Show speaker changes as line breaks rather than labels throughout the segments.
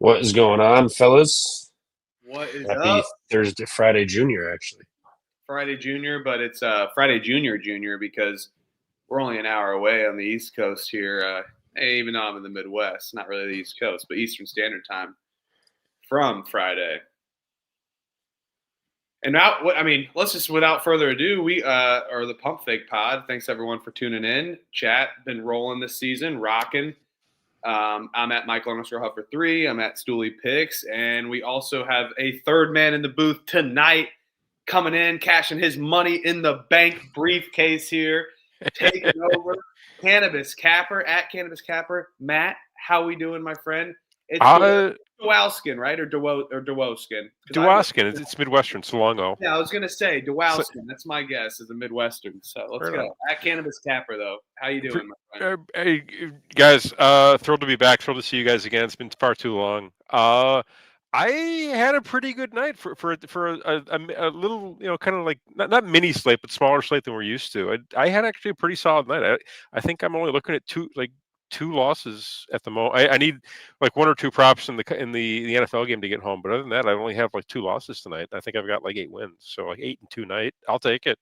What is going on, fellas?
What is
Happy
up?
Friday Junior, actually.
Friday Junior, but it's Friday Junior because we're only an hour away on the East Coast here. Even though I'm in the Midwest, not really the East Coast, but Eastern Standard Time from Friday. And now, let's just without further ado, we are the Pump Fake Pod. Thanks everyone for tuning in. Chat been rolling this season, rocking. I'm at Michael_Huff3. I'm at Stooley Picks, and we also have a third man in the booth tonight, coming in, cashing his money in the bank briefcase here, taking over. Cannabis Capper at Cannabis Capper. Matt, how we doing, my friend? It's Dwowskin, right, or Dwowskin?
Dwowskin. It's Midwestern. It's long O.
Yeah, I was gonna say Dwowskin. That's my guess, is a Midwestern. So let's go. At Cannabis Capper, though, how you doing, my friend?
Hey guys, thrilled to be back. Thrilled to see you guys again. It's been far too long. I had a pretty good night for a little, kind of like not mini slate, but smaller slate than we're used to. I had actually a pretty solid night. I think I'm only looking at two losses at the moment. I need like one or two props in the NFL game to get home, but other than that, I only have like two losses tonight. I think I've got like 8 wins, so like 8-2 night. I'll take it.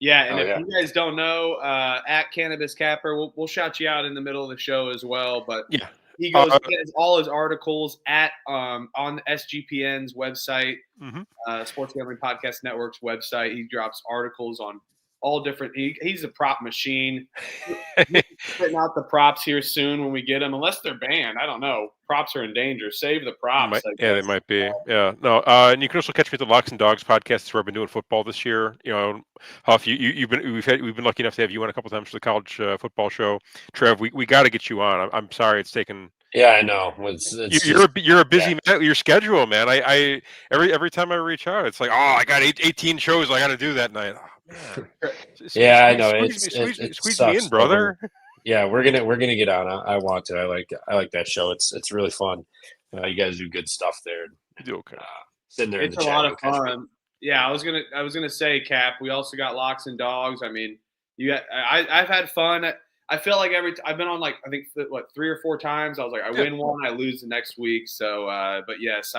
Yeah, and if you guys don't know, at Cannabis Capper, we'll shout you out in the middle of the show as well. But
yeah,
he goes gets all his articles at on SGPN's website, Sports Gambling Podcast Network's website. He drops articles on all different. He's a prop machine. He's putting out the props here soon when we get them, unless they're banned. I don't know. Props are in danger. Save the props.
They might be. Yeah, no. And you can also catch me at the Locks and Dogs podcast. That's where I've been doing football this year. Huff, we've been lucky enough to have you on a couple times for the college football show. Trev, we got to get you on. I'm sorry it's taken.
Yeah, I know.
You're a busy man. Your schedule, man. I every time I reach out, it's like, oh, I got 18 shows I got to do that night. Oh,
yeah, I know.
Squeeze me in, brother.
Yeah, we're gonna get on. I want to. I like that show. It's really fun. You guys do good stuff there.
You do okay.
Sitting there,
it's
in the
a
chat,
lot of fun. Yeah, I was gonna say, Cap. We also got Locks and Dogs. I mean, I've had fun. I feel like I've been on like I think 3 or 4 times. I was like, I win one, I lose the next week. So, but yes,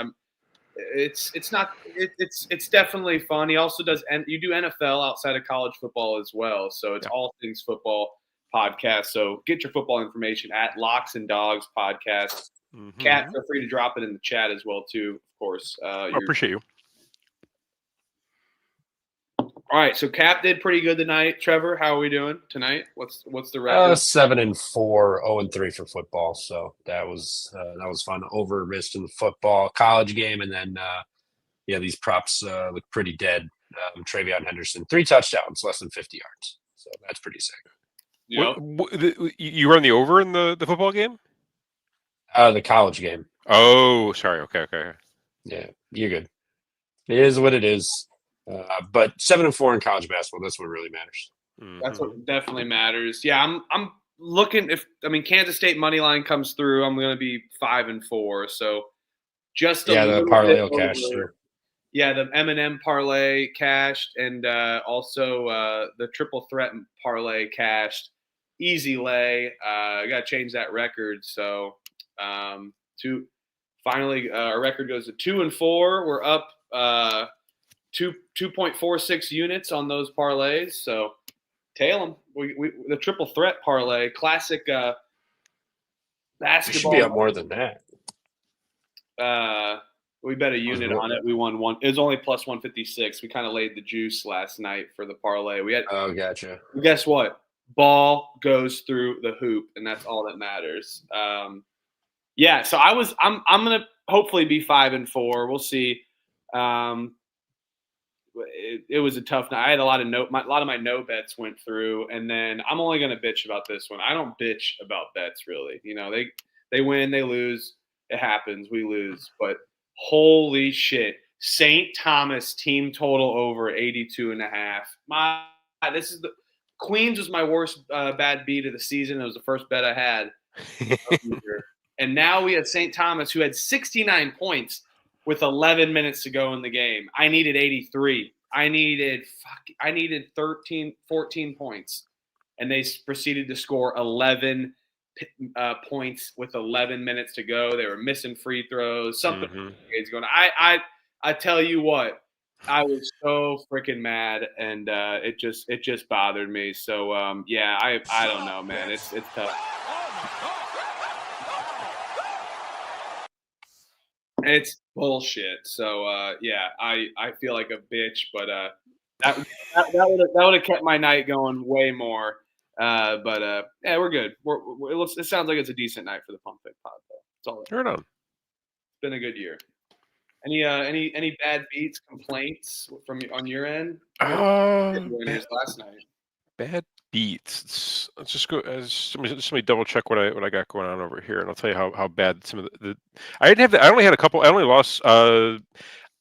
it's definitely fun. He also does, and you do NFL outside of college football as well. So it's all things football podcast. So get your football information at Locks and Dogs podcast. Kat, feel free to drop it in the chat as well too. Of course,
I appreciate you.
All right, so Cap did pretty good tonight. Trevor, how are we doing tonight? What's the record?
7-4, 0-3 for football. So that was fun. Over risk in the football college game, and then these props look pretty dead. Travion Henderson, 3 touchdowns, less than 50 yards. So that's pretty sick.
Yep. You were on the over in the football game?
The college game.
Oh, sorry. Okay.
Yeah, you're good. It is what it is. But 7-4 in college basketball, that's what really matters.
That's what definitely matters. Yeah, I'm looking Kansas State money line comes through, I'm going to be 5-4. So just
the parlay will cash through.
Yeah, the M&M parlay cashed, and also the triple threat parlay cashed. Easy lay. I got to change that record. So finally, our record goes to 2-4. We're up 2.46 units on those parlays. So tail them. We the triple threat parlay, classic basketball.
We should be up more than that.
We bet a unit on it. We won one. It was only plus 156. We kind of laid the juice last night for the parlay.
Gotcha.
Guess what? Ball goes through the hoop, and that's all that matters. So I'm gonna hopefully be 5-4. We'll see. It was a tough night. I had a lot of my no bets went through, and then I'm only going to bitch about this one. I don't bitch about bets really. They win, they lose. It happens. We lose, but holy shit, St. Thomas team total over 82.5. Queens was my worst bad beat of the season. It was the first bet I had, and now we have St. Thomas, who had 69 points. With 11 minutes to go in the game. I needed 83. I needed 14 points. And they proceeded to score 11 points with 11 minutes to go. They were missing free throws. Something
Mm-hmm.
going. I tell you what, I was so freaking mad, and it just bothered me. So I don't know, man. It's tough. It's bullshit. So I feel like a bitch, but that would have kept my night going way more. But we're good. It sounds like it's a decent night for the Pump Fake Pod, though. It's all right.
Right on.
It's been a good year. Any bad beats, complaints on your end? Last night.
Bad beats. Let's just go. Let me double check what I got going on over here, and I'll tell you how bad some of the. I only had a couple. I only lost. I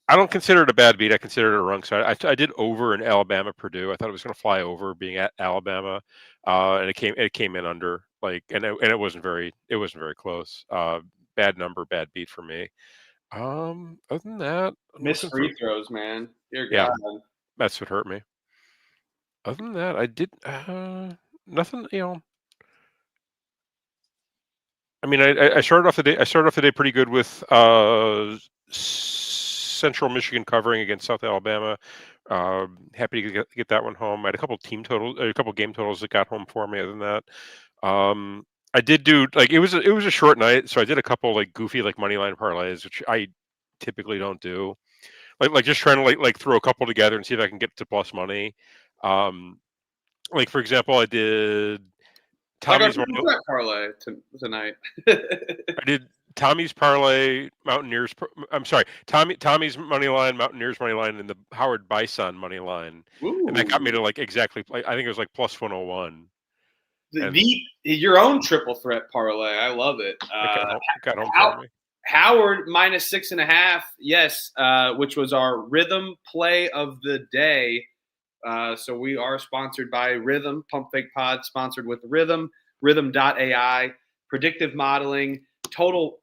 don't consider it a bad beat. I consider it a wrong side. I did over in Alabama, Purdue. I thought it was going to fly over, being at Alabama, and it came in under, like, and it wasn't very close. Bad number, bad beat for me. Other than that,
missed free throws, man. Dear
Yeah.
God.
That's what hurt me. Other than that, I did nothing. I mean, I started off the day pretty good with Central Michigan covering against South Alabama. Happy to get that one home. I had a couple game totals that got home for me. Other than that, I did do, like, it was a short night, so I did a couple like goofy like money line parlays, which I typically don't do. Like just trying to like throw a couple together and see if I can get to plus money. Like, for example, I did Tommy's
parlay tonight.
I did Tommy's parlay, Mountaineers. I'm sorry, Tommy's money line, Mountaineers money line, and the Howard Bison money line, and that got me to like exactly. I think it was like plus 101.
Your own triple threat parlay. I love it.
Got home for me.
Howard minus 6.5. Yes, which was our rhythm play of the day. So we are sponsored by Rhythm, Pump Fake Pod, sponsored with Rhythm, Rhythm.ai, predictive modeling, total,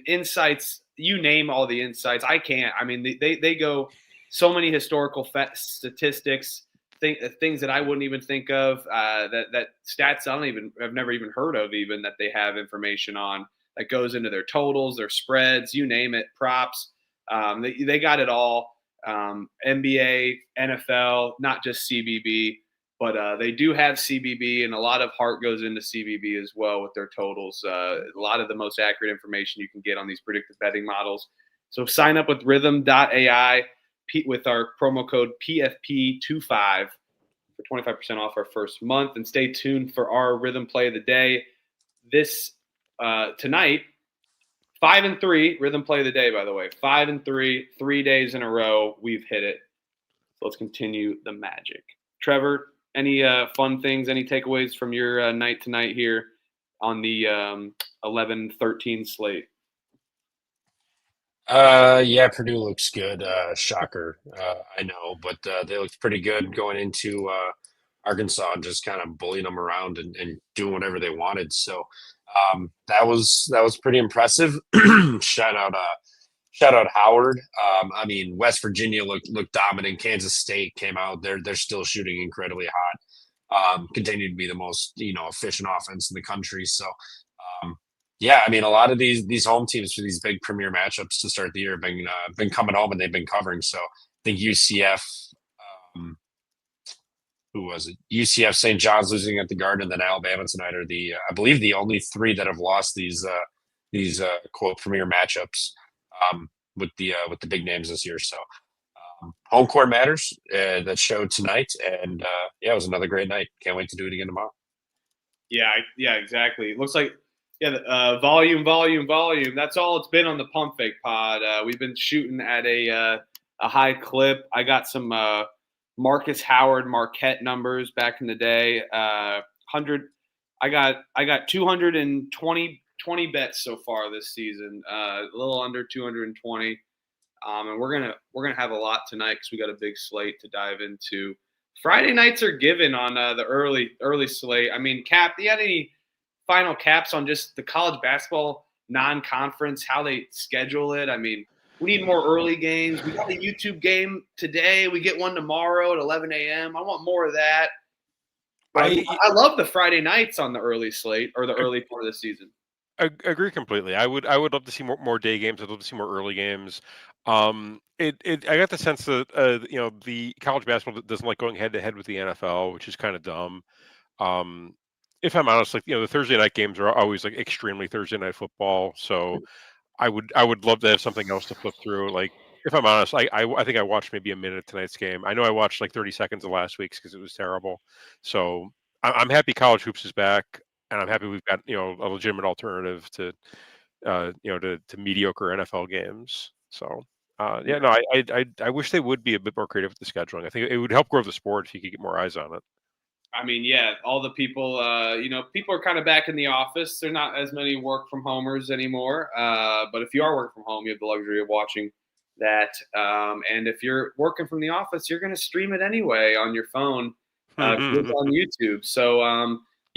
insights, you name all the insights. I can't. They go so many historical statistics, things that I wouldn't even think of, that stats I've never even heard of, even that they have information on that goes into their totals, their spreads, you name it, props. They got it all. NBA, NFL, not just CBB, but they do have CBB, and a lot of heart goes into CBB as well with their totals. A lot of the most accurate information you can get on these predictive betting models. So sign up with Rhythm.ai with our promo code PFP25 for 25% off our first month, and stay tuned for our Rhythm play of the day this tonight. 5-3 Rhythm play of the day, by the way. 5-3, 3 days in a row we've hit it. So let's continue the magic. Trevor, any fun things, any takeaways from your night tonight here on the 11-13 slate?
Purdue looks good. Shocker, I know, but they looked pretty good going into Arkansas and just kind of bullying them around and doing whatever they wanted. So that was pretty impressive. Shout out Howard. West Virginia looked dominant. Kansas State came out. They're still shooting incredibly hot. Continue to be the most efficient offense in the country. So a lot of these home teams for these big premier matchups to start the year have been coming home, and they've been covering. So I think UCF. Who was it? UCF, St. John's losing at the Garden, and then Alabama tonight are I believe the only three that have lost these quote premier matchups with the big names this year. So home court matters. That showed tonight, and it was another great night. Can't wait to do it again tomorrow.
Yeah, exactly. It looks like volume. That's all it's been on the Pump Fake Pod. We've been shooting at a high clip. I got some Marcus Howard Marquette numbers back in the day. 100. I got 220 bets so far this season. A little under 220. And we're gonna have a lot tonight because we got a big slate to dive into. Friday nights are given on the early slate. Cap, do you have any final caps on just the college basketball non-conference, how they schedule it? We need more early games. We got a YouTube game today. We get one tomorrow at 11 a.m. I want more of that. I love the Friday nights on the early slate or the early part of the season.
I agree completely. I would love to see more day games. I'd love to see more early games. I got the sense that the college basketball doesn't like going head to head with the NFL, which is kind of dumb. If I'm honest, the Thursday night games are always like extremely Thursday night football. So I would love to have something else to flip through. Like, if I'm honest, I think I watched maybe a minute of tonight's game. I know I watched like 30 seconds of last week's because it was terrible. So I'm happy college hoops is back, and I'm happy we've got a legitimate alternative to to mediocre NFL games. So no, I wish they would be a bit more creative with the scheduling. I think it would help grow the sport if you could get more eyes on it.
I mean, yeah, all the people, people are kind of back in the office. They're not as many work from homers anymore. But if you are working from home, you have the luxury of watching that. And if you're working from the office, you're going to stream it anyway on your phone, on YouTube. So,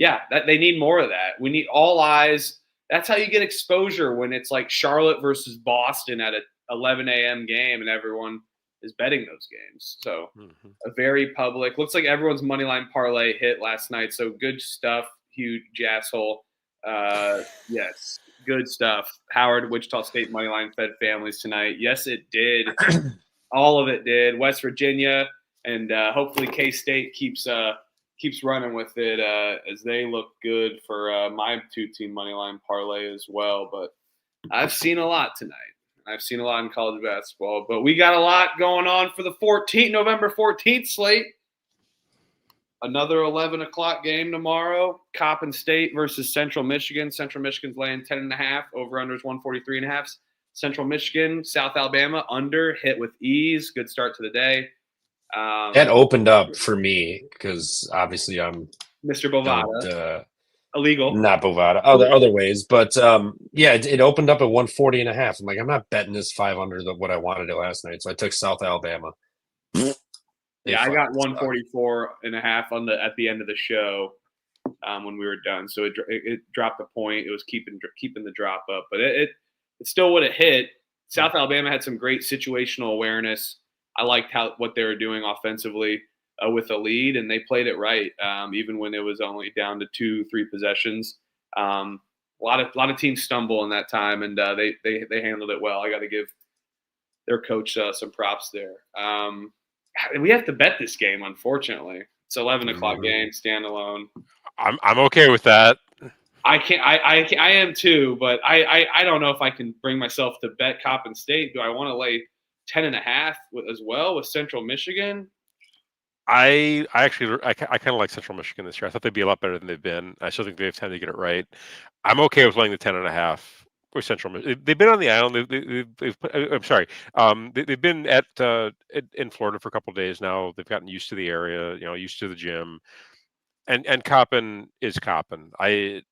that they need more of that. We need all eyes. That's how you get exposure when it's like Charlotte versus Boston at a 11 a.m. game and everyone is betting those games. So a very public, looks like everyone's money line parlay hit last night. So good stuff. Huge asshole. Yes, good stuff. Howard, Wichita State money line fed families tonight. Yes, it did. All of it did. West Virginia and hopefully K-State keeps running with it as they look good for my 2-team money line parlay as well. But I've seen a lot tonight. I've seen a lot in college basketball, but we got a lot going on for the November 14th slate. Another 11 o'clock game tomorrow. Coppin State versus Central Michigan. Central Michigan's laying 10.5. Over-under is 143.5. Central Michigan, South Alabama, under, hit with ease. Good start to the day.
That opened up for me because obviously I'm
Mr. Bovada. Illegal.
Not Bovada. Other ways. But, it opened up at 140.5. I'm like, I'm not betting this 500 of what I wanted it last night. So I took South Alabama.
Yeah, I got 144.5 at the end of the show when we were done. So it dropped the point. It was keeping the drop up. But it still would have hit. South Alabama had some great situational awareness. I liked what they were doing offensively. With a lead, and they played it right, even when it was only down to 2-3 possessions. A lot of teams stumble in that time, and they handled it well. I got to give their coach some props there. We have to bet this game, unfortunately. It's 11 o'clock game, standalone.
I'm okay with that.
I can't. I am too, but I don't know if I can bring myself to bet Coppin State. Do I want to lay 10.5 as well with Central Michigan?
I kind of like Central Michigan this year. I thought they'd be a lot better than they've been. I still think they have time to get it right. I'm okay with laying the 10.5 with Central Michigan. They've been on the island. I'm sorry. They've been in Florida for a couple of days now. They've gotten used to the area, used to the gym, and Coppin is Coppin. That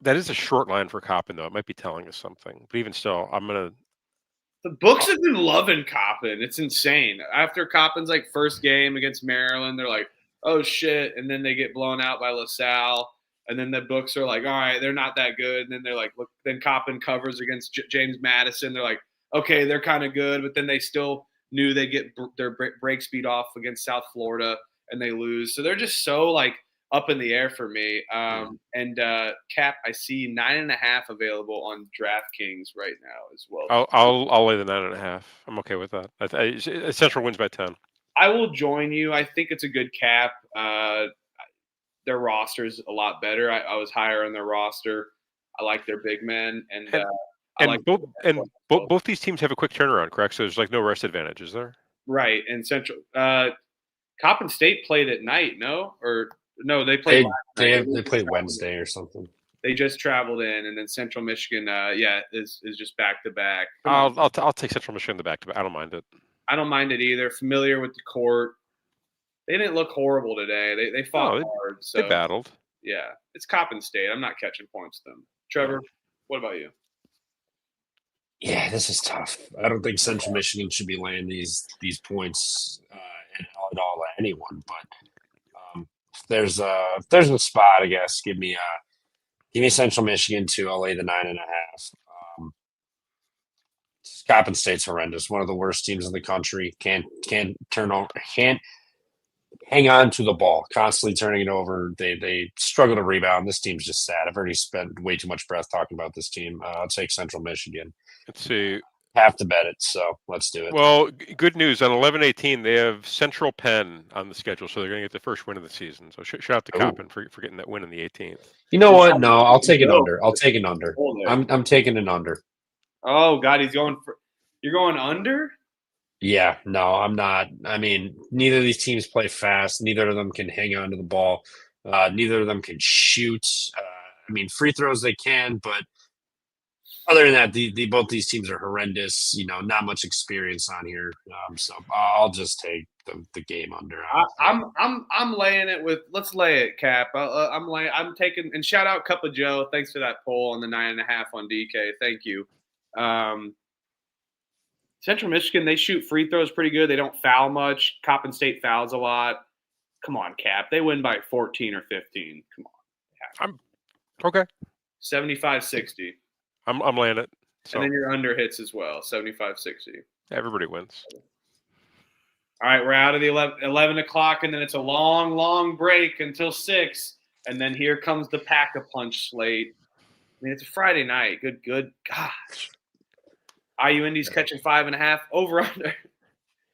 is a short line for Coppin though. It might be telling us something. But even still, I'm gonna.
The books have been loving Coppin. It's insane. After Coppin's first game against Maryland, they're like, oh shit. And then they get blown out by LaSalle. And then the books are like, all right, they're not that good. And then they're like, look, then Coppin covers against James Madison. They're like, okay, they're kind of good. But then they still knew they get their break speed off against South Florida and they lose. So they're just so up in the air for me. And Cap, I see 9.5 available on DraftKings right now as well.
I'll lay the 9.5. I'm okay with that. Central wins by 10.
I will join you. I think it's a good cap. Their roster's a lot better. I was higher on their roster. I like their big men,
both these teams have a quick turnaround, correct? So there's no rest advantage, is there?
Right. And Central Coppin State played at night, no? Or no, they played.
They played Wednesday or something.
They just traveled in, and then Central Michigan, is just back to back.
I'll take Central Michigan the back to back. I don't mind it.
I don't mind it either. Familiar with the court. They didn't look horrible today. They fought hard. So
they battled.
Yeah, it's Coppin State. I'm not catching points to them. Trevor, what about you?
Yeah, this is tough. I don't think Central Michigan should be laying these points at all at anyone. But if there's a spot, I guess, give me Central Michigan too. I'll lay the 9.5. Coppin State's horrendous. One of the worst teams in the country. Can't hang on to the ball, constantly turning it over. They struggle to rebound. This team's just sad. I've already spent way too much breath talking about this team. I'll take Central Michigan.
Let's see.
Have to bet it, so let's do it.
Well, good news. On 11/18, they have Central Penn on the schedule, so they're going to get the first win of the season. So shout out to Coppin for getting that win on the 18th.
You know what? No, I'll take an under. I'll take an under. I'm taking an under.
Oh God, you're going under?
Yeah, no, I'm not. I mean, neither of these teams play fast. Neither of them can hang on to the ball. Neither of them can shoot. I mean, free throws they can, but other than that, both these teams are horrendous. Not much experience on here. So I'll just take the game under.
I'm laying it with. Let's lay it, Cap. I'm taking, and shout out Cup of Joe. Thanks for that poll on the 9.5 on DK. Thank you. Central Michigan, they shoot free throws pretty good. They don't foul much. Coppin State fouls a lot. Come on, Cap. They win by 14 or 15. Come on.
I'm okay.
75-60.
I'm laying it. So.
And then your under hits as well, 75-60.
Everybody wins.
All right, we're out of the 11 o'clock, and then it's a long, long break until 6. And then here comes the pack-a-punch slate. I mean, it's a Friday night. Good. Gosh. IU Indy's catching 5.5 over under.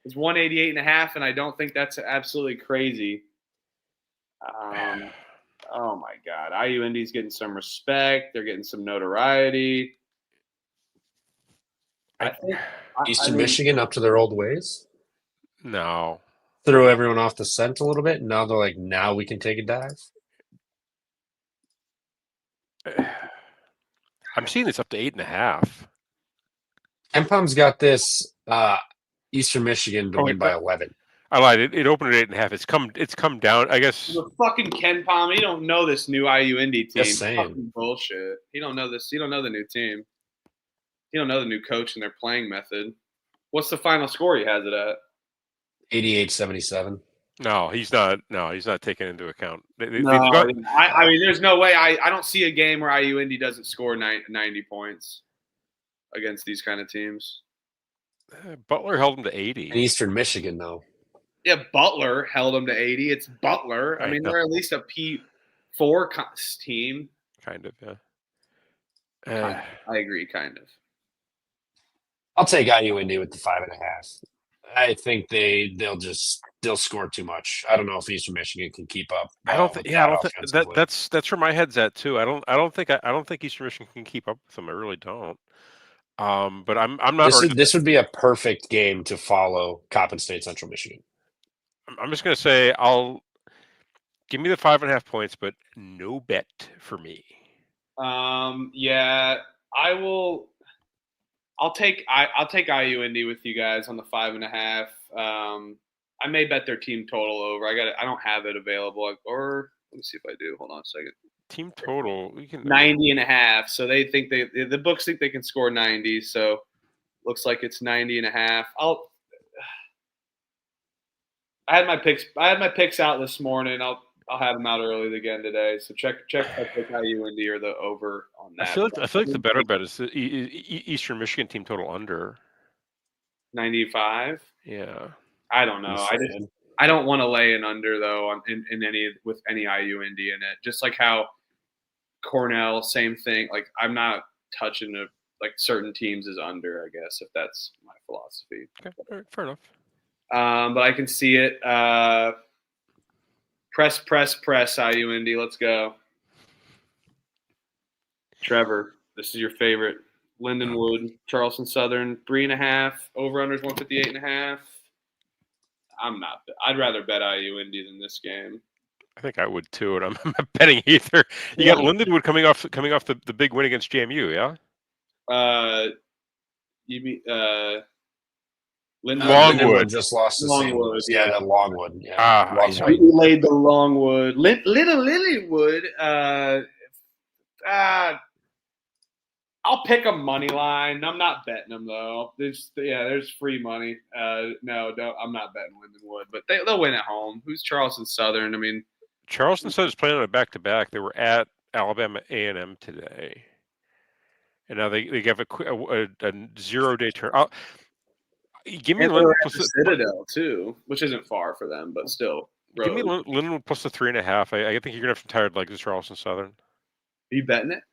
It's 188.5, and I don't think that's absolutely crazy. Oh my God, IU Indy's getting some respect. They're getting some notoriety. I think
Eastern Michigan up to their old ways.
No.
Throw everyone off the scent a little bit. Now they're like, now we can take a dive.
I'm seeing this up to 8.5.
MPOM's got this Eastern Michigan to win by 11.
I lied. It opened at 8.5. It's come down. I guess.
The fucking Ken Palm. He don't know this new IU Indy team.
Just saying.
Fucking bullshit. He don't know this. He don't know the new team. He don't know the new coach and their playing method. What's the final score he has it at?
88-77.
No, he's not. No, he's not taking into account.
I mean, there's no way. I don't see a game where IU Indy doesn't score 90 points against these kind of teams.
Butler held him to 80.
In Eastern Michigan, though.
Yeah, Butler held them to 80. It's Butler. I mean, they're at least a P4 team.
Kind of, yeah.
I agree, kind of.
I'll take IU Indy with the 5.5. I think they'll score too much. I don't know if Eastern Michigan can keep up.
I don't think that's where my head's at too. I don't think Eastern Michigan can keep up with them. I really don't. But I'm not.
This would be a perfect game to follow Coppin State Central Michigan.
I'm just going to say give me the 5.5 points, but no bet for me.
Yeah, I will. I'll take IU Indy with you guys on the 5.5. I may bet their team total over. I don't have it available, or let me see if I do. Hold on a second.
Team total, we can
90.5. So they think the books think they can score 90. So looks like it's 90.5. I had my picks out this morning. I'll have them out early again today. So check if I pick IU Indy or the over on that.
I feel like the better bet is the Eastern Michigan team total under
95.
Yeah,
I don't know. I don't want to lay an under though in any with any IU Indy in it. Just like how Cornell, same thing. Like I'm not touching certain teams as under. I guess if that's my philosophy.
Okay, all right, fair enough.
But I can see it. Press, IU Indy. Let's go. Trevor, this is your favorite. Lindenwood, Charleston Southern, 3.5. Over-unders 158.5. I'd rather bet IU Indy than this game.
I think I would too, and I'm not betting either. You got Lindenwood coming off the big win against JMU, yeah?
You mean
Longwood just lost to St. Louis. Yeah, that Longwood. Yeah.
We laid the Longwood. Little Lilywood. I'll pick a money line. I'm not betting them though. There's free money. No, I'm not betting Lindenwood, but they'll win at home. Who's Charleston Southern? I mean,
Charleston Southern's playing on a back-to-back. They were at Alabama A&M today, and now they have a 0-day turn. Give me
Lindenwood Citadel too, which isn't far for them, but still.
Give me
Rhode.
Lindenwood plus the 3.5. I think you're gonna have some tired legs at Charleston Southern.
Are you betting it?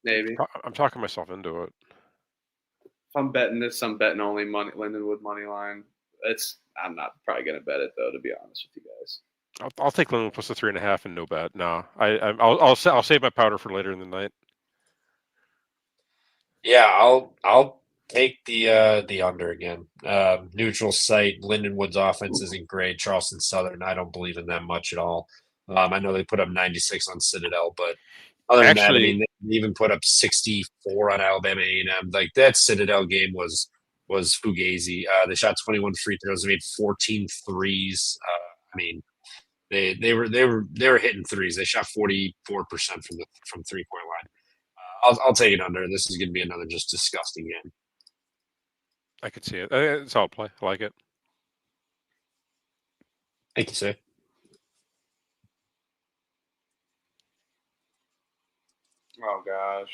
Maybe.
I'm talking myself into it.
If I'm betting this, I'm betting only Lindenwood money line. I'm not probably gonna bet it though, to be honest with you guys.
I'll take Lindenwood plus the 3.5 and no bet. No, I'll save my powder for later in the night.
Yeah, I'll take the under again. Neutral site. Lindenwood's offense isn't great. Charleston Southern, I don't believe in them much at all. I know they put up 96 on Citadel, but other than that, I mean, they even put up 64 on Alabama A&M. Like that Citadel game was fugazi. They shot 21 free throws. They made 14 threes. I mean, they were hitting threes. They shot 44% from 3-point line. I'll take it under. This is going to be another just disgusting game.
I could see it. It's all play. I like it.
Thank you, sir.
Oh gosh.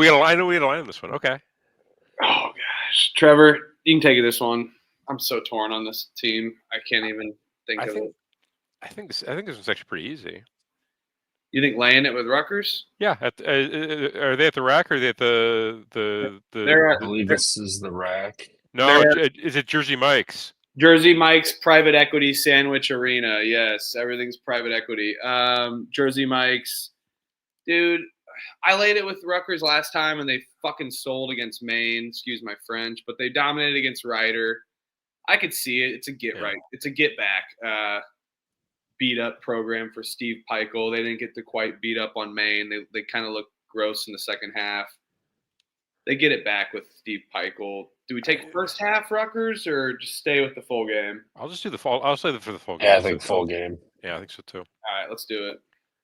We had I know we had a line on this one. Okay.
Oh gosh, Trevor, you can take it this one. I'm so torn on this team. I can't even think of it.
I think this one's actually pretty easy.
You think laying it with Rutgers?
Yeah. Are they at the rack or are they at the?
I believe this is the rack.
No, is it Jersey Mike's?
Jersey Mike's private equity sandwich arena. Yes, everything's private equity. Jersey Mike's, dude. I laid it with Rutgers last time, and they fucking sold against Maine. Excuse my French, but they dominated against Ryder. I could see it. It's a get right. It's a get back. Beat up program for Steve Peichel. They didn't get to quite beat up on Maine. They kind of looked gross in the second half. They get it back with Steve Peichel. Do we take first half Rutgers or just stay with the full game?
I'll just do the full. I'll say for the full game.
Yeah, I think full game.
Yeah, I think so too.
All right, let's do it.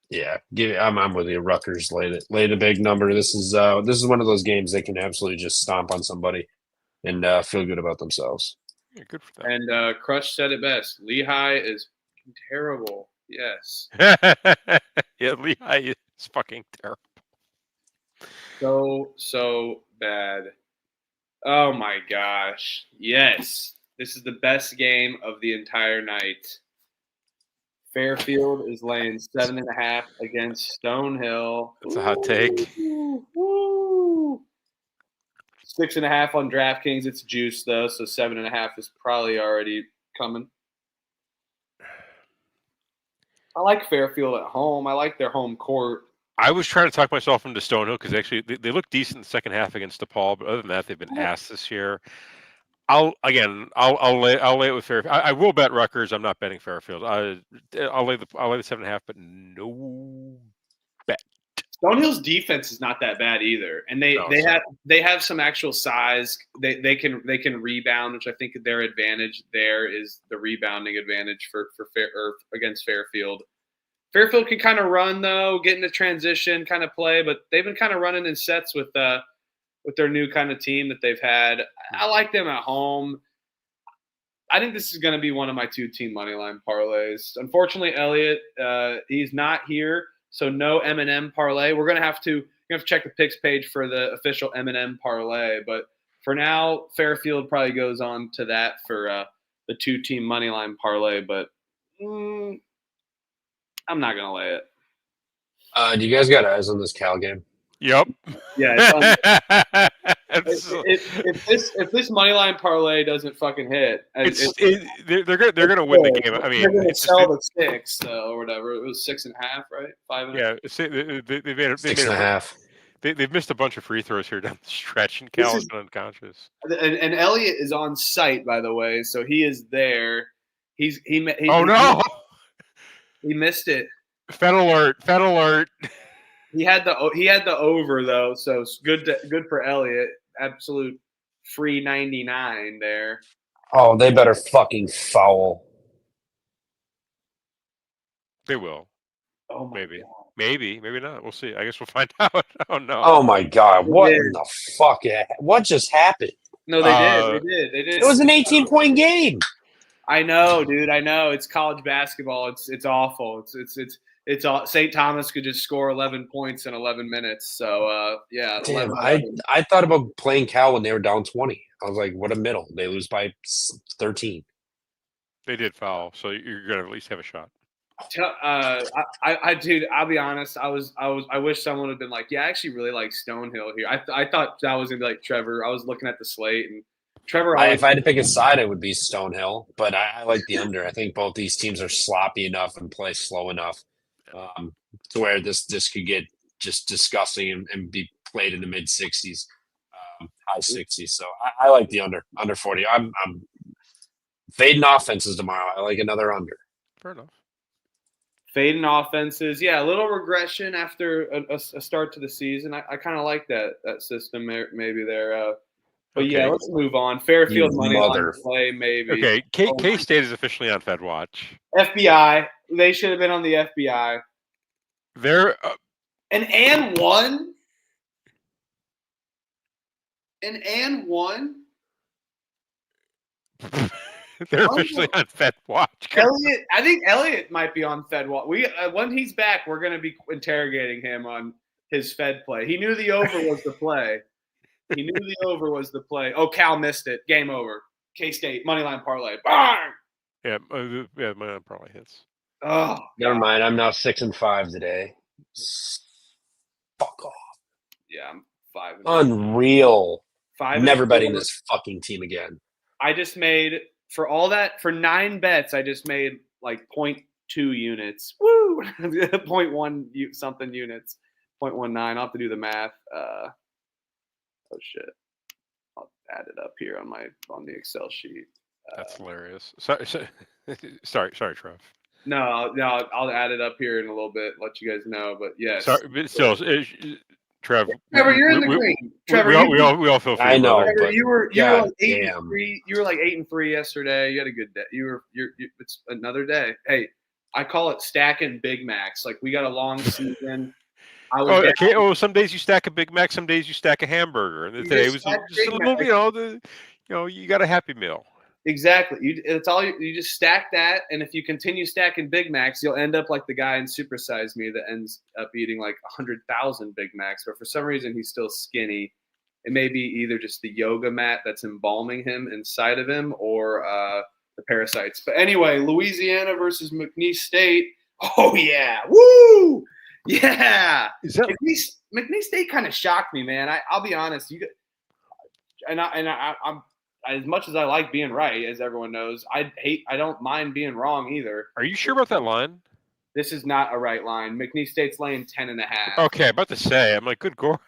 Yeah, I'm with you. Rutgers laid a big number. This is one of those games they can absolutely just stomp on somebody and feel good about themselves.
Yeah, good for them.
And Crush said it best. Lehigh is terrible. Yes.
Yeah, Lehigh is fucking terrible.
So bad. Oh my gosh. Yes. This is the best game of the entire night. Fairfield is laying 7.5 against Stonehill.
That's a hot take.
Woo. 6.5 on DraftKings. It's juice though, so 7.5 is probably already coming. I like Fairfield at home. I like their home court.
I was trying to talk myself into Stonehill because actually they look decent in the second half against DePaul, but other than that, they've been ass this year. I'll lay it with Fairfield. I will bet Rutgers. I'm not betting Fairfield. I'll lay the 7.5, but no bet.
Stonehill's defense is not that bad either, and they have some actual size. They can rebound, which I think their advantage there is the rebounding advantage for against Fairfield. Fairfield can kind of run though, get into transition, kind of play, but they've been kind of running in sets with their new kind of team that they've had. I like them at home. I think this is going to be one of my 2-team moneyline parlays. Unfortunately, Elliot, he's not here, so no M&M parlay. We're going to have to check the picks page for the official M&M parlay. But for now, Fairfield probably goes on to that for the 2-team moneyline parlay. But I'm not going to lay it.
Do you guys got eyes on this Cal game?
Yep.
Yeah. If this moneyline parlay doesn't fucking hit,
they're gonna win the game. I mean,
they're gonna sell the 6 or whatever. It was 6.5, right? 5.5.
Yeah, they made
6.5.
They've missed a bunch of free throws here down the stretch, and Cal has been unconscious.
And Elliot is on site, by the way, so he is there. He missed it.
Fed alert.
He had the over though, so it's good for Elliot. Absolute free 99 there.
Oh, they better fucking foul.
They will.
Oh my
maybe.
God.
Maybe not. We'll see. I guess we'll find out. Oh no.
Oh my God! What in the fuck? What just happened?
No, they did.
It was an 18-point game.
I know, dude. I know. It's college basketball. It's awful. It's it's all St. Thomas could just score 11 points in 11 minutes. So yeah,
Damn,
11.
I thought about playing Cal when they were down 20. I was like, what a middle. They lose by 13.
They did foul, so you're gonna at least have a shot.
Dude, I'll be honest. I wish someone would have been like, yeah, I actually really like Stonehill here. I thought that was gonna be like Trevor. I was looking at the slate, and Trevor.
If I had to pick a side, it would be Stonehill, but I like the under. I think both these teams are sloppy enough and play slow enough to where this could get just disgusting and be played in the mid 60s, high 60s. So I like the under 40. I'm fading offenses tomorrow. I like another under.
Fair enough.
Fading offenses, yeah, a little regression after a start to the season. I kind of like that system maybe there. But
Okay.
yeah, let's move on. Fairfield money line play maybe.
Okay, K State is officially on Fed watch.
FBI, they should have been on the FBI.
They're
And won. And won.
They're officially on Fed watch.
Elliot, I think Elliot might be on Fed watch. When he's back, we're going to be interrogating him on his Fed play. He knew the over was the play. Oh, Cal missed it. Game over. K-State moneyline parlay. Bang!
Yeah, my parlay hits.
Oh,
never mind. I'm now 6-5 today. Fuck off.
Yeah, I'm 5.
Unreal.
5.
Never betting this fucking team again.
I just made for 9 bets. I just made like 0.2 units. Woo! 0.1 something units. 0.19. I'll have to do the math. Oh shit! I'll add it up here on the Excel sheet.
That's hilarious. Sorry, Trev.
No, I'll add it up here in a little bit. Let you guys know, but yes.
Sorry, but still, Trev.
Trevor, you're in the green. Trevor,
we all feel free.
I know.
Trevor,
but
you were
God
like 8
damn.
and 3. You were like 8 and 3 yesterday. You had a good day. It's another day. Hey, I call it stacking Big Macs. Like we got a long season.
Some days you stack a Big Mac, some days you stack a hamburger, and today was just a little, you got a Happy Meal.
Exactly. It's all you just stack that, and if you continue stacking Big Macs, you'll end up like the guy in Super Size Me that ends up eating like 100,000 Big Macs, but for some reason he's still skinny. It may be either just the yoga mat that's embalming him inside of him, or the parasites. But anyway, Louisiana versus McNeese State. Oh yeah, woo! Yeah, McNeese State kind of shocked me, man. I'll be honest. I'm as much as I like being right, as everyone knows, I don't mind being wrong either.
Are you sure about that line?
This is not a right line. McNeese State's laying 10.5.
Okay, about to say, I'm like, good God,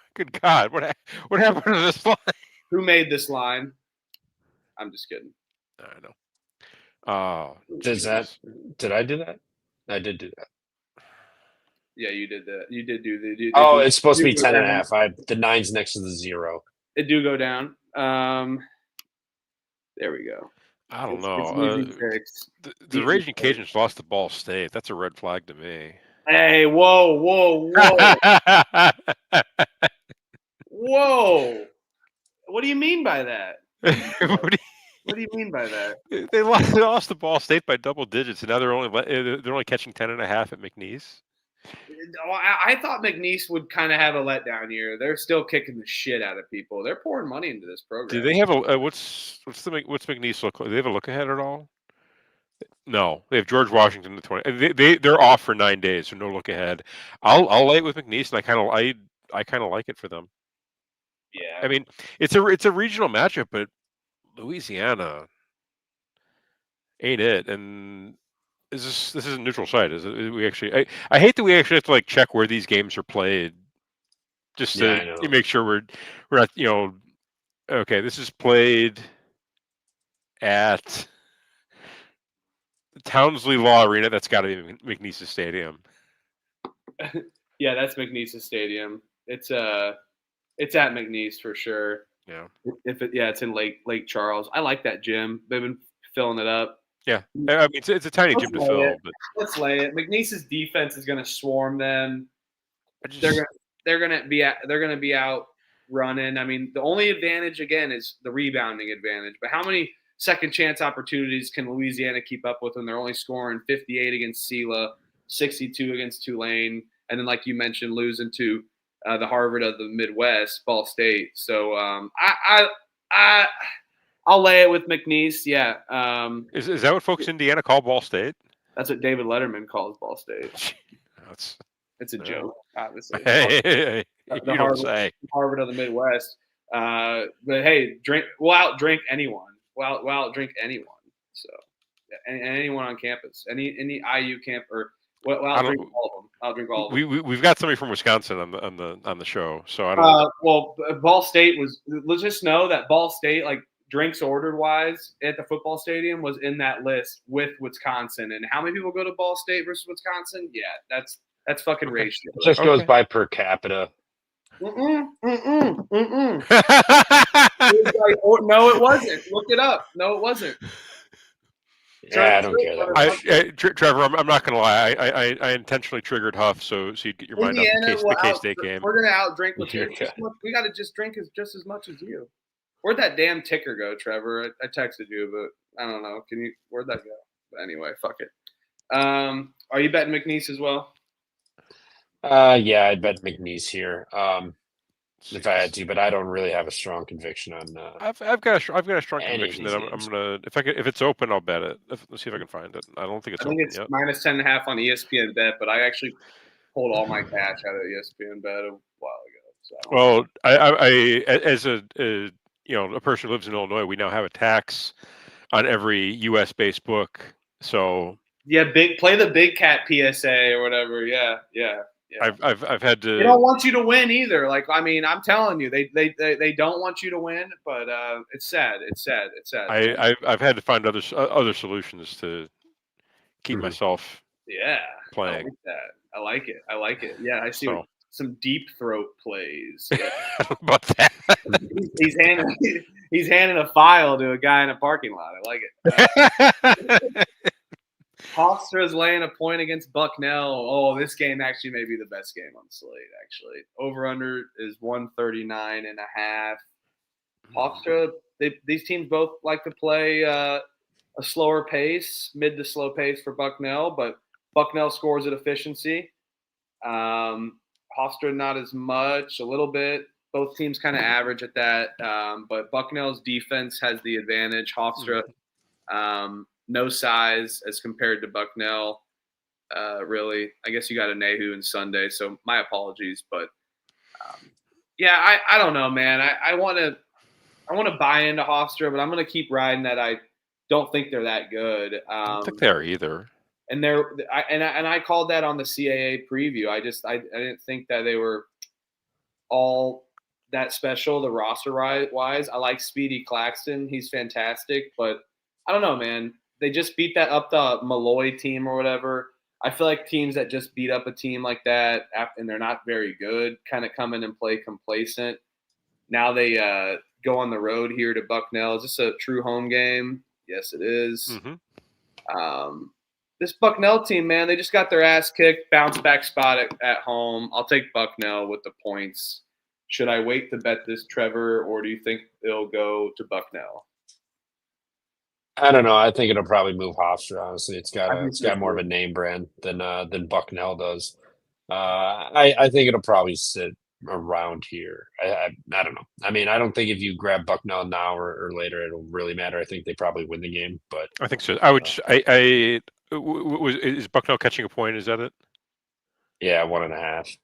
what happened to this line?
Who made this line? I'm just kidding.
I know. Oh,
did I do that? I did do that.
Yeah, you did that. You did do the.
It's supposed to be 10.5. The 9's next to the 0.
It do go down. There we go.
I don't know. The Raging Cajuns lost to Ball State. That's a red flag to me.
Hey, whoa. Whoa. What do you mean by that? What do you mean by that?
They lost to Ball State by double digits, and now they're only catching 10.5 at McNeese.
I thought McNeese would kind of have a letdown year. They're still kicking the shit out of people. They're pouring money into this program.
Do they have what's McNeese look like? Do they have a look ahead at all? No, they have George Washington the 20. They're off for 9 days, so no look ahead. I'll lay it with McNeese, and I kind of like it for them.
Yeah,
I mean it's a regional matchup, but Louisiana ain't it, and. This is a neutral site. Is it? We actually, I hate that we actually have to like check where these games are played, just to make sure we're not okay. This is played at the Townsley Law Arena. That's got to be McNeese Stadium.
Yeah, that's McNeese Stadium. It's at McNeese for sure.
Yeah.
It's in Lake Charles. I like that gym. They've been filling it up.
Yeah, I mean it's a tiny gym to fill. But
let's lay it. McNeese's defense is going to swarm them. They're going to be out running. I mean, the only advantage again is the rebounding advantage. But how many second chance opportunities can Louisiana keep up with when they're only scoring 58 against Sela, 62 against Tulane, and then like you mentioned, losing to the Harvard of the Midwest, Ball State. So I'll lay it with McNeese. Yeah.
Is that what folks in Indiana call Ball State?
That's what David Letterman calls Ball State. It's a joke, obviously.
Hey, you don't say.
Harvard of the Midwest. But hey, we'll outdrink anyone. We'll outdrink anyone. So, and anyone on campus, any IU camp, or I'll drink all of them. I'll drink all of them.
We've got somebody from Wisconsin on the show, so I don't.
Well, Ball State was. Let's just know that Ball State, like drinks ordered wise at the football stadium, was in that list with Wisconsin. And how many people go to Ball State versus Wisconsin? Yeah, that's fucking ratio.
It just goes by per capita.
No, it wasn't. Look it up. No, it wasn't.
Yeah, I don't care that.
Trevor, I'm not going to lie. I intentionally triggered Huff so you'd get your mind off the K-State game.
We're going to outdrink with you. We got to just drink just as much as you. Where'd that damn ticker go, Trevor? I texted you, but I don't know. Where'd that go? But anyway, fuck it. Are you betting McNeese as well?
Yeah, I'd bet McNeese here. If I had to, but I don't really have a strong conviction on.
I've got a strong conviction that I'm gonna if it's open, I'll bet it. Let's see if I can find it. I don't think it's. I think
it's yet. Minus 10.5 on ESPN bet, but I actually pulled all my cash out of ESPN bet a while ago. So.
Well, I as a person who lives in Illinois, we now have a tax on every U.S. based book. So
yeah, play the Big Cat PSA or whatever. Yeah.
I've had to.
They don't want you to win either. Like, I mean, I'm telling you, they don't want you to win. But it's sad. It's sad.
I've had to find other solutions to keep myself.
Yeah,
playing.
I like it. Yeah, I see some deep throat plays. Yeah.
About that.
He's handing a file to a guy in a parking lot. I like it. Hofstra is laying a point against Bucknell. Oh, this game actually may be the best game on the slate, actually. Over-under is 139.5. Hofstra, these teams both like to play a slower pace, mid to slow pace for Bucknell, but Bucknell scores at efficiency. Hofstra not as much, a little bit. Both teams kind of average at that, but Bucknell's defense has the advantage. Hofstra, no size as compared to Bucknell, really. I guess you got a Nehu and Sunday, so my apologies. But, yeah, I don't know, man. I want to buy into Hofstra, but I'm going to keep riding that I don't think they're that good.
I don't think they are either.
And I called that on the CAA preview. I didn't think that they were all that special, the roster-wise. I like Speedy Claxton. He's fantastic, but I don't know, man. They just beat that up the Malloy team or whatever. I feel like teams that just beat up a team like that and they're not very good kind of come in and play complacent. Now they go on the road here to Bucknell. Is this a true home game? Yes, it is. Mm-hmm. This Bucknell team, man, they just got their ass kicked, bounce back spot at home. I'll take Bucknell with the points. Should I wait to bet this, Trevor, or do you think it'll go to Bucknell?
I don't know. I think it'll probably move Hofstra. Honestly, it's got more of a name brand than Bucknell does. I think it'll probably sit around here. I don't know. I mean, I don't think if you grab Bucknell now or later, it'll really matter. I think they probably win the game, but
I think so. Is Bucknell catching a point? Is that it?
Yeah, 1.5.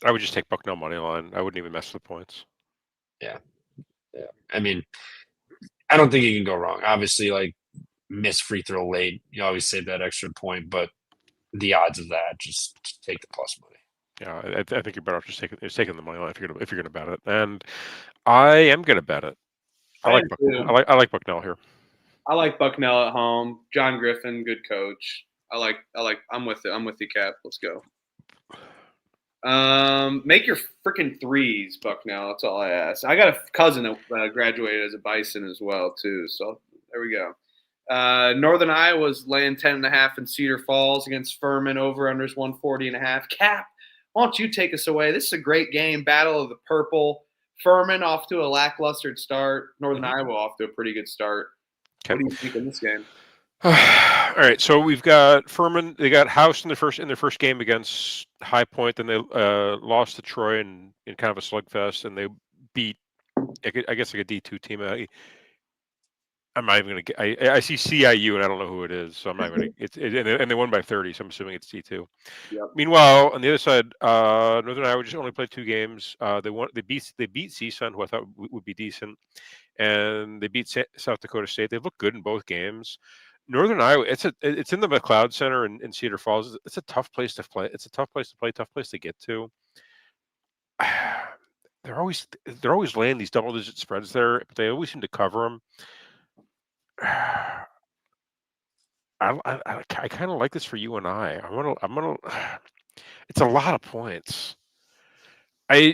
I would just take Bucknell money line. I wouldn't even mess with the points.
Yeah. I mean, I don't think you can go wrong. Obviously, like miss free throw late, you always save that extra point, but the odds of that, just take the plus money.
Yeah, I think you're better off just taking the money line if you're gonna bet it. And I am gonna bet it. I like Bucknell here.
I like Bucknell at home. John Griffin, good coach. I'm with it. I'm with you, Cap. Let's go. Make your freaking threes, Bucknell. That's all I ask. I got a cousin that graduated as a Bison as well, too. So there we go. Northern Iowa's laying 10.5 in Cedar Falls against Furman. Over-unders 140.5. Cap, why don't you take us away? This is a great game. Battle of the Purple. Furman off to a lackluster start. Northern Iowa off to a pretty good start. Okay. What do you think in this game?
All All right, so we've got Furman. They got housed in their first game against High Point, then they lost to Troy in kind of a slugfest, and they beat, I guess, like a D2 team. I'm not even gonna. I see CIU and I don't know who it is, so I'm not gonna. And they won by 30, so I'm assuming it's D2.
Yep.
Meanwhile, on the other side, Northern Iowa just only played 2 games. They beat CSUN, who I thought would be decent, and they beat South Dakota State. They've looked good in both games. Northern Iowa, it's in the McLeod Center in Cedar Falls. It's a tough place to play. It's a tough place to play, tough place to get to. They're always laying these double-digit spreads there, but they always seem to cover them. I kind of like this for you and I. I'm gonna. It's a lot of points. I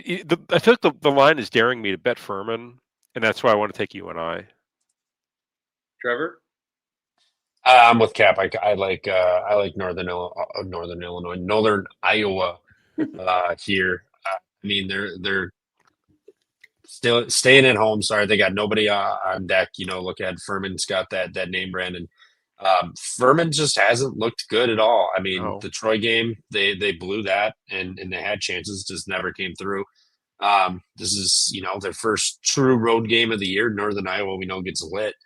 feel like the line is daring me to bet Furman, and that's why I want to take you and I.
Trevor?
I'm with Cap. I like Northern Iowa here. I mean, they're still staying at home. Sorry, they got nobody on deck. Look at Furman's got that name brand, and Furman just hasn't looked good at all. I mean, the Troy game, they blew that, and they had chances, just never came through. This is their first true road game of the year. Northern Iowa, we know, gets lit.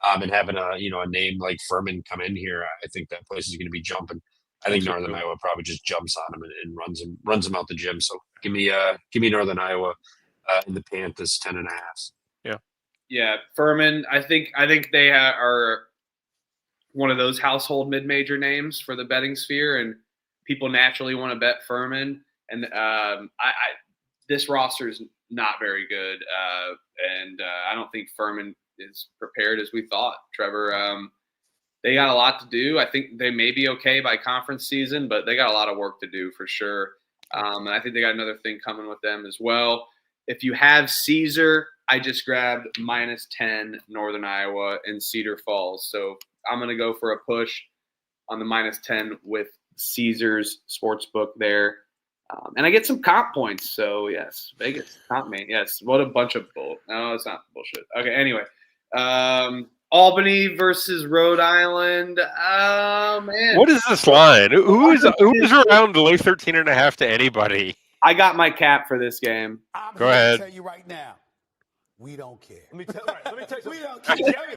And having a name like Furman come in here, I think that place is going to be jumping. I think Northern Iowa probably just jumps on them and runs them out the gym. So give me Northern Iowa in the Panthers 10.5.
Yeah, Furman. I think they are one of those household mid-major names for the betting sphere, and people naturally want to bet Furman. And this roster is not very good, and I don't think Furman is prepared as we thought. Trevor, they got a lot to do. I think they may be okay by conference season, but they got a lot of work to do for sure. And I think they got another thing coming with them as well. If you have Caesar, I just grabbed -10 Northern Iowa in Cedar Falls. So I'm going to go for a push on the -10 with Caesar's sportsbook there. And I get some comp points. So, yes, Vegas, comp me. Yes, what a bunch of bull. No, it's not bullshit. Okay, anyway. Albany versus Rhode Island. Oh, man.
What is this line? Who is around to lay 13.5 to anybody?
I got my cap for this game.
Go ahead.
Tell you right now, we don't care.
Let me tell you. We don't care.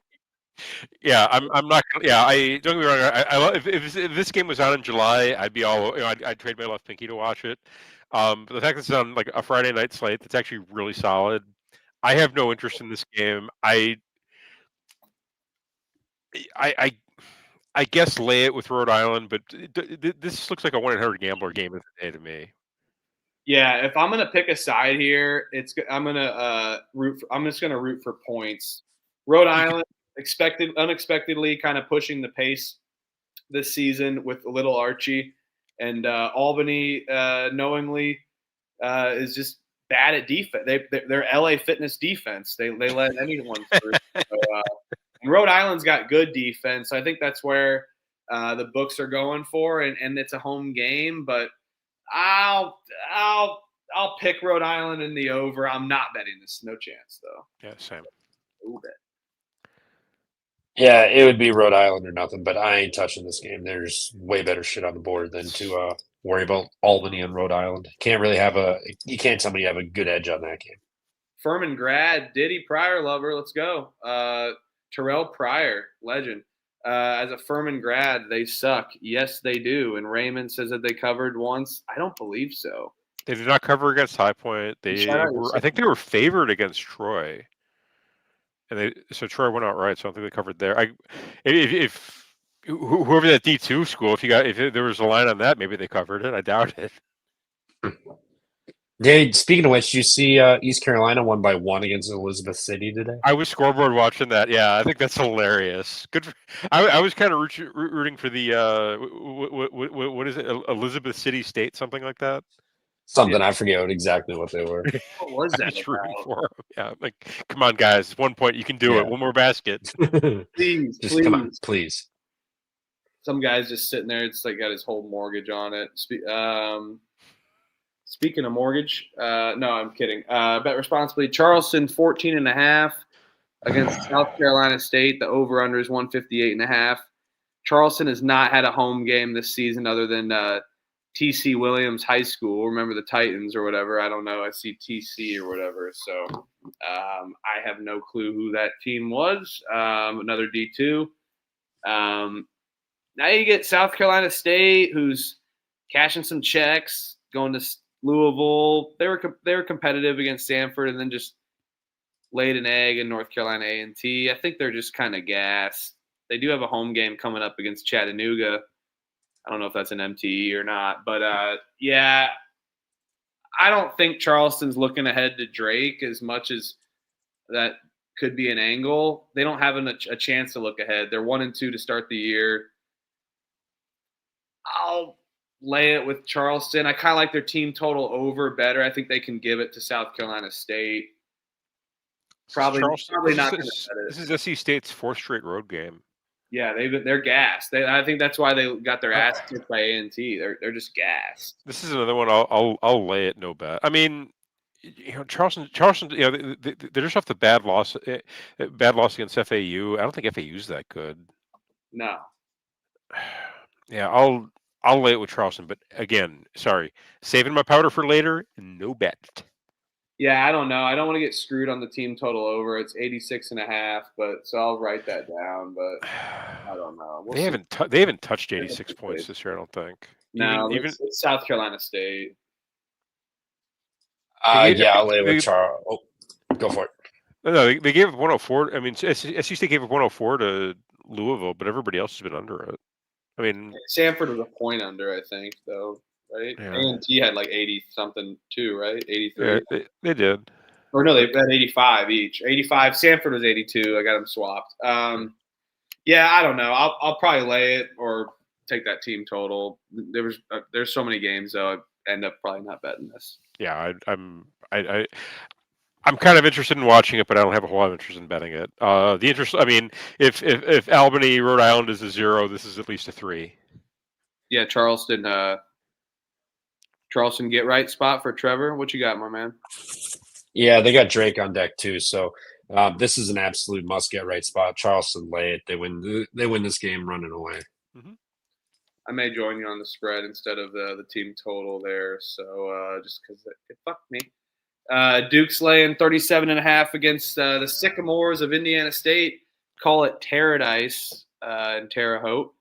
Yeah, I'm not. Yeah, don't get me wrong. I love, if this game was on in July, I'd be all. I'd trade my left pinky to watch it. But the fact that it's on like a Friday night slate, that's actually really solid. I have no interest in this game. I guess lay it with Rhode Island, but this looks like a 1-800 gambler game of the day to me.
Yeah, if I'm gonna pick a side here, I'm gonna root. I'm just gonna root for points. Rhode Island unexpectedly kind of pushing the pace this season with little Archie, and Albany knowingly is just bad at defense. They're LA Fitness defense. They let anyone through. So, and Rhode Island's got good defense. So I think that's where the books are going for, and it's a home game. But I'll pick Rhode Island in the over. I'm not betting this. No chance though.
Yeah, same.
Ooh, bet.
Yeah, it would be Rhode Island or nothing, but I ain't touching this game. There's way better shit on the board than to worry about Albany and Rhode Island. You can't tell me you have a good edge on that game.
Furman grad, Diddy Pryor lover. Let's go. Terrell Pryor, legend. As a Furman grad, they suck. Yes, they do. And Raymond says that they covered once. I don't believe so.
They did not cover against High Point. I think they were favored against Troy. So Troy went out right, so I don't think they covered there. If whoever that D2 school, if there was a line on that, maybe they covered it. I doubt it.
Hey, speaking of which, did you see East Carolina won by 1 against Elizabeth City today?
I was scoreboard watching that. Yeah, I think that's hilarious. Good. I was kind of rooting for the what is it, Elizabeth City State, something like that.
Something, I forget exactly what they were.
What was that?
For yeah, like, come on, guys, 1 point, you can do it. One more basket.
Please,
come on, please.
Some guy's just sitting there. It's like got his whole mortgage on it. Speaking of mortgage, no, I'm kidding. Bet responsibly. Charleston 14.5 against South Carolina State. The over/under is 158.5. Charleston has not had a home game this season other than TC Williams High School. Remember the Titans or whatever? I don't know. I see TC or whatever. So I have no clue who that team was. Another D2. Now you get South Carolina State, who's cashing some checks, going to Louisville. They were competitive against Samford, and then just laid an egg in North Carolina A&T. I think they're just kind of gassed. They do have a home game coming up against Chattanooga. I don't know if that's an MTE or not, but yeah, I don't think Charleston's looking ahead to Drake as much as that could be an angle. They don't have a chance to look ahead. They're 1-2 to start the year. I'll lay it with Charleston. I kind of like their team total over better. I think they can give it to South Carolina State. Probably not going to bet it.
This is SC State's 4th straight road game.
Yeah, they're gassed. I think that's why they got their ass kicked by A&T. They're just gassed.
This is another one I'll lay it no bet. I mean, Charleston, they're just off the bad loss against FAU. I don't think FAU's that good.
No.
Yeah, I'll lay it with Charleston, but again, sorry, saving my powder for later. No bet.
Yeah, I don't know. I don't want to get screwed on the team total over. It's 86.5, but so I'll write that down. But I don't know.
They haven't touched 86 points this year. I don't think.
No, it's South Carolina State.
Yeah, I'll lay it with Charles. Oh, go for it.
No, they gave up 104. I mean, SC State gave up 104 to Louisville, but everybody else has been under it. I mean,
Samford was a point under, I think, though. Right?
Yeah.
A&T had like 80-something too, right? 83.
Yeah, they did.
Or no, they had 85 each. 85. Sanford was 82. I got them swapped. Yeah, I don't know. I'll probably lay it or take that team total. There's so many games though. I end up probably not betting this.
Yeah, I'm kind of interested in watching it, but I don't have a whole lot of interest in betting it. The interest, I mean, if Albany, Rhode Island is a 0, this is at least a 3.
Yeah, Charleston get right spot for Trevor. What you got, my man?
Yeah, they got Drake on deck too. So this is an absolute must get right spot. Charleston lay it. They win this game running away.
Mm-hmm.
I may join you on the spread instead of the team total there. So just because it fucked me. Duke's laying 37.5 against the Sycamores of Indiana State. Call it Paradise in Terre Haute.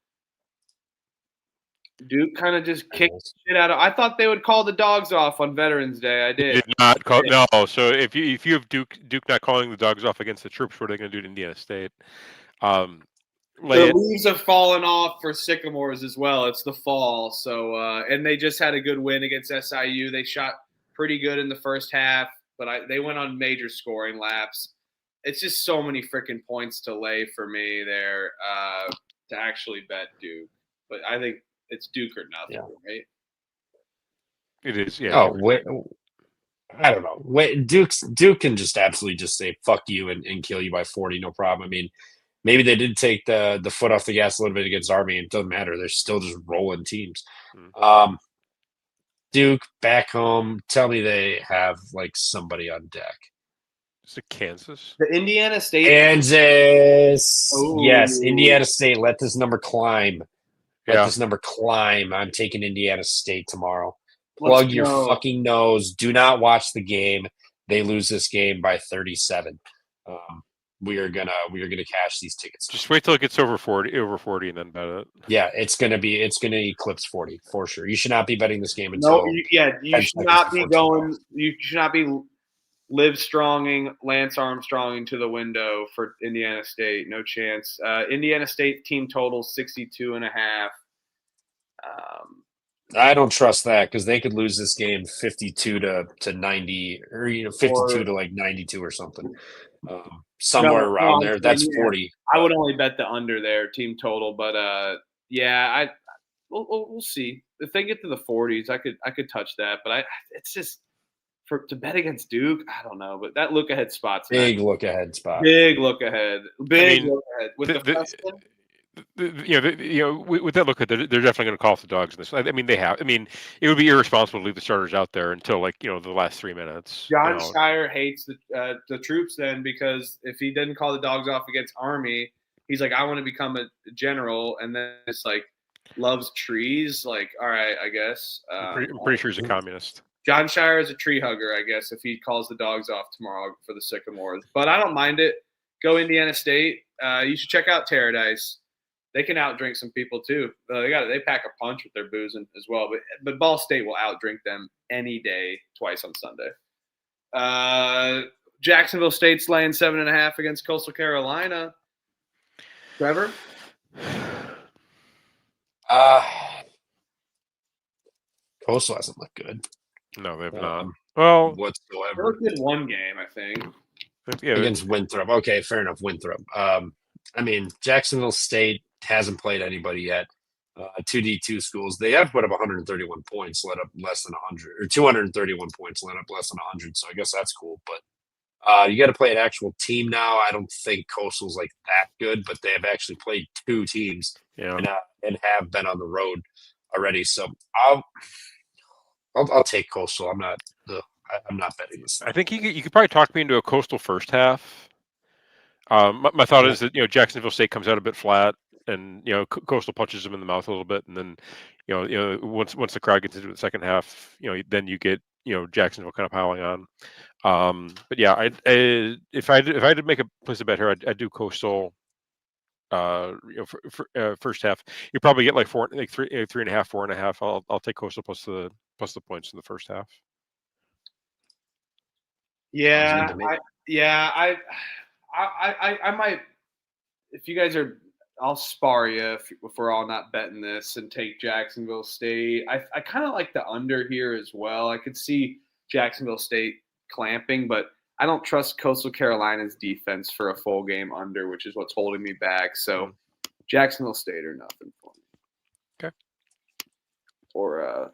Duke kind of just kicked shit out of. I thought they would call the dogs off on Veterans Day. I did.
Did not call. No. So if you have Duke not calling the dogs off against the troops, what are they going to do to Indiana State?
The leaves have fallen off for Sycamores as well. It's the fall, so and they just had a good win against SIU. They shot pretty good in the first half, but they went on major scoring laps. It's just so many freaking points to lay for me there to actually bet Duke. But I think it's Duke or nothing, right?
It is, yeah.
Oh, wait, I don't know. Wait, Duke can just absolutely just say fuck you and kill you by 40, no problem. I mean, maybe they did take the foot off the gas a little bit against Army. It doesn't matter. They're still just rolling teams. Duke back home. Tell me they have like somebody on deck.
Is it Kansas?
The Indiana State.
Kansas.
Ooh.
Yes, Indiana State. Let this number climb.
Yeah.
This number climb. I'm taking Indiana State tomorrow. Plug your fucking nose. Do not watch the game. They lose this game by 37. We are gonna cash these tickets.
Just wait till it gets over 40, and then bet it.
Yeah, it's gonna eclipse 40 for sure. You should not be betting this game until.
You should not be going. You should not be Live Stronging, Lance Armstrong into the window for Indiana State. No chance. Indiana State team total 62.5.
I don't trust that because they could lose this game 52 to 90, or 52 to like 92 or something. Somewhere around there. That's 40.
I would only bet the under there team total, but we'll see. If they get to the 40s, I could touch that, but it's just to bet against Duke. I don't know, but that look ahead spot's
big look ahead spot.
Big look ahead. Look ahead with the freshman.
With that look at, they're definitely going to call off the dogs in this. I mean, they have. I mean, it would be irresponsible to leave the starters out there until the last 3 minutes.
John Shire hates the troops then because if he didn't call the dogs off against Army, he's like, I want to become a general, and then it's like loves trees. Like, all right, I guess.
I'm pretty sure he's a communist.
John Shire is a tree hugger, I guess, if he calls the dogs off tomorrow for the Sycamores. But I don't mind it. Go Indiana State. You should check out Paradise. They can outdrink some people too. They pack a punch with their boozing as well. But Ball State will outdrink them any day, twice on Sunday. Jacksonville State's laying 7.5 against Coastal Carolina. Trevor?
Coastal hasn't looked good.
No, they've not. Well,
whatsoever.
They looked good one game, I think.
Yeah,
against Winthrop. Okay, fair enough. Winthrop. I mean, Jacksonville State hasn't played anybody yet. 2D2 schools. They have put up 131 points, let up less than 100, or 231 points, let up less than 100. So I guess that's cool. But you got to play an actual team now. I don't think Coastal's like that good, but they have actually played 2 teams and have been on the road already. So I'll take Coastal. I'm not betting this thing.
I think you could probably talk me into a Coastal first half. My thought is that Jacksonville State comes out a bit flat, and Coastal punches them in the mouth a little bit, and then once the crowd gets into the second half, then you get Jacksonville kind of piling on. But yeah, if I had to make a place a bet here, I'd do Coastal. First half, you probably get like 3.5, 4.5. I'll take Coastal plus the points in the first half.
Yeah, I might. If you guys are, I'll spar you if we're all not betting this and take Jacksonville State. I kind of like the under here as well. I could see Jacksonville State clamping, but I don't trust Coastal Carolina's defense for a full game under, which is what's holding me back. So Jacksonville State or nothing for me.
Okay.
Or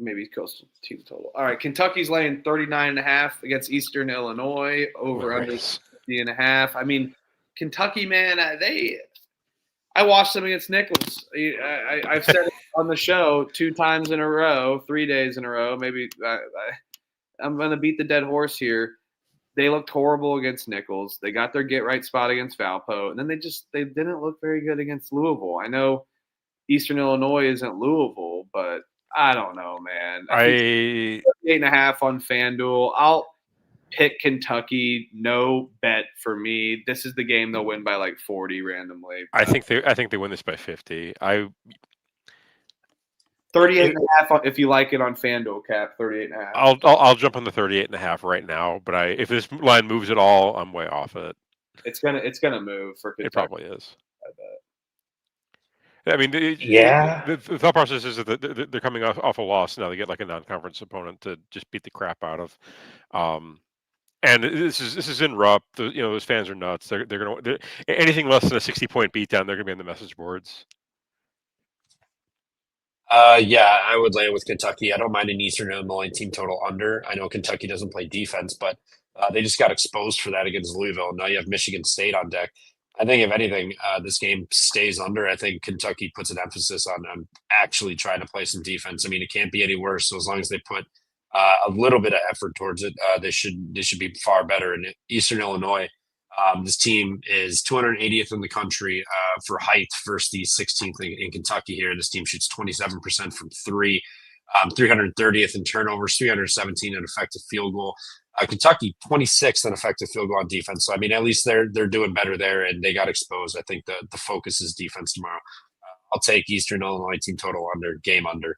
maybe Coastal team total. All right, Kentucky's laying 39.5 against Eastern Illinois, over under 50.5. I mean, Kentucky, man, I watched them against Nichols. I've said it on the show 2 times in a row, 3 days in a row. Maybe I'm going to beat the dead horse here. They looked horrible against Nichols. They got their get-right spot against Valpo, and then they didn't look very good against Louisville. I know Eastern Illinois isn't Louisville, but I don't know, man. 8.5 on FanDuel. I'll pick Kentucky. No bet for me. This is the game they'll win by like 40 randomly.
I think they win this by 50.
38.5 if you like it on FanDuel, Cap. 38.5.
I'll jump on the 38.5 right now. But if this line moves at all, I'm way off it.
It's gonna move for Kentucky.
It probably is.
I bet.
I mean, the thought process is that they're coming off a loss now. They get like a non-conference opponent to just beat the crap out of, and this is in Rupp. Those fans are nuts. They're anything less than a 60-point beatdown, they're gonna be on the message boards.
Yeah, I would land with Kentucky. I don't mind an Eastern Illinois team total under. I know Kentucky doesn't play defense, but they just got exposed for that against Louisville. Now you have Michigan State on deck. I think if anything, this game stays under. I think Kentucky puts an emphasis on actually trying to play some defense. I mean, it can't be any worse. So as long as they put a little bit of effort towards it, they should be far better. And Eastern Illinois, this team is 280th in the country for height versus the 16th in Kentucky here. This team shoots 27% from 3, 330th in turnovers, 317 in effective field goal. Kentucky 26th in effective field goal on defense. So I mean, at least they're doing better there, and they got exposed. I think the focus is defense tomorrow. I'll take Eastern Illinois team total under, game under.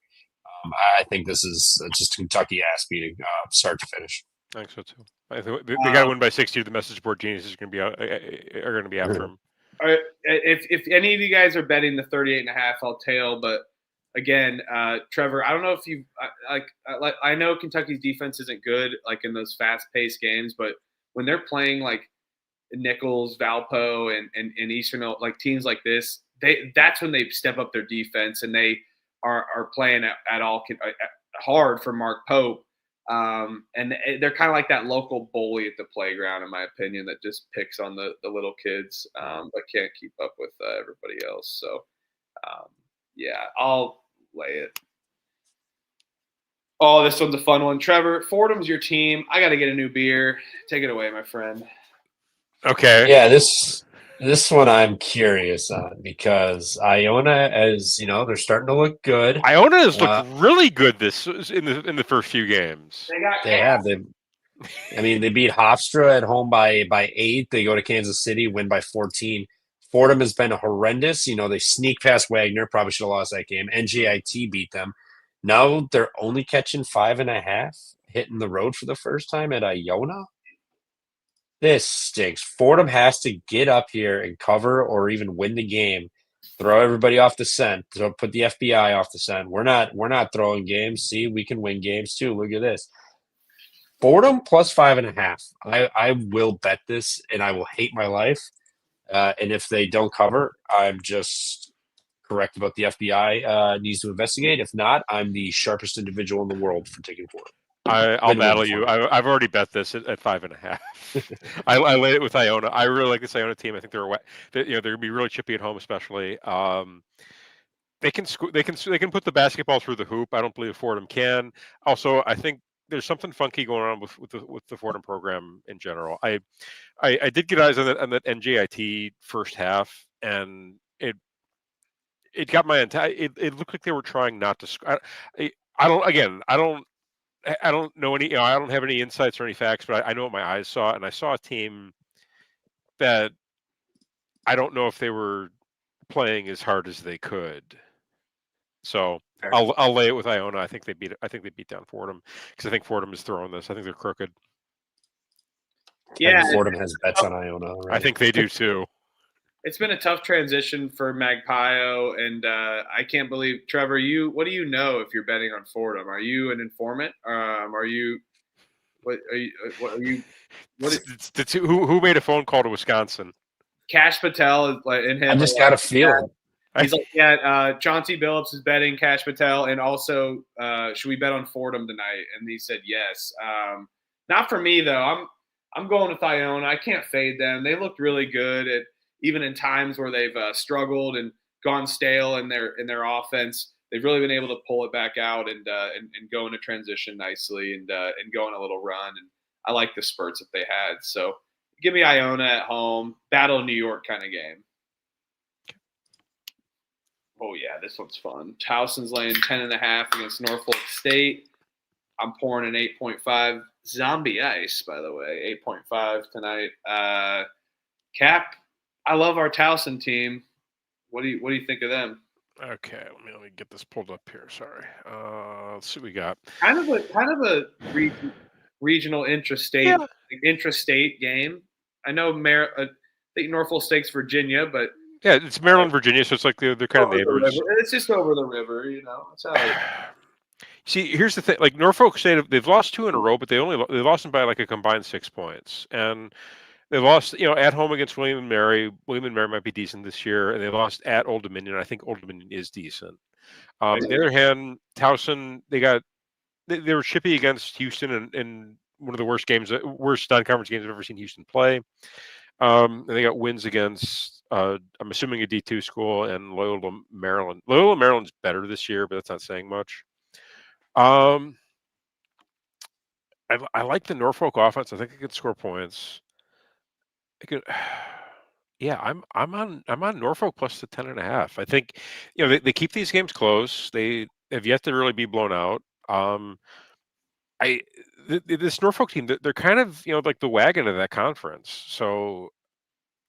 I think this is just Kentucky ass beating start to finish.
I think so too. I think they got to win by 60. The message board geniuses are going to be after them.
All right, if any of you guys are betting the 38.5, I'll tail. But again, Trevor, I don't know if you I know Kentucky's defense isn't good like in those fast-paced games, but when they're playing like Nichols, Valpo, and Eastern, like teams like this, that's when they step up their defense and they are playing at all hard for Mark Pope. And they're kind of like that local bully at the playground, in my opinion, that just picks on the little kids, but can't keep up with everybody else. So, yeah, I'll lay it. Oh, this one's a fun one. Trevor, Fordham's your team. I got to get a new beer. Take it away, my friend.
Okay.
Yeah, this This one I'm curious on because Iona, as you know, they're starting to look good.
Iona has
Uh,
looked really good this in the first few games.
They got
They have. They beat Hofstra at home by 8. They go to Kansas City, win by 14. Fordham has been horrendous. They sneak past Wagner. Probably should have lost that game. NJIT beat them. Now they're only catching 5.5, hitting the road for the first time at Iona. This stinks. Fordham has to get up here and cover or even win the game. Throw everybody off the scent. Put the FBI off the scent. We're not throwing games. See, we can win games too. Look at this. Fordham plus 5.5. I will bet this, and I will hate my life. And if they don't cover, I'm just correct about the FBI needs to investigate. If not, I'm the sharpest individial in the world for taking Fordham.
I'll battle you. I've already bet this at 5.5. I laid it with Iona. I really like this Iona team. I think they're gonna be really chippy at home, especially. They can put the basketball through the hoop. I don't believe Fordham can. Also, I think there's something funky going on with the Fordham program in general. I did get eyes on that NJIT first half, and it got my entire. It looked like they were trying not to. I don't know any. I don't have any insights or any facts, but I know what my eyes saw, and I saw a team that I don't know if they were playing as hard as they could. So I'll lay it with Iona. I think they beat down Fordham because I think Fordham is throwing this. I think they're crooked.
Yeah,
Fordham has bets on Iona. Right?
I think they do too.
It's been a tough transition for Magpio, and I can't believe, Trevor, what do you know if you're betting on Fordham? Are you an informant? Are you what are you
who made a phone call to Wisconsin?
Cash Patel is like in him.
I just got a feeling.
He's like, yeah, Chauncey Billups is betting Cash Patel, and also should we bet on Fordham tonight? And he said yes. Not for me though. I'm going with Iona. I can't fade them. They looked really good even in times where they've struggled and gone stale in their offense. They've really been able to pull it back out and go into transition nicely and go on a little run. And I like the spurts that they had. So give me Iona at home, Battle New York kind of game. Oh yeah, this one's fun. Towson's laying 10.5 against Norfolk State. I'm pouring an 8.5. Zombie Ice, by the way, 8.5 tonight. Cap, I love our Towson team. What do you think of them?
Okay, let me get this pulled up here. Sorry. Let's see what we got.
Kind of a regional intrastate game. I know I think Norfolk State's Virginia, but
yeah, it's Maryland, Virginia, so it's like they're kind of neighbors.
It's just over the river, That's how
See, here's the thing: like Norfolk State, they've lost 2 in a row, but they lost them by like a combined 6 points, and they lost, at home against William and Mary. William and Mary might be decent this year, and they lost at Old Dominion. I think Old Dominion is decent. On the other hand, Towson, they were chippy against Houston in one of the worst non-conference games I've ever seen Houston play. And they got wins against, I'm assuming a D2 school and Loyola Maryland. Loyola Maryland's better this year, but that's not saying much. I like the Norfolk offense. I think it could score points. Yeah, I'm on Norfolk plus the 10.5. I think they keep these games close. They have yet to really be blown out. This Norfolk team, they're kind of like the wagon of that conference. So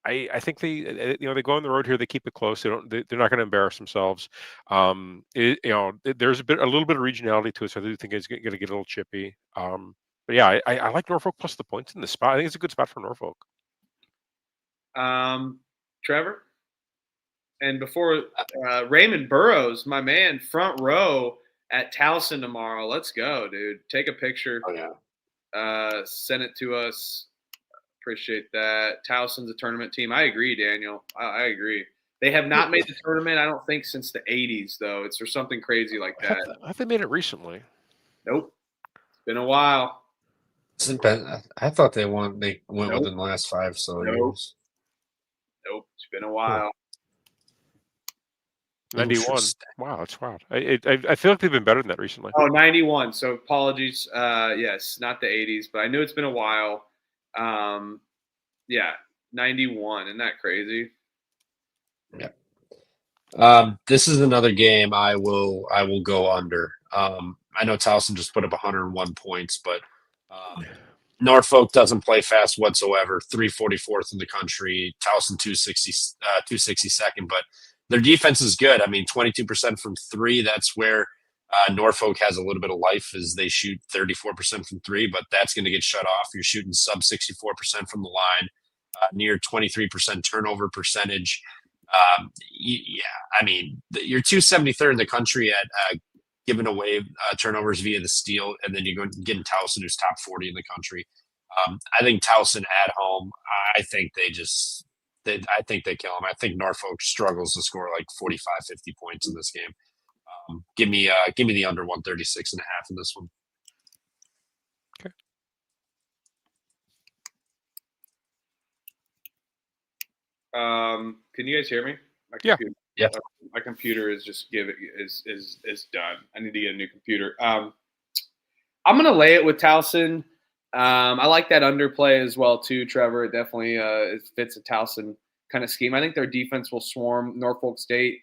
I think they go on the road here. They keep it close. They're not going to embarrass themselves. There's a little bit of regionality to it, so I do think it's going to get a little chippy. But yeah, I like Norfolk plus the points in the spot. I think it's a good spot for Norfolk.
Trevor, and before Raymond Burrows, my man, front row at Towson tomorrow. Let's go, dude. Take a picture.
Oh yeah.
Send it to us. Appreciate that. Towson's a tournament team. I agree, Daniel. I agree. They have not made the tournament, I don't think, since the 80s, though. It's for something crazy like that.
I thought they made it recently.
Nope. It's been a while.
I thought they went within the last 5 years.
Nope. It's been a while.
91. Wow, that's wild. I feel like they've been better than that recently.
Oh, 91. So apologies. Yes, not the 80s, but I knew it's been a while. Yeah, 91. Isn't that crazy?
This is another game I will go under. I know Towson just put up 101 points, but Norfolk doesn't play fast whatsoever. 344th in the country. Towson 262nd, but their defense is good. I mean, 22% from three. That's where Norfolk has a little bit of life, as they shoot 34% from three, but that's going to get shut off. You're shooting sub 64% from the line, near 23% turnover percentage. Yeah, I mean, you're 273rd in the country at giving away turnovers via the steal, and then you're getting Towson, who's top 40 in the country. I think Towson at home, I think I think they kill them. I think Norfolk struggles to score like 45, 50 points in this game. Give me the under 136.5 in this one.
Okay.
Can you guys hear me?
Yeah.
My computer is just is done. I need to get a new computer. I'm gonna lay it with Towson. I like that underplay as well too, Trevor. It definitely it fits a Towson kind of scheme. I think their defense will swarm Norfolk State.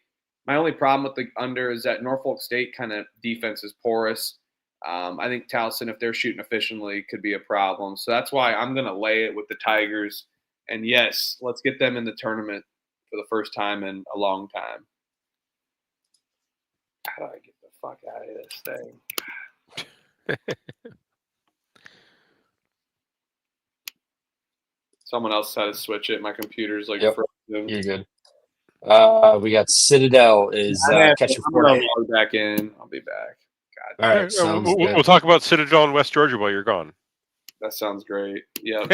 My only problem with the under is that Norfolk State kind of defense is porous. I think Towson, if they're shooting efficiently, could be a problem. So that's why I'm going to lay it with the Tigers. And yes, let's get them in the tournament for the first time in a long time. How do I get the fuck out of this thing? Someone else had to switch it. My computer's like frozen.
You're good. We got Citadel is catching Fordham.
I'll log back in. I'll be back. God.
All right, sounds good.
We'll talk about Citadel in West Georgia while you're gone.
That sounds great. Yeah.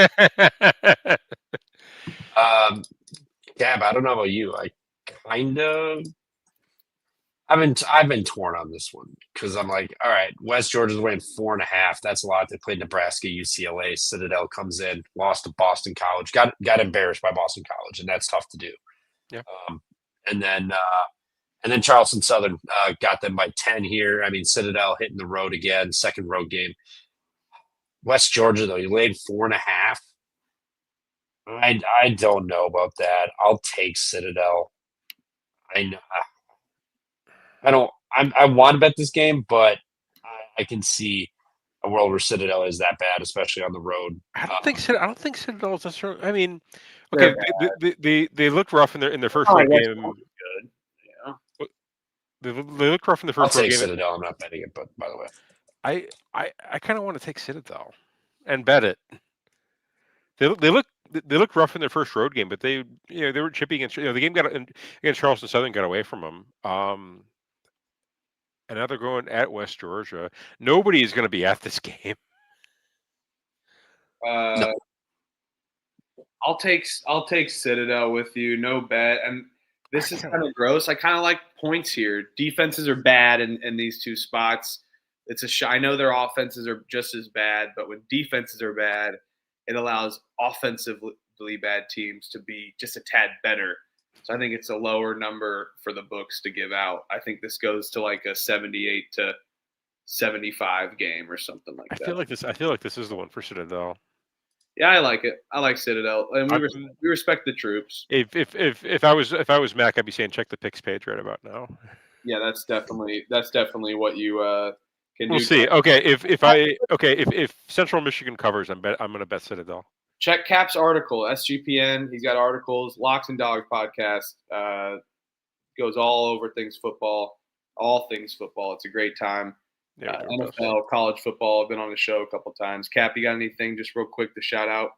Gab, I don't know about you. I've been torn on this one because I'm like, all right, West Georgia's winning 4.5. That's a lot. They played Nebraska, UCLA. Citadel comes in, lost to Boston College, got embarrassed by Boston College, and that's tough to do.
Yeah.
And then Charleston Southern got them by 10 here. I mean, Citadel hitting the road again, second road game. West Georgia, though, you laid 4.5. I don't know about that. I'll take Citadel. I want to bet this game, but I can see a world where Citadel is that bad, especially on the road.
I don't think Citadel is necessarily. I mean, okay, they looked rough in their first road game.
Good. Yeah.
They looked rough in the first
I'll
road
take
game.
Citadel. I'm not betting it, but by the way,
I kind of want to take Citadel and bet it. They looked rough in their first road game, but they were chippy against. The game against Charleston Southern got away from them. And now they're going at West Georgia. Nobody is going to be at this game.
No.
I'll take Citadel with you. No bet. And this is kind of gross. I kind of like points here. Defenses are bad in these two spots. I know their offenses are just as bad, but when defenses are bad, it allows offensively bad teams to be just a tad better. So I think it's a lower number for the books to give out. I think this goes to like a 78 to 75 game or something like that.
I feel like this is the one for Citadel.
Yeah, I like it. I like Citadel, and we respect the troops.
If I was Mac, I'd be saying check the picks page right about now.
Yeah, that's definitely what you can do.
We'll see. Okay, if Central Michigan covers, I'm going to bet Citadel.
Check Cap's article, SGPN. He's got articles. Locks and Dogs podcast goes all over things football, all things football. It's a great time.
Yeah,
NFL, college football. I've been on the show a couple times. Cap, you got anything just real quick to shout out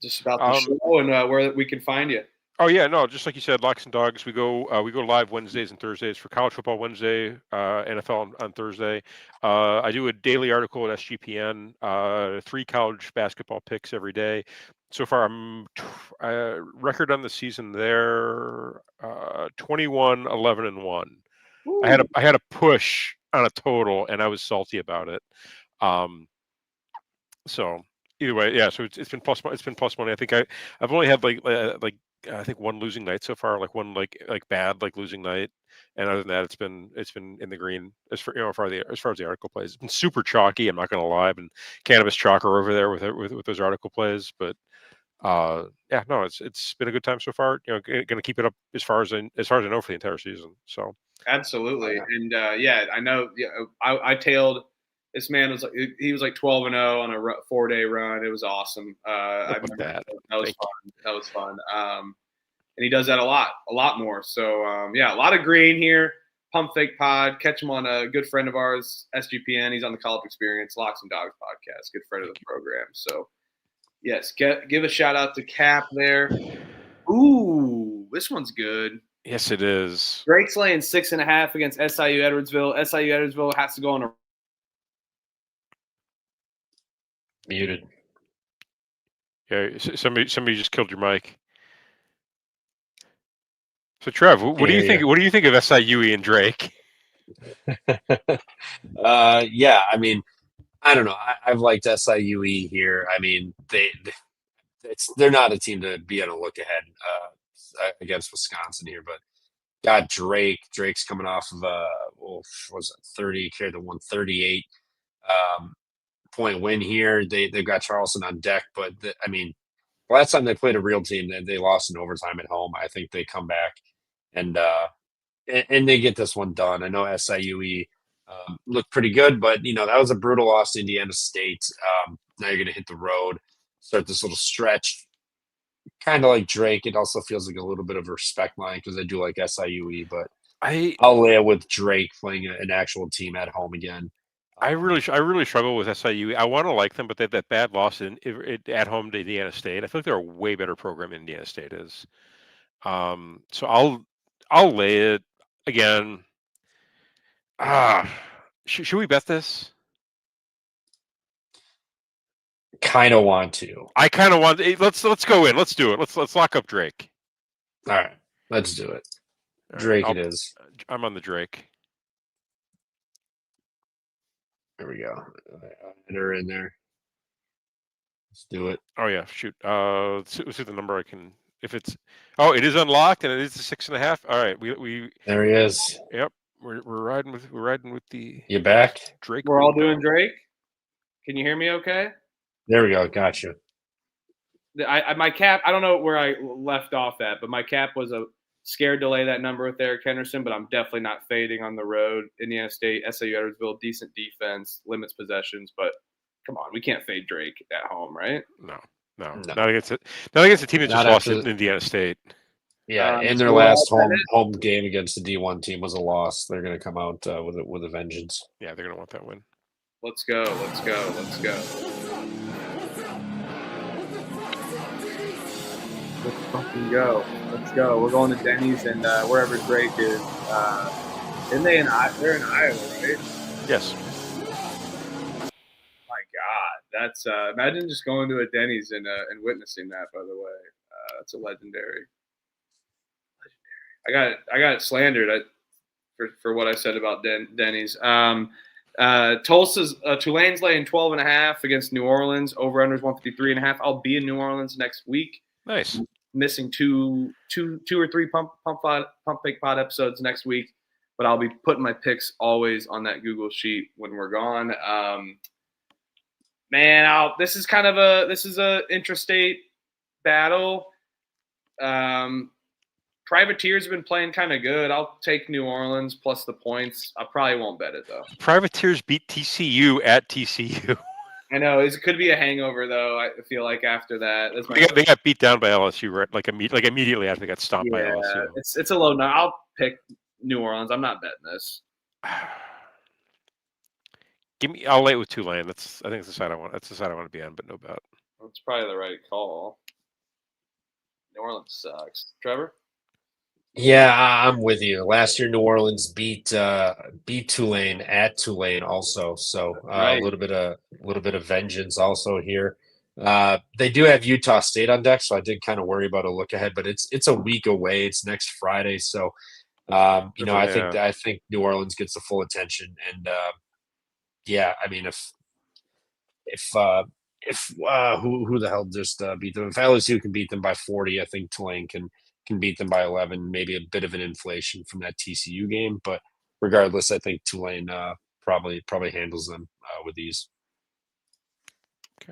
just about the show and where we can find you?
Oh yeah, no, just like you said, Locks and Dogs. We go live Wednesdays and Thursdays for college football Wednesday, NFL on Thursday. I do a daily article at SGPN, 3 college basketball picks every day. So far, I'm record on the season there, 21-11-1. Ooh. I had a push on a total, and I was salty about it. So either way, yeah. So it's been plus money. I think I've only had like I think one losing night so far, like one like bad losing night, and other than that, it's been in the green as far as the article plays. It's been super chalky. I'm not going to lie. I've been cannabis chalker over there with those article plays, but Yeah, no, it's been a good time so far. Going to keep it up as far as I know for the entire season. So
absolutely, and I know. Yeah, I tailed. This man was he was like 12-0 on a 4-day run. It was awesome. I remember
that.
That was fun. That was fun. And he does that a lot more. So a lot of green here. Pump Fake Pod. Catch him on a good friend of ours, SGPN. He's on the College Experience, Locks and Dogs podcast. Good friend of the program. So yes, give a shout out to Cap there. Ooh, this one's good.
Yes, it is.
Drake's laying 6.5 against SIU Edwardsville. SIU Edwardsville has to go on a
Muted.
Yeah, somebody just killed your mic. So Trev, what do you think? What do you think of SIUE and Drake?
Yeah, I mean, I don't know. I've liked SIUE here. I mean, they're not a team to be on a look ahead against Wisconsin here, but got Drake. Drake's coming off of was it 30 carried the 138 point win here. They've got Charleston on deck, but I mean, last time they played a real team, they lost in overtime at home. I think they come back and they get this one done. I know SIUE looked pretty good, but that was a brutal loss to Indiana State. Now you're going to hit the road, start this little stretch. Kind of like Drake, it also feels like a little bit of a respect line because I do like SIUE, but I'll lay it with Drake playing an actual team at home again.
I really struggle with SIU. I want to like them, but they have that bad loss at home to Indiana State. I feel like they're a way better program than Indiana State is. So I'll lay it again. Should we bet this?
Kind of want to.
I kind of want. Let's go in. Let's do it. Let's lock up Drake.
All right, let's do it. Drake, it is.
I'm on the Drake.
There we go. Enter in there. Let's do it.
Oh yeah, shoot. Let's see the number I can. If it's, it is unlocked and it is 6.5. All right, we.
There he is.
Yep, we're riding with the.
You back?
Drake.
We're all doing Drake. Can you hear me? Okay.
There we go. Gotcha.
My cap. I don't know where I left off at, but my cap was scared to lay that number with Eric Henderson, but I'm definitely not fading on the road. Indiana State, SIU Edwardsville, decent defense, limits possessions, but come on, we can't fade Drake at home, right?
No. Not against a team that just lost to Indiana State.
Yeah, and their last home game against the D1 team was a loss. They're going to come out with a vengeance.
Yeah, they're going to want that win.
Let's go. Let's fucking go. Let's go. We're going to Denny's and wherever Drake is. They're in Iowa, right?
Yes.
My God, that's imagine just going to a Denny's and witnessing that. By the way, that's a legendary. I got slandered for what I said about Denny's. Tulane's laying 12.5 against New Orleans. Over unders 153.5. I'll be in New Orleans next week.
Nice.
Missing two or three pump fake pod episodes next week, but I'll be putting my picks always on that Google sheet when we're gone. This is a intrastate battle. Privateers have been playing kind of good. I'll take New Orleans plus the points. I probably won't bet it though.
Privateers beat TCU at TCU.
I know it could be a hangover though. I feel like after that,
they got beat down by LSU right like immediately after they got stomped by LSU.
It's a low number. I'll pick New Orleans. I'm not betting this.
I'll lay it with Tulane. I think that's the side I want. That's the side I want to be on, but no bet.
That's probably the right call. New Orleans sucks. Trevor?
Yeah, I'm with you. Last year, New Orleans beat Tulane at Tulane also, so
right.
a little bit of vengeance also here. They do have Utah State on deck, so I did kind of worry about a look ahead, but it's a week away. It's next Friday, so I think New Orleans gets the full attention, and I mean if who the hell just beat them? If LSU can beat them by 40, I think Tulane can beat them by 11, maybe a bit of an inflation from that TCU game. But regardless, I think Tulane probably handles them with ease.
Okay.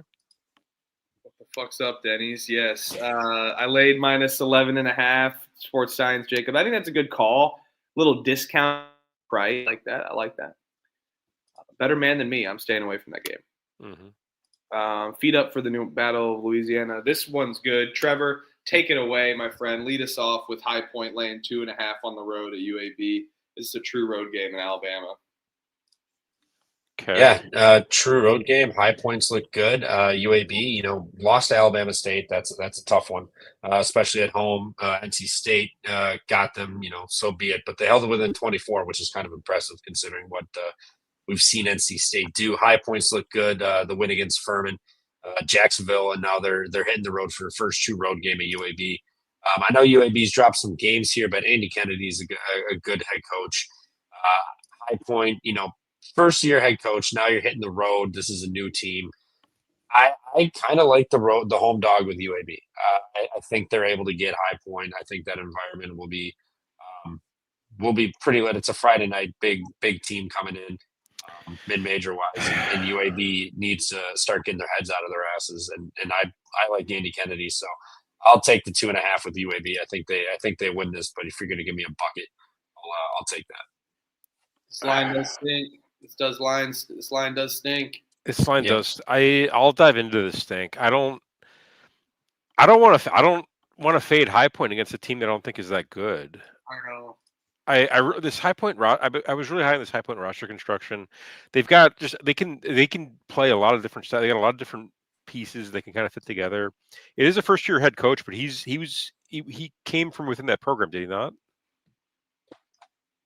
What the Fucks up, Denny's. Yes. I laid minus 11.5. Sports Science, Jacob. I think that's a good call. Little discount price like that. I like that. Better man than me. I'm staying away from that game. Feet up for the new Battle of Louisiana. This one's good. Trevor, take it away, my friend. Lead us off with High Point laying 2.5 on the road at UAB. This is a true road game in Alabama.
Okay.
Yeah, true road game. High Points look good. UAB, lost to Alabama State. That's a tough one, especially at home. NC State got them. So be it. But they held it within 24, which is kind of impressive considering what we've seen NC State do. High Points look good. The win against Furman, Jacksonville, and now they're hitting the road for the first true road game at UAB. I know UAB's dropped some games here, but Andy Kennedy's a good head coach. High Point, first year head coach. Now you're hitting the road. This is a new team. I kind of like the home dog with UAB. I think they're able to get High Point. I think that environment will be pretty lit. It's a Friday night, big team coming in, mid-major wise, and UAB needs to start getting their heads out of their asses. And I like Andy Kennedy, so I'll take the 2.5 with UAB. I think they win this, but if you're going to give me a bucket, I'll take that.
This line does stink. This line does stink.
This line does. I'll dive into this stink. I don't want to fade High Point against a team that I don't think is that good.
I know.
This High Point I was really high on this High Point roster construction. They've got they can play a lot of different stuff. They got a lot of different pieces they can kind of fit together. It is a first year head coach, but he came from within that program, did he not?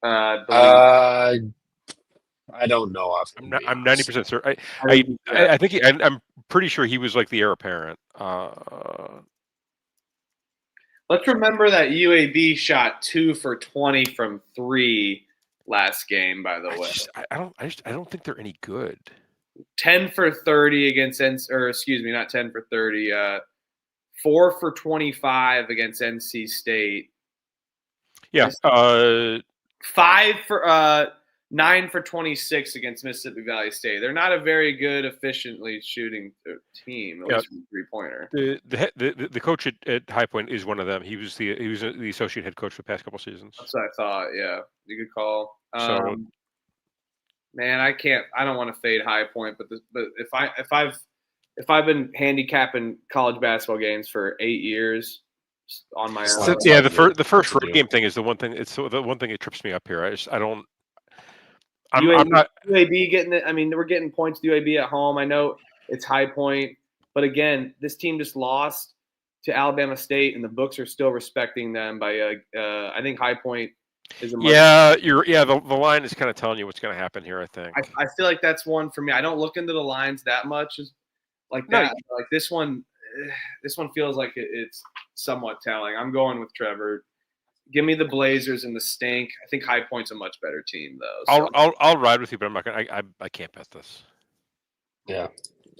I don't know.
I'm 90% certain. I think I'm pretty sure he was like the heir apparent.
Let's remember that UAB shot 2 for 20 from 3 last game. By the way,
I don't think they're any good.
10 for 30 against not 10 for 30. 4 for 25 against NC State.
Yeah.
9 for 26 against Mississippi Valley State. They're not a very good, efficiently shooting team. At least from three-pointer.
The coach at High Point is one of them. He was the associate head coach for the past couple seasons.
That's what I thought. Yeah, a good call.
So,
man, I don't want to fade High Point, but if I've been handicapping college basketball games for 8 years on my own.
Yeah, the first road game thing is the one thing. It's the one thing that trips me up here. I'm not
UAB getting it. I mean, we're getting points to UAB at home. I know it's High Point, but again, this team just lost to Alabama State, and the books are still respecting them by. I think High Point is a
the line is kind of telling you what's going to happen here. I think.
I feel like that's one for me. I don't look into the lines that much, like that.
No.
Like this one feels like it's somewhat telling. I'm going with Trevor. Give me the Blazers and the stink. I think High Point's a much better team, though. So.
I'll ride with you, but I'm not gonna. I can't bet this.
Yeah.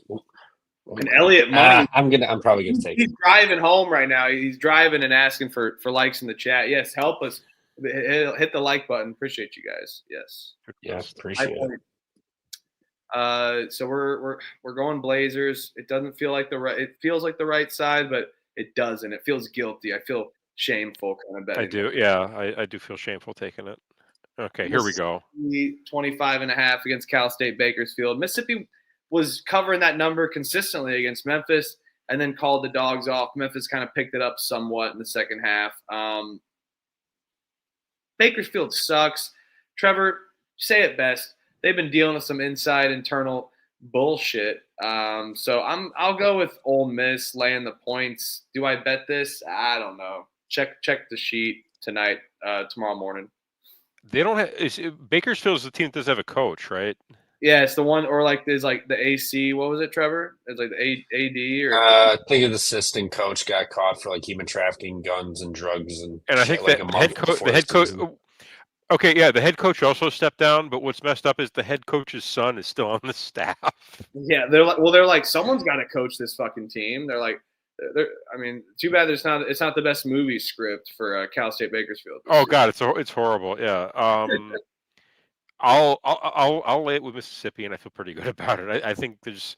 And Elliot Money.
I'm probably gonna take.
He's driving home right now. He's driving and asking for likes in the chat. Yes, help us. Hit the like button. Appreciate you guys. Yes.
Yeah, appreciate
it. So we're going Blazers. It doesn't feel like it feels like the right side, but it doesn't. It feels guilty. I feel shameful kind of betting.
I do. Yeah, I do feel shameful taking it. Okay, here we go.
25.5 against Cal State Bakersfield. Mississippi was covering that number consistently against Memphis and then called the dogs off. Memphis kind of picked it up somewhat in the second half. Bakersfield sucks. Trevor, say it best. They've been dealing with some internal bullshit. So I'll go with Ole Miss laying the points. Do I bet this? I don't know. Check the sheet tonight, tomorrow morning.
They don't have Bakersfield's the team that does have a coach, right?
Yeah, it's the one, or like there's like the AC. What was it, Trevor? It's like the AD or.
I think the assistant coach got caught for like human trafficking, guns, and drugs, and
I think that the head coach. Okay, yeah, the head coach also stepped down, but what's messed up is the head coach's son is still on the staff.
Yeah, they're like someone's got to coach this fucking team. I mean, too bad it's not the best movie script for Cal State Bakersfield.
Oh God, it's horrible. Yeah. I'll lay it with Mississippi, and I feel pretty good about it. I think there's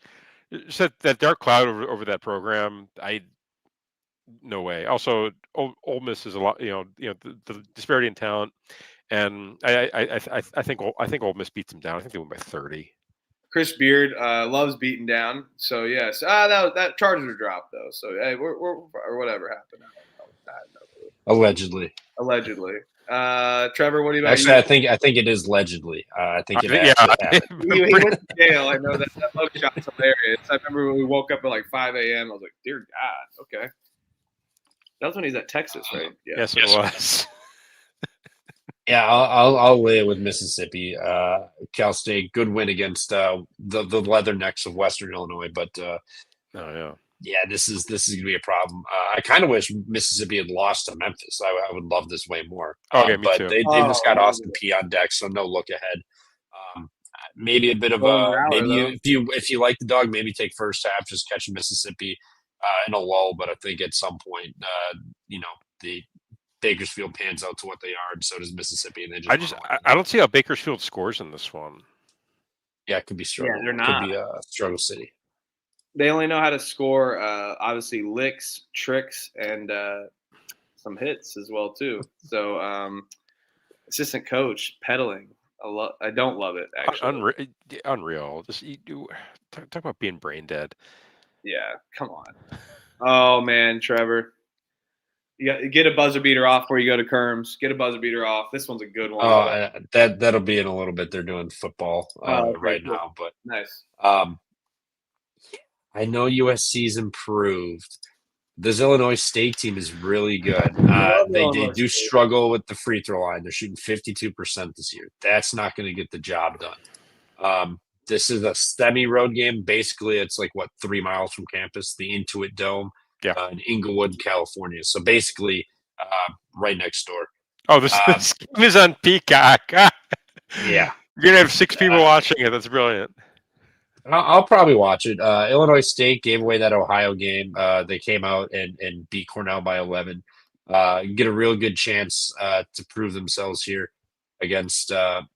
Just that dark cloud over that program. No way. Also, Ole Miss is a lot. The disparity in talent, and I think Ole Miss beats them down. I think they win by 30.
Chris Beard loves beating down. So yes, that Chargers are dropped though. So hey, we're or whatever happened. I don't know.
Allegedly.
Trevor, what do you about?
Actually, I think it is allegedly. I think it actually happened.
He went to jail. I know that mugshot's hilarious. I remember when we woke up at like 5 a.m. I was like, dear God, okay. That was when he's at Texas, right?
Yeah. Yes, it was.
Yeah, I'll lay it with Mississippi. Cal State, good win against the Leathernecks of Western Illinois, but this is gonna be a problem. I kind of wish Mississippi had lost to Memphis. I would love this way more.
Okay, me
but
too.
They've just got Austin P on deck, so no look ahead. Maybe a bit of if you like the dog, maybe take first half, just catch Mississippi in a lull. But I think at some point, the Bakersfield pans out to what they are, and so does Mississippi. And
I don't see how Bakersfield scores in this one.
Yeah, it could be struggle.
Yeah, they're not.
Could be a struggle city.
They only know how to score, obviously licks, tricks, and some hits as well too. So, assistant coach peddling. I don't love it actually.
Unreal. Talk about being brain dead.
Yeah, come on. Oh man, Trevor. You get a buzzer beater off before you go to Kerms. Get a buzzer beater off. This one's a good one.
Oh, that'll be in a little bit. They're doing football right now, but
nice.
I know USC's improved. This Illinois State team is really good. They do struggle with the free throw line. They're shooting 52% this year. That's not going to get the job done. This is a semi-road game. Basically, it's like 3 miles from campus, the Intuit Dome. In Inglewood, California. So basically, right next door.
Oh, this game is on Peacock.
Yeah.
You're going to have 6 people watching it. That's brilliant.
I'll probably watch it. Illinois State gave away that Ohio game. They came out and beat Cornell by 11. Get a real good chance to prove themselves here against a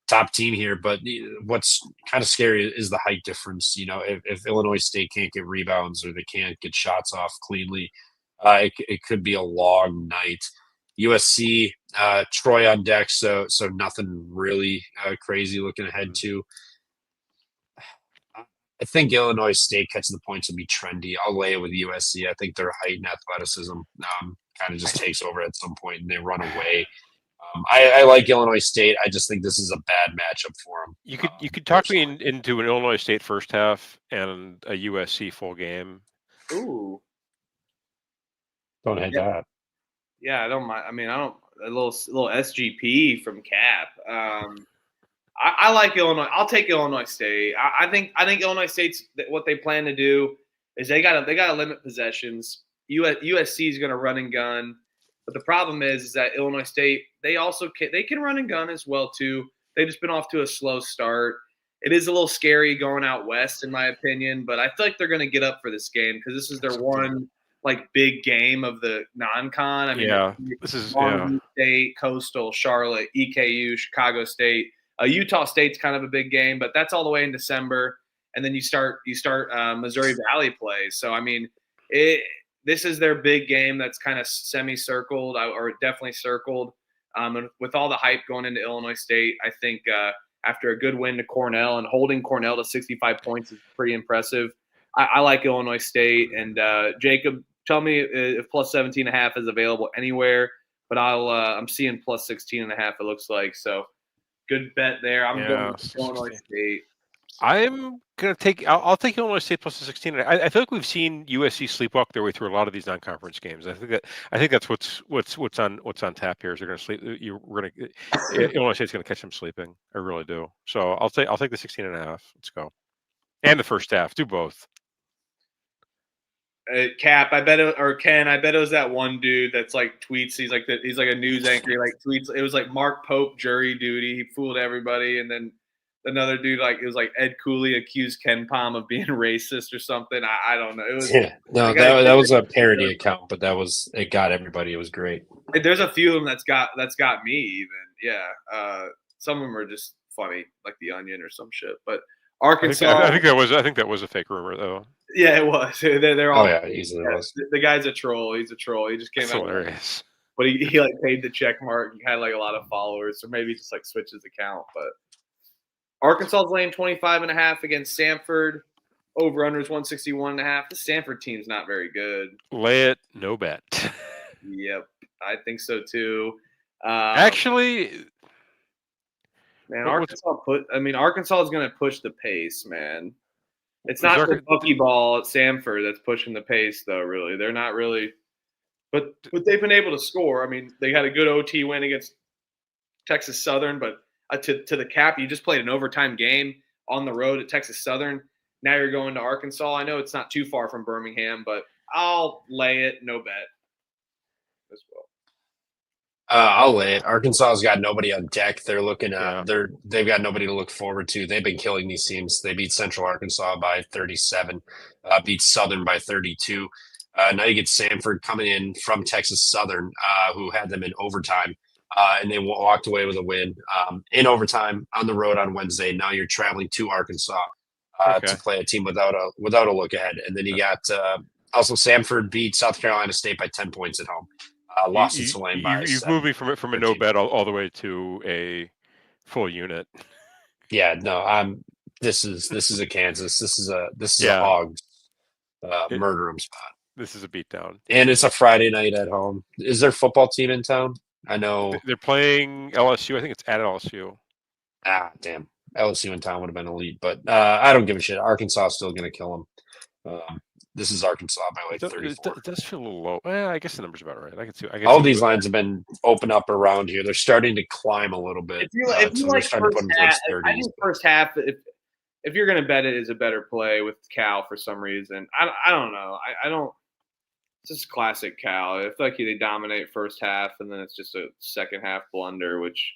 top team here. But what's kind of scary is the height difference. If Illinois State can't get rebounds or they can't get shots off cleanly, it could be a long night. USC, Troy on deck, so nothing really crazy looking ahead to. I think Illinois State catching the points will be trendy. I'll lay it with USC. I think their height and athleticism kind of just takes over at some point and they run away. I like Illinois State. I just think this is a bad matchup for them.
You could talk me into an Illinois State first half and a USC full game.
Ooh,
don't hate that.
Yeah, I don't mind. I mean, I don't a little SGP from Cap. I like Illinois. I'll take Illinois State. I think Illinois State's what they plan to do is they gotta limit possessions. USC is gonna run and gun. But the problem is that Illinois State, they can run and gun as well too. They've just been off to a slow start. It is a little scary going out west, in my opinion, but I feel like they're going to get up for this game because this is their one big game of the non-con. I mean,
this is
State, Coastal, Charlotte, EKU, Chicago State, Utah State's kind of a big game, but that's all the way in December, and then you start Missouri Valley play. So I mean, this is their big game that's kind of semi-circled or definitely circled. And with all the hype going into Illinois State, I think after a good win to Cornell and holding Cornell to 65 points is pretty impressive. I like Illinois State. And Jacob, tell me if plus 17.5 is available anywhere. But I'm seeing plus 16.5, it looks like. So good bet there. I'm going with Illinois State.
I'm gonna take. I'll take Illinois State plus the 16. I feel like we've seen USC sleepwalk their way through a lot of these non-conference games. I think that's what's on tap here. Is they're gonna sleep. Illinois State's gonna catch them sleeping. I really do. So I'll take the 16.5. Let's go. And the first half. Do both.
Cap, I bet Ken, I bet it was that one dude that's tweets. He's like a news anchor. He tweets. It was Mark Pope jury duty. He fooled everybody, and then another dude it was Ed Cooley accused Ken Palm of being racist or something. I don't know. It was
that was a parody account, but it got everybody. It was great.
There's a few of them that's got me even. Yeah, some of them are just funny, like The Onion or some shit. But Arkansas.
I think that was a fake rumor though.
Yeah, it was. They're all.
Oh yeah, easily was.
The guy's a troll. He's a troll. He just came
That's
out.
hilarious.
But he like paid the check mark. He had like a lot of followers, or maybe just like switched his account. But Arkansas's laying 25.5 against Samford. Over under is 161.5. The Samford team's not very good.
Lay it, no bet.
Yep, I think so too.
Actually,
man, Arkansas is going to push the pace, man. It's not the buckyball at Samford that's pushing the pace, though. Really, they're not really. But they've been able to score. I mean, they had a good OT win against Texas Southern, but to the cap, you just played an overtime game on the road at Texas Southern. Now you're going to Arkansas. I know it's not too far from Birmingham, but I'll lay it, no bet as well.
I'll lay it. Arkansas's got nobody on deck. They're looking at they've got nobody to look forward to. They've been killing these teams. They beat Central Arkansas by 37, beat Southern by 32. Now you get Samford coming in from Texas Southern, who had them in overtime, and they walked away with a win in overtime on the road on Wednesday. Now you're traveling to Arkansas to play a team without a look ahead, and then you got also Samford beat South Carolina State by 10 points at home. Lost to Tulane by
You've moved me from a no bet all the way to a full unit.
Yeah, no, this is a Kansas. This is a Hogs murder 'em spot.
This is a beatdown,
and it's a Friday night at home. Is there a football team in town? I know
they're playing LSU. I think it's at LSU.
Ah, damn, LSU in town would have been elite, but I don't give a shit. Arkansas is still going to kill them. This is Arkansas by like 34.
It does feel a little low. Well, I guess the number's about right. I can see.
All these lines have been open up around here. They're starting to climb a little bit.
If you like first half, I think first half, if you're going to bet it, is a better play with Cal for some reason. I don't know. I don't. It's just classic Cal. I feel like they dominate first half, and then it's just a second half blunder, which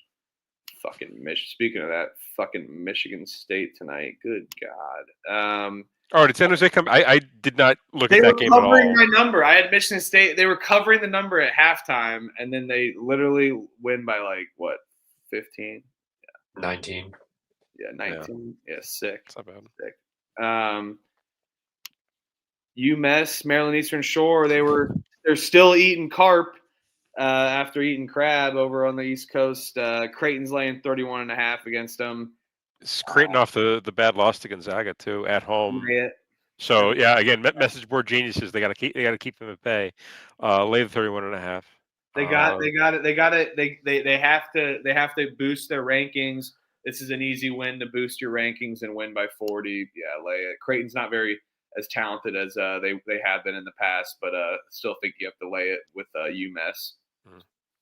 speaking of that, fucking Michigan State tonight. Good God.
All right, did San Jose come? I did not look at that game at all.
They were covering my number. I had Michigan State. They were covering the number at halftime, and then they literally win by like, what, 15?
Yeah. 19.
Yeah, 19. Yeah, sick.
That's not bad.
Sick. UMass, Maryland Eastern Shore, they're still eating carp after eating crab over on the East Coast. Creighton's laying 31.5 against them.
It's Creighton off the bad loss to Gonzaga too at home.
Yeah.
So yeah, again, message board geniuses. They got to keep them at bay. Lay the 31.5.
They got it. They have to boost their rankings. This is an easy win to boost your rankings and win by 40. Yeah, lay it. Creighton's not very as talented as they have been in the past, but still think you have to lay it with UMass.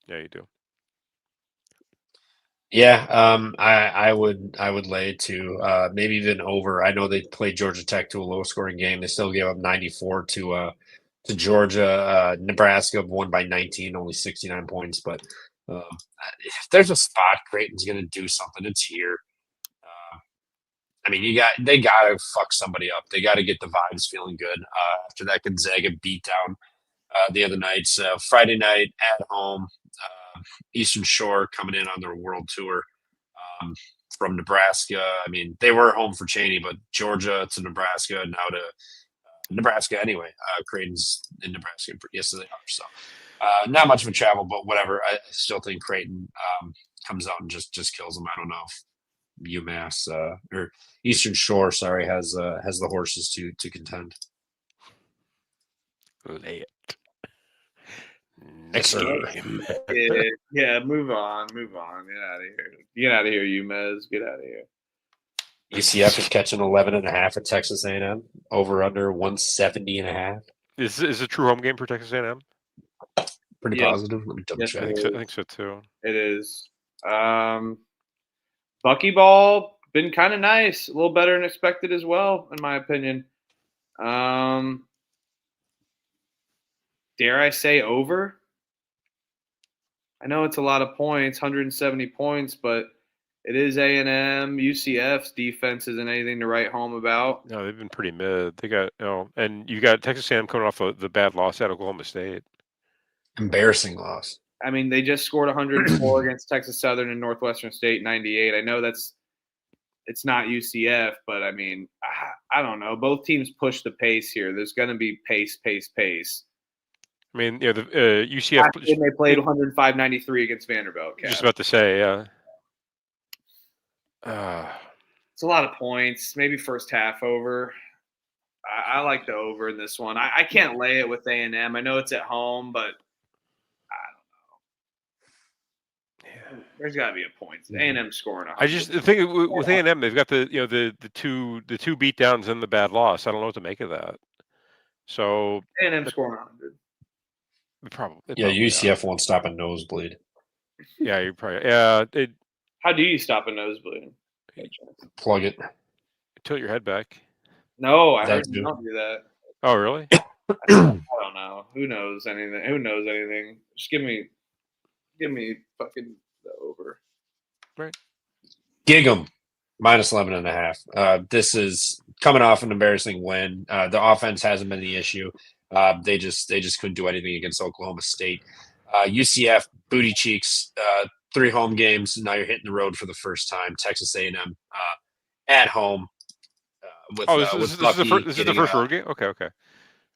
Yeah, you do.
Yeah, I would lay it too. Maybe even over. I know they played Georgia Tech to a low scoring game. They still gave up 94 to Georgia. Nebraska won by 19, only 69 points. But if there's a spot Creighton's going to do something, it's here. I mean, they got to fuck somebody up. They got to get the vibes feeling good after that Gonzaga beatdown the other night. So Friday night at home. Eastern Shore coming in on their world tour from Nebraska. I mean, they were home for Cheney, but Georgia to Nebraska, now to Nebraska anyway. Creighton's in Nebraska. Yes, they are. So not much of a travel, but whatever. I still think Creighton comes out and just kills them. I don't know if UMass or Eastern Shore, has the horses to contend.
Lay it.
Next
game.
Yeah, move on. Get out of here, UMass. Get out of here.
UCF is catching 11.5 at Texas A&M. Over under 170.5.
Is a true home game for Texas A&M?
Pretty positive. Let me double check.
I think so too.
It is. Buckyball been kind of nice, a little better than expected as well, in my opinion. Dare I say over? I know it's a lot of points, 170 points, but it is A&M. UCF's defense isn't anything to write home about.
No, they've been pretty mid. They got and you got Texas A&M coming off the bad loss at Oklahoma State.
Embarrassing loss.
I mean, they just scored 104 against Texas Southern and Northwestern State 98. I know that's it's not UCF, but I mean, I don't know. Both teams push the pace here. There's going to be pace.
I mean, the UCF.
Last game they played 105-93 against Vanderbilt.
Just about to say, yeah.
It's a lot of points. Maybe first half over. I like the over in this one. I can't lay it with A&M. I know it's at home, but I don't know. Yeah. There's got to be a point. A&M scoring.
I just think with A&M, they've got the two beat downs and the bad loss. I don't know what to make of that. So
A&M scoring 100.
Probably.
UCF won't stop a nosebleed.
Yeah, you're probably.
How do you stop a nosebleed?
Plug it.
Tilt your head back.
No, I heard you don't do that.
Oh, really?
I don't know. Who knows anything? Just give me fucking the over.
Right.
Gig 'em. Minus 11.5. This is coming off an embarrassing win. The offense hasn't been the issue. They just couldn't do anything against Oklahoma State. UCF booty cheeks. 3 home games. Now you're hitting the road for the first time. Texas A&M at home. This is the first road game. Okay. All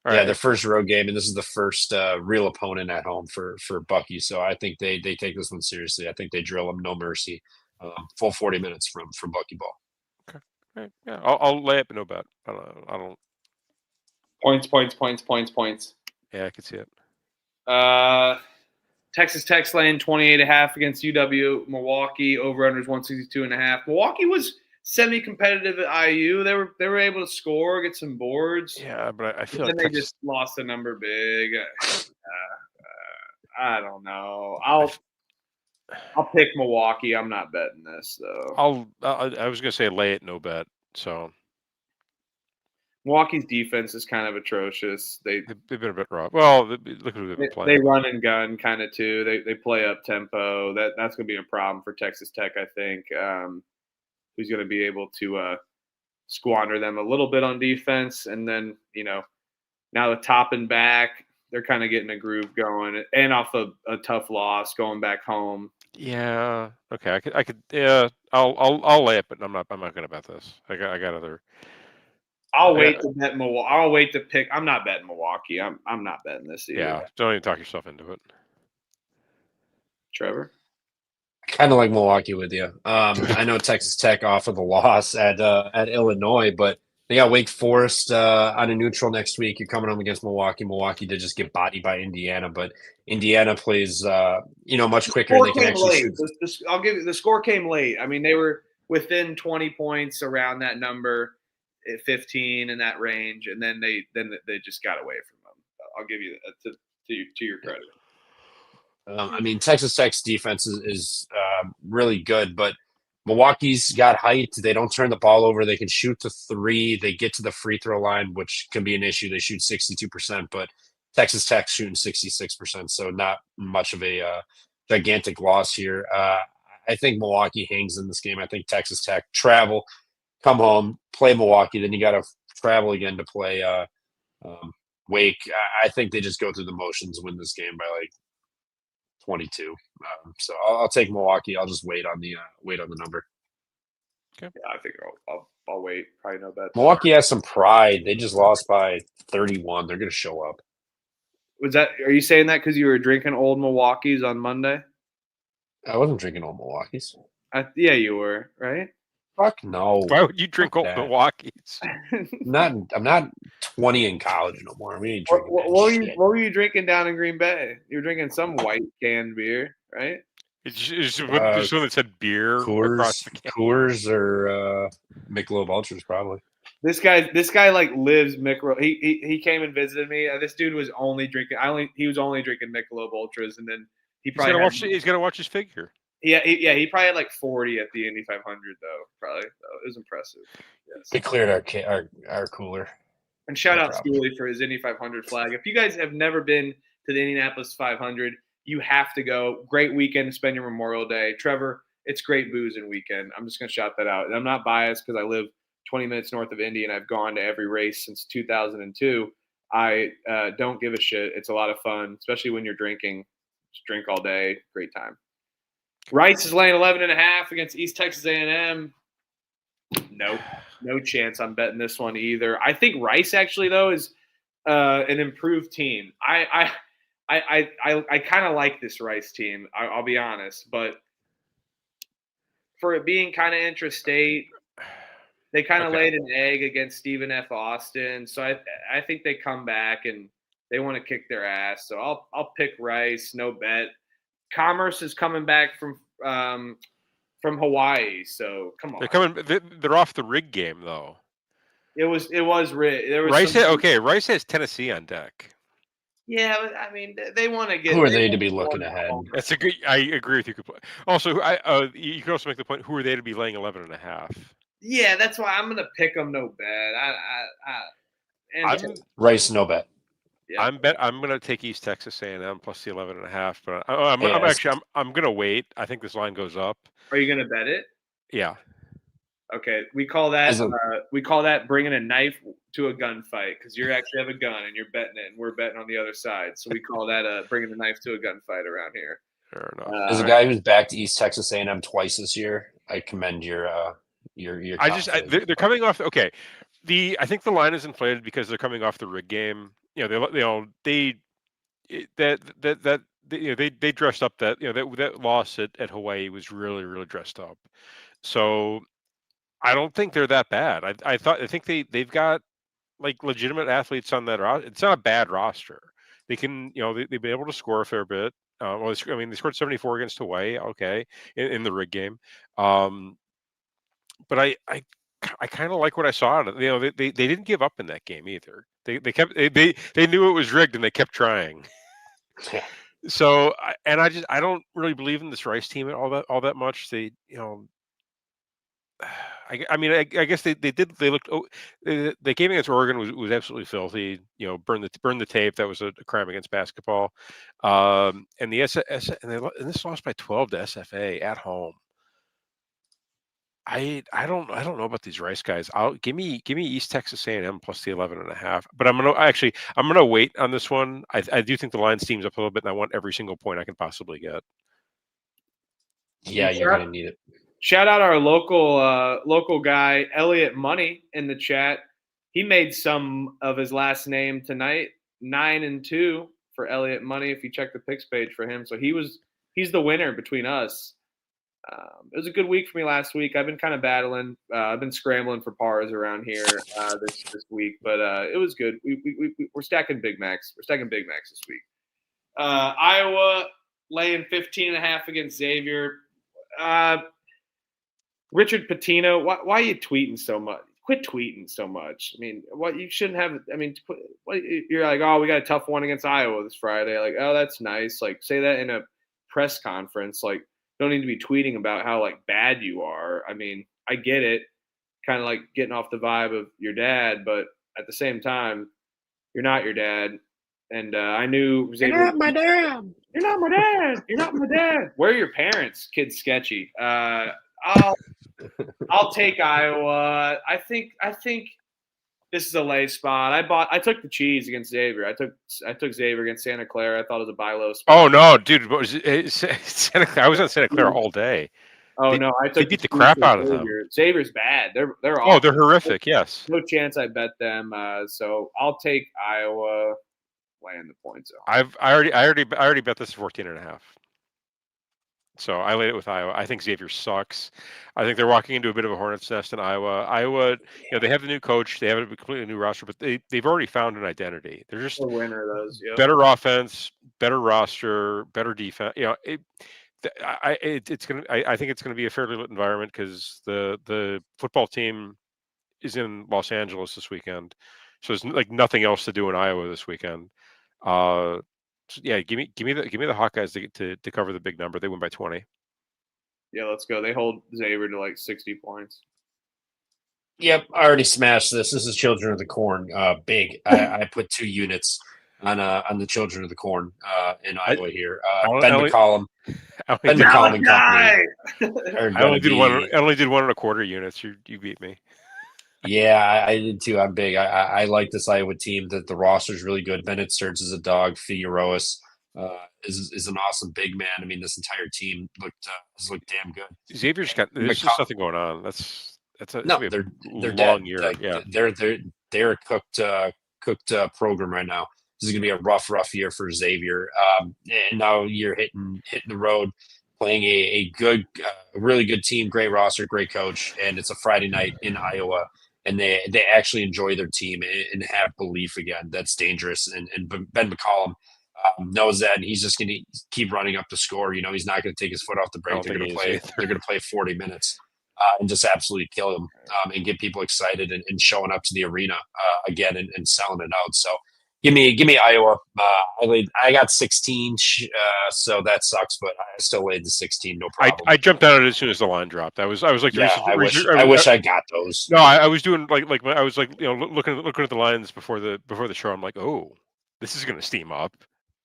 right. Their first road game, and this is the first real opponent at home for Bucky. So I think they take this one seriously. I think they drill them no mercy. Full 40 minutes from Bucky ball.
Okay. Right. Yeah, I'll lay it, but no bet. I don't.
Points.
Yeah, I can see it.
Texas Tech laying 28.5 against UW. Milwaukee over/unders 162.5. Milwaukee was semi-competitive at IU. They were able to score, get some boards.
Yeah, but I feel
like
Texas...
they just lost the number big. I don't know. I'll pick Milwaukee. I'm not betting this though.
I was gonna say lay it, no bet. So
Milwaukee's defense is kind of atrocious. They've
been a bit rough. Well, look who they've been playing.
They run and gun kind of too. They play up tempo. That's going to be a problem for Texas Tech, I think. Who's going to be able to squander them a little bit on defense, and then now the top and back, they're kind of getting a groove going, and off a tough loss going back home.
Yeah. Okay. I could. Yeah. I'll lay it, but I'm not going to bet this. I got other.
I'll wait to bet Milwaukee. I'll wait to pick. I'm not betting Milwaukee. I'm not betting this either.
Yeah, don't even talk yourself into it.
Trevor?
Kind of like Milwaukee with you. I know Texas Tech off of the loss at Illinois, but they got Wake Forest on a neutral next week. You're coming home against Milwaukee. Milwaukee did just get bodied by Indiana, but Indiana plays much quicker.
They can actually shoot. I'll give you the score came late. I mean, they were within 20 points around that number. At 15 in that range, and then they just got away from them. I'll give you that to your credit.
I mean, Texas Tech's defense is really good, but Milwaukee's got height. They don't turn the ball over. They can shoot to 3. They get to the free throw line, which can be an issue. They shoot 62%, but Texas Tech's shooting 66%, so not much of a gigantic loss here. I think Milwaukee hangs in this game. I think Texas Tech travel. Come home, play Milwaukee, then you got to travel again to play Wake. I think they just go through the motions, win this game by like 22. So I'll take Milwaukee. I'll just wait on the number.
Okay. Yeah, I think I'll wait. Probably no bet.
Milwaukee has some pride. They just lost by 31. They're going to show up.
Are you saying that because you were drinking old Milwaukees on Monday?
I wasn't drinking old Milwaukees.
Yeah, you were, right?
Fuck no.
Why would you drink old Milwaukees?
I'm not 20 in college no more. We ain't drinking
what were you drinking down in Green Bay? You were drinking some white canned beer, right?
It's one that said beer across the can.
Coors or Michelob Ultras probably.
This guy like lives Michelob. He came and visited me. This dude was only drinking. He was only drinking Michelob Ultras, and then he's
gonna watch his figure.
Yeah, he probably had like 40 at the Indy 500 though. Probably, it was impressive. Yes.
They cleared our cooler.
And shout out Steely for his Indy 500 flag. If you guys have never been to the Indianapolis 500, you have to go. Great weekend to spend your Memorial Day. Trevor, it's great boozing weekend. I'm just gonna shout that out. And I'm not biased because I live 20 minutes north of Indy and I've gone to every race since 2002. I don't give a shit. It's a lot of fun, especially when you're drinking. Just drink all day. Great time. Rice is laying 11.5 against East Texas A&M. Nope, no chance I'm betting this one either. I think Rice actually though is an improved team. I kind of like this Rice team. I'll be honest, but for it being kind of intrastate, they kind of laid an egg against Stephen F. Austin. So I think they come back and they want to kick their ass. So I'll pick Rice. No bet. Commerce is coming back from Hawaii. So come on.
They're off the rig game though.
It was there was
Rice has Tennessee on deck.
Yeah, but I mean, they want to get.
Who are they to be looking ahead?
That's a good. I agree with you. Also, you can also make the point. Who are they to be laying 11.5?
Yeah, that's why I'm gonna pick them. No bet.
Rice, no bet.
Yeah. I'm gonna take East Texas A&M plus the 11.5. But I'm gonna wait. I think this line goes up.
Are you gonna bet it?
Yeah.
Okay, we call that bringing a knife to a gunfight because you actually have a gun and you're betting it, and we're betting on the other side. So we call that bringing a knife to a gunfight around here.
Fair enough.
As a guy who's backed East Texas A&M twice this year, I commend your.
They're coming off. Okay, I think the line is inflated because they're coming off the rig game. They dressed up that loss at Hawaii was really, really dressed up. So I don't think they're that bad. I think they've got like legitimate athletes on that roster. It's not a bad roster. They can, they've been able to score a fair bit. They scored 74 against Hawaii. Okay, in the rig game. But I kind of like what I saw. They didn't give up in that game either. They knew it was rigged and they kept trying.
Yeah.
So I don't really believe in this Rice team all that much. They I guess they did. They looked. The game against Oregon was absolutely filthy. Burn the tape. That was a crime against basketball. And this lost by 12 to SFA at home. I don't know about these Rice guys. Give me East Texas A&M plus the 11.5. But I'm gonna wait on this one. I do think the line steams up a little bit, and I want every single point I can possibly get.
Yeah, you're gonna need it.
Shout out our local guy, Elliot Money, in the chat. He made some of his last name tonight, 9-2 for Elliot Money. If you check the picks page for him, so he's the winner between us. It was a good week for me last week. I've been kind of battling. I've been scrambling for pars around here this week, but it was good. We're stacking Big Macs. We're stacking Big Macs this week. Iowa laying 15.5 against Xavier. Richard Pitino, why are you tweeting so much? Quit tweeting so much. I mean, what you shouldn't have. I mean, you're like, oh, we got a tough one against Iowa this Friday. Like, oh, that's nice. Like, say that in a press conference. Like, don't need to be tweeting about how like bad you are. I mean, I get it, kind of like getting off the vibe of your dad, but at the same time, you're not your dad. And I knew Xavier,
you're not my dad.
You're not my dad. You're not my dad. Where are your parents? Kid's sketchy. I'll take Iowa. I think this is a lay spot. I took the cheese against Xavier. I took Xavier against Santa Clara. I thought it was a buy low spot.
Oh no, dude! I was on Santa Clara all day.
Oh no,
they beat the crap out of them.
Xavier's bad. They're
awful. They're horrific. Yes.
No chance I bet them. So I'll take Iowa laying the points.
I already bet this 14.5. So I laid it with Iowa. I think Xavier sucks. I think they're walking into a bit of a hornet's nest in Iowa, they have the new coach. They have a completely new roster, but they've already found an identity. They're just
a winner of those. Yep.
Better offense, better roster, better defense. I think it's gonna be a fairly lit environment because the football team is in Los Angeles this weekend, so there's like nothing else to do in Iowa this weekend. Yeah, give me the Hawkeyes to cover the big number. They win by 20.
Yeah, let's go. They hold Xavier to like 60 points.
Yep, I already smashed this. This is Children of the Corn. Big. I put 2 units on the Children of the Corn in Iowa here. Ben McCollum. Ben McCollum and company.
I only did 1.25 units. You beat me.
Yeah, I did too. I'm big. I like this Iowa team. That the roster is really good. Bennett Sturts is a dog. Figueroas is an awesome big man. I mean, this entire team has looked damn good.
Xavier's got there's just nothing going on.
No,
be a
they're
long
dead.
year.
Like,
Yeah.
they're a cooked program right now. This is gonna be a rough year for Xavier. And now you're hitting the road, playing a good, really good team, great roster, great coach, and it's a Friday night in Iowa, and they actually enjoy their team and have belief again. That's dangerous. And Ben McCollum knows that, and he's just going to keep running up the score. You know, he's not going to take his foot off the
I
brake.
don't
They're
think
going
he
to
is
play.
either.
They're going to play 40 minutes and just absolutely kill them and get people excited and showing up to the arena again and selling it out. So give me Iowa. I got 16, so that sucks, but I still laid the 16, no problem.
I jumped out as soon as the line dropped. I was like,
Yeah, I wish I got those.
No, I was doing I was like, looking at the lines before the show. I'm like, oh, this is going to steam up.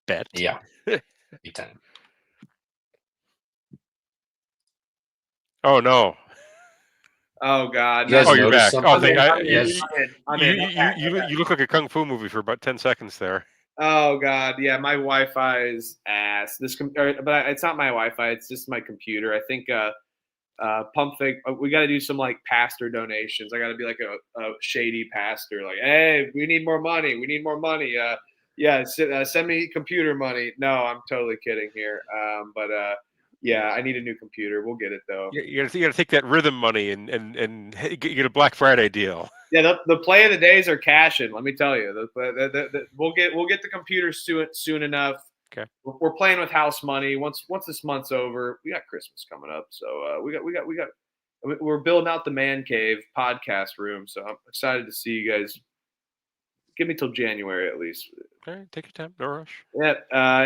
Bet.
Yeah, big time.
Oh no.
Oh God!
You guys
Oh, you're
notice
back.
something?
Oh, thank
I'm
you.
in.
You look like a kung fu movie for about 10 seconds there.
Oh God, yeah, my Wi-Fi is ass. But it's not my Wi-Fi; it's just my computer. I think Pump Fake. We got to do some like pastor donations. I got to be like a shady pastor. Like, hey, we need more money. We need more money. Send me computer money. No, I'm totally kidding here. Yeah, I need a new computer. We'll get it though.
You got to take that rhythm money and get a Black Friday deal.
Yeah, the play of the days are cashing. Let me tell you, we'll get the computer soon enough.
Okay,
we're playing with house money. Once this month's over, we got Christmas coming up, so we're building out the man cave podcast room. So I'm excited to see you guys. Give me till January at least.
all right, take your time, no rush.
Yeah,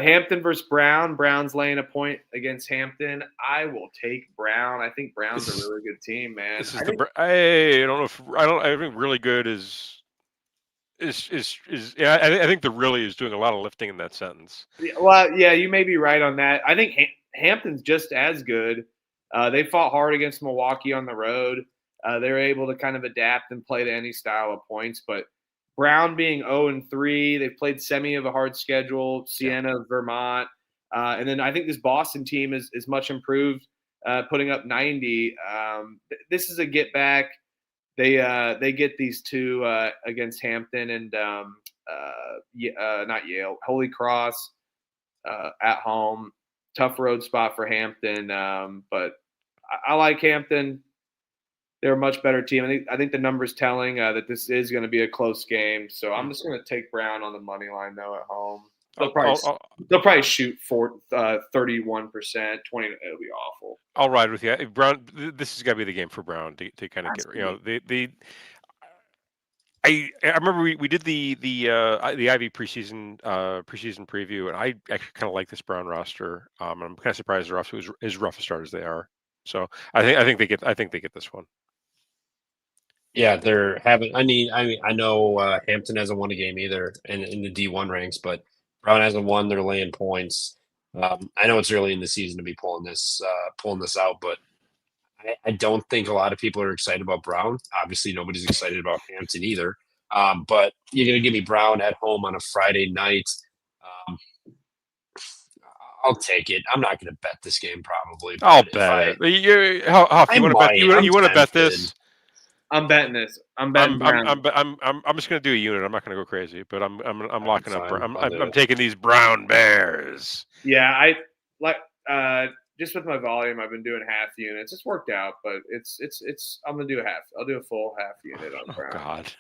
Hampton versus Brown. Brown's laying a point against Hampton. I will take Brown. I think Brown's a really good team, man.
This is I don't know if I think really good is yeah. I think the really is doing a lot of lifting in that sentence.
Well, yeah, you may be right on that. I think Hampton's just as good. They fought hard against Milwaukee on the road. They were able to kind of adapt and play to any style of points, but Brown being 0-3, they've played semi of a hard schedule, Siena, Vermont. And then I think this Boston team is much improved, putting up 90. This is a get back. They get these two against Hampton and not Yale, Holy Cross at home. Tough road spot for Hampton, but I like Hampton. They're a much better team. I think the numbers telling that this is going to be a close game. So I'm just going to take Brown on the money line though at home. They'll probably shoot for 31%, 20. It'll be awful.
I'll ride with you, Brown. This has got to be the game for Brown to kind of get I remember we did the Ivy preseason preview, and I actually kind of like this Brown roster. I'm kind of surprised they're off to as rough a start as they are. So I think they get this one.
Yeah, they're having. I mean, I know Hampton hasn't won a game either in the D1 ranks, but Brown hasn't won. They're laying points. I know it's early in the season to be pulling this out, but I don't think a lot of people are excited about Brown. Obviously, nobody's excited about Hampton either. But you're going to give me Brown at home on a Friday night. I'll take it. I'm not going to bet this game probably.
I'll bet it. You want to bet this?
I'm betting this. I'm betting.
I'm just going to do a unit. I'm not going to go crazy, but I'm locking up. I'm taking these Brown Bears.
Yeah, I like just with my volume, I've been doing half units. It's worked out, but it's. I'm gonna do a half. I'll do a full half unit on Brown.
Oh God.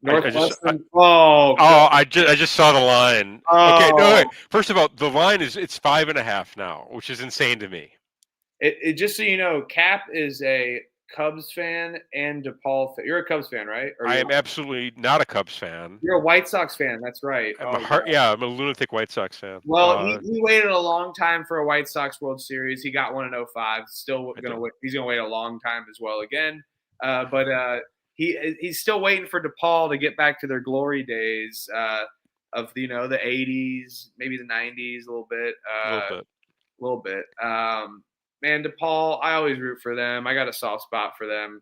Northwestern.
I just saw the line.
Oh.
Okay, no. Wait. First of all, the line it's 5.5 now, which is insane to me.
It just so you know, Cap is a Cubs fan and DePaul fan. You're a Cubs fan, right?
I am absolutely not a Cubs fan.
You're a White Sox fan. That's right.
I'm a lunatic White Sox fan.
Well, he waited a long time for a White Sox World Series. He got one in 2005. Still gonna wait. He's gonna wait a long time as well again. But he's still waiting for DePaul to get back to their glory days of the 80s, maybe the 90s a little bit. A little bit. Man, DePaul, I always root for them. I got a soft spot for them.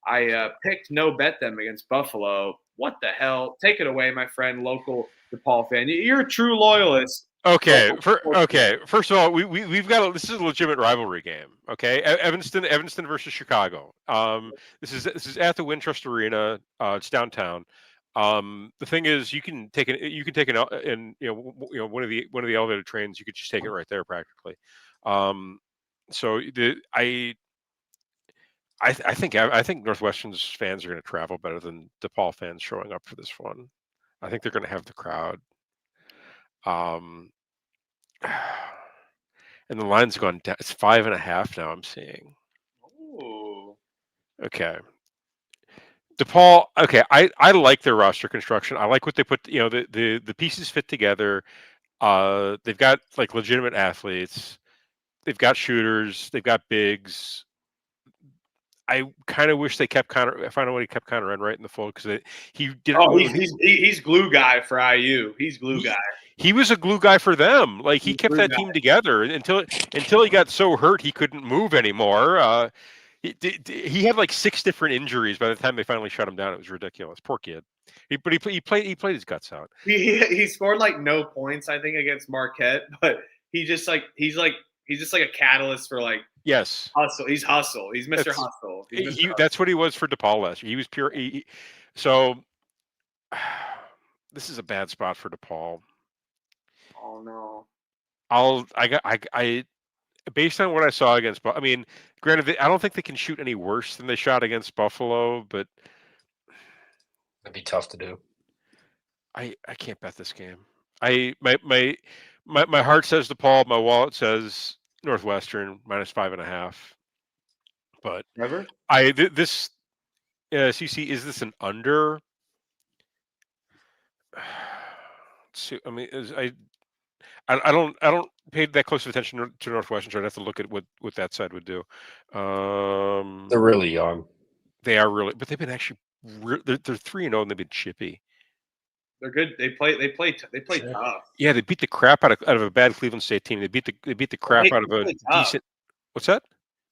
I picked no bet them against Buffalo. What the hell? Take it away, my friend, local DePaul fan. You're a true loyalist.
Okay. First of all, we've got this is a legitimate rivalry game. Okay, Evanston versus Chicago. This is at the Wintrust Arena. It's downtown. The thing is, you can take an one of the elevated trains. You could just take it right there practically. So I think Northwestern's fans are going to travel better than DePaul fans showing up for this one. I think they're going to have the crowd. And the line's gone down. It's 5.5 now. I'm seeing.
Ooh.
Okay. DePaul. Okay, I like their roster construction. I like what they put. The pieces fit together. They've got like legitimate athletes. They've got shooters. They've got bigs. I kind of wish they kept Connor. I found out when he kept Connor in right in the fold because he didn't.
Oh, he's glue guy for IU. He's glue guy.
He was a glue guy for them. Like he kept that team together until he got so hurt he couldn't move anymore. He had like 6 different injuries by the time they finally shut him down. It was ridiculous. Poor kid. He played his guts out.
He scored like no points, I think, against Marquette, but he's just like a catalyst for like hustle. He's hustle. He's Mr. Hustle.
That's what he was for DePaul last year. He was pure. So this is a bad spot for DePaul.
Oh no.
I based on what I saw against, I mean, granted, I don't think they can shoot any worse than they shot against Buffalo, but
that'd be tough to do.
I can't bet this game. My heart says DePaul, my wallet says Northwestern -5.5. But
never.
This CC, is this an under? I mean, I don't pay that close of attention to Northwestern, so I'd have to look at what that side would do.
They're really young.
They are really, but they've been actually they're 3-0 and they've been chippy.
They're good. They play tough.
Yeah, they beat the crap out of a bad Cleveland State team. They beat the crap out of a decent. What's that?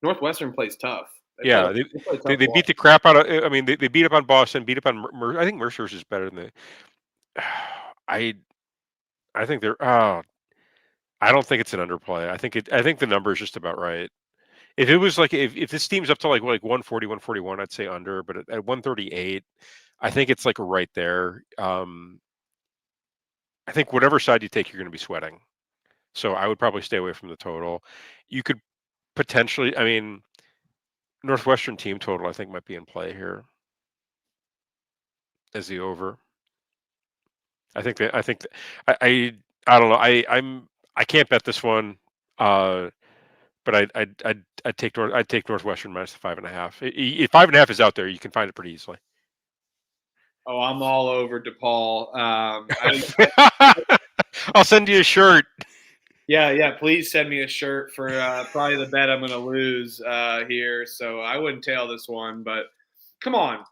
Northwestern plays tough.
They beat the crap out of. I mean, they beat up on Boston, beat up on. I think Mercer's is better than the. I think they're. I don't think it's an underplay. I think the number is just about right. If it was like if this team's up to like 140, 141, I'd say under. But at 138, I think it's like right there. I think whatever side you take, you're going to be sweating. So I would probably stay away from the total. You could potentially, I mean, Northwestern team total, I think might be in play here as the over. I don't know. I can't bet this one. But I'd take Northwestern -5.5. 5.5 is out there. You can find it pretty easily.
Oh, I'm all over DePaul.
I'll send you a shirt.
Yeah. Please send me a shirt for probably the bet I'm going to lose here. So I wouldn't tail this one, but come on.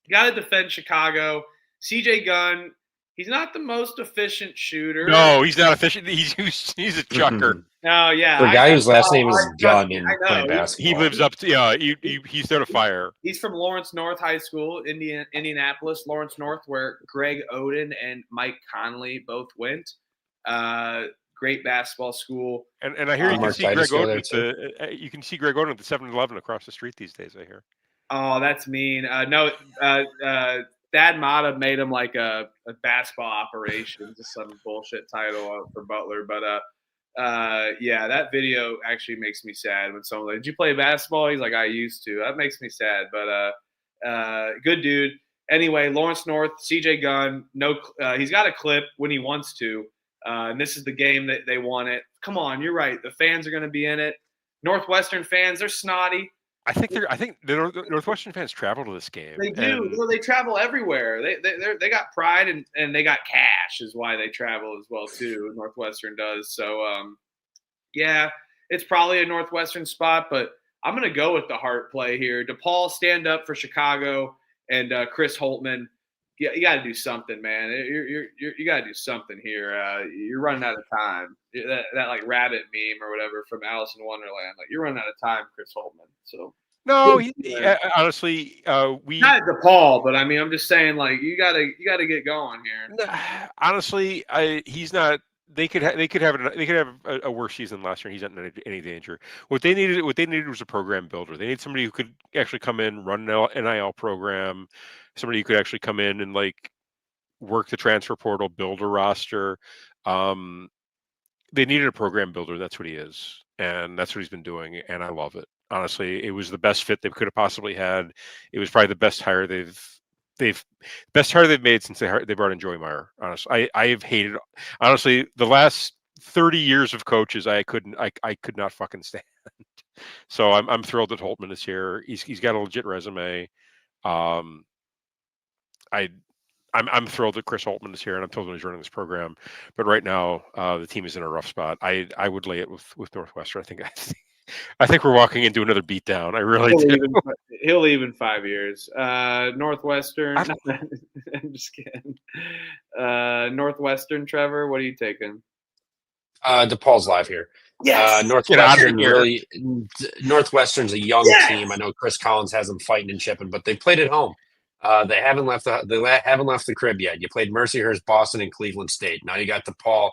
You got to defend Chicago. CJ Gunn, he's not the most efficient shooter.
No, he's not efficient. He's a chucker.
No, yeah.
For a guy whose last name is Gunn in playing basketball.
He lives up to he's there to fire.
He's from Lawrence North High School, Indianapolis, Lawrence North, where Greg Oden and Mike Conley both went. Great basketball school.
And I hear you can see Greg Oden you can see Greg Oden at the 7-Eleven across the street these days, I hear.
Oh, that's mean. Thad Matta made him like a basketball operation, just some bullshit title for Butler. But yeah, that video actually makes me sad when someone like, did you play basketball? He's like, I used to. That makes me sad. But good dude. Anyway, Lawrence North, CJ Gunn, he's got a clip when he wants to. And this is the game that they want it. Come on, you're right. The fans are going to be in it. Northwestern fans, they're snotty.
I think the Northwestern fans travel to this game.
They do. Well, they travel everywhere. They got pride and they got cash is why they travel as well too. Northwestern does. So yeah, it's probably a Northwestern spot, but I'm gonna go with the heart play here. DePaul stand up for Chicago and Chris Holtman. You got to do something, man. You got to do something here. You're running out of time. That like rabbit meme or whatever from Alice in Wonderland. Like you're running out of time, Chris Holtman. So
no, honestly, we
not DePaul, but I mean, I'm just saying, like you got to get going here.
Honestly, he's not they could have a worse season last year. And he's not in any danger. What they needed was a program builder. They need somebody who could actually come in, run an NIL program, somebody who could actually come in and like work the transfer portal, build a roster. They needed a program builder. That's what he is, and that's what he's been doing. And I love it. Honestly, it was the best fit they could have possibly had. It was probably the best hire they've made since they brought in Joey Meyer. Honestly, I have hated, honestly, the last 30 years of coaches. I could not fucking stand. So I'm thrilled that Holtman is here. He's got a legit resume. I'm thrilled that Chris Holtman is here, and I'm thrilled that he's running this program. But right now, the team is in a rough spot. I would lay it with Northwestern. I think we're walking into another beatdown. I really do.
He'll leave in 5 years. Northwestern. I'm just kidding. Northwestern, Trevor, what are you taking?
DePaul's live here.
Yes.
Northwestern's a young team. I know Chris Collins has them fighting and chipping, but they played at home. They haven't left the crib yet. You played Mercyhurst, Boston, and Cleveland State. Now you got DePaul,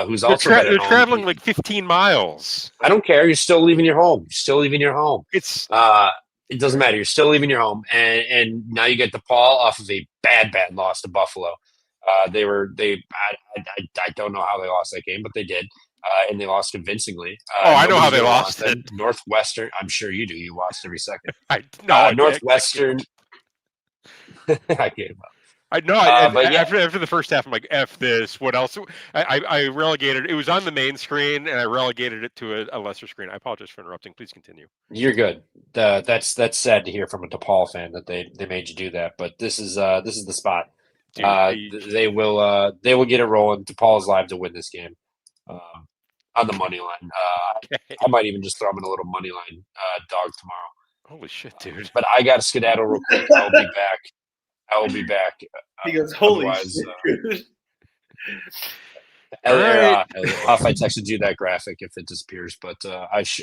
who's also
they're traveling like 15 miles.
I don't care. You're still leaving your home. It's it doesn't matter. You're still leaving your home, and now you get DePaul off of a bad loss to Buffalo. I don't know how they lost that game, but they did, and they lost convincingly.
I know how they lost it.
Northwestern. I'm sure you do. You watched every second.
Northwestern.
I gave up.
After the first half, I'm like, F this. What else? I relegated. It was on the main screen, and I relegated it to a lesser screen. I apologize for interrupting. Please continue.
You're good. That's sad to hear from a DePaul fan that they made you do that. But this is the spot. Dude, they will get it rolling. DePaul is live to win this game on the money line. Okay. I might even just throw them in a little money line dog tomorrow.
Holy shit, dude!
But I got to skedaddle real quick. I will be back.
He goes, holy shit.
If I texted you that graphic if it disappears, but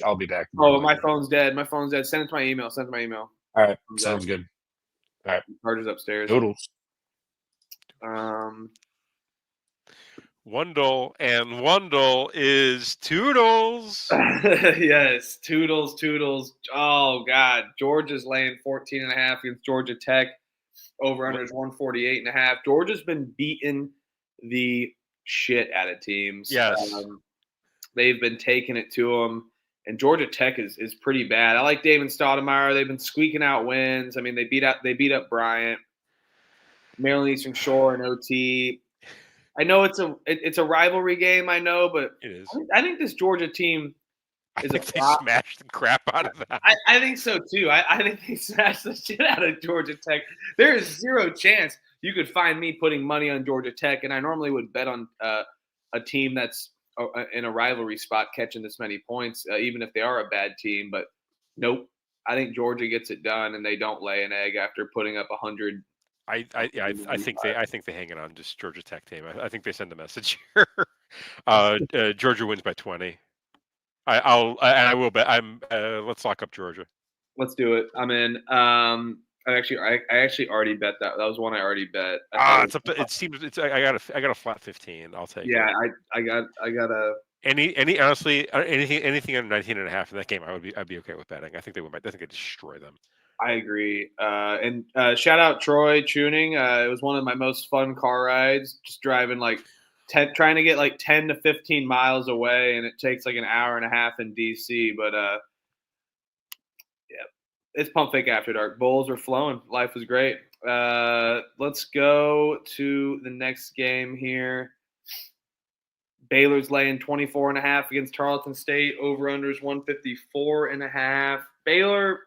I'll be back.
Oh, my phone's dead. Send it to my email.
All right, sounds good. All right,
charger's upstairs.
Noodles.
Wundle is Toodles.
Yes, Toodles. Oh God, Georgia's laying 14.5 against Georgia Tech. Over under is 148.5. Georgia's been beating the shit out of teams.
Yes,
they've been taking it to them, and Georgia Tech is pretty bad. I like David Stoudemire. They've been squeaking out wins. I mean, they beat up Bryant, Maryland Eastern Shore, and OT. I know it's a rivalry game. I know, but
it is.
I think this Georgia team is
they smashed the crap out of that.
I think so too. I think they smashed the shit out of Georgia Tech. There is zero chance you could find me putting money on Georgia Tech, and I normally would bet on a team that's in a rivalry spot catching this many points, even if they are a bad team. But nope, I think Georgia gets it done, and they don't lay an egg after putting up 100.
I think they hang it on just Georgia Tech team. I think they send a message here. Georgia wins by 20. I will bet. Let's lock up Georgia.
Let's do it. I'm in. I actually already bet that. That was one I already bet.
It seems I got a flat 15. I'll take.
Yeah,
it.
I got a.
Honestly, anything under 19.5 in that game, I'd be okay with betting. I think they would. I think they destroy them.
I agree. And shout out Troy Tuning. It was one of my most fun car rides. Just driving trying to get 10 to 15 miles away, and it takes an hour and a half in DC. But yeah, it's Pump Fake After Dark. Bulls are flowing. Life was great. Let's go to the next game here. Baylor's laying 24.5 against Charleston State. Over under is 154.5. Baylor.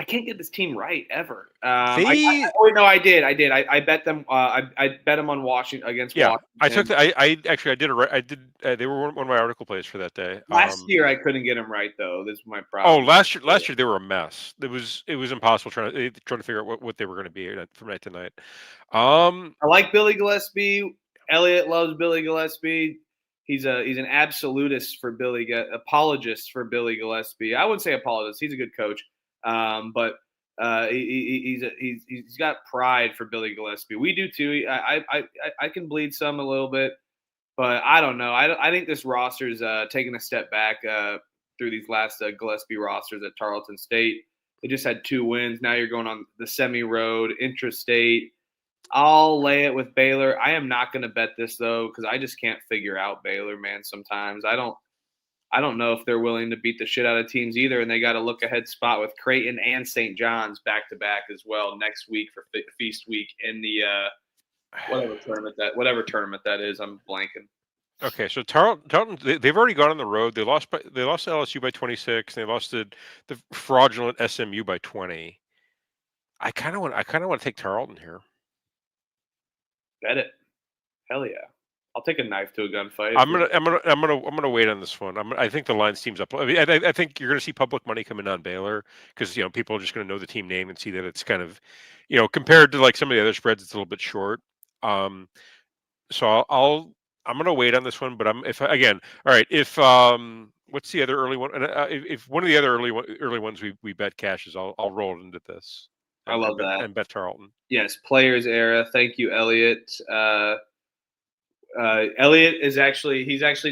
I can't get this team right ever. I did. I bet them. I bet them on Washington against Washington.
I took. They were one of my article plays for that day.
Last year I couldn't get them right though. This is my problem.
Oh, last year they were a mess. It was impossible trying to figure out what they were going to be from night to night. I
like Billy Gillespie. Elliot loves Billy Gillespie. He's an absolutist for apologist for Billy Gillespie. I wouldn't say apologist. He's a good coach. But He's got pride for Billy Gillispie. We do too. I can bleed some a little bit, but I don't know. I think this roster's taking a step back through these last Gillespie rosters at Tarleton State. They just had 2 wins. Now you're going on the semi-road, intrastate. I'll lay it with Baylor. I am not going to bet this though because I just can't figure out Baylor, man. Sometimes I don't know if they're willing to beat the shit out of teams either, and they got a look-ahead spot with Creighton and St. John's back-to-back as well next week for Feast Week in the whatever tournament that is. I'm blanking.
Okay, so Tarleton, they've already gone on the road. They lost to LSU by 26. And they lost to the fraudulent SMU by 20. I kind of want to take Tarleton here.
Bet it. Hell yeah. I'll take a knife to a gunfight.
I'm gonna wait on this one. I think the line team's up. I mean, I think you're gonna see public money coming on Baylor because people are just gonna know the team name and see that it's kind of compared to like some of the other spreads, it's a little bit short. So I'm gonna wait on this one, but if what's the other early one? If one of the other early ones we bet cashes, I'll roll it into this.
I love that
and bet Tarleton.
Yes, players era. Thank you, Elliot. Elliot he's actually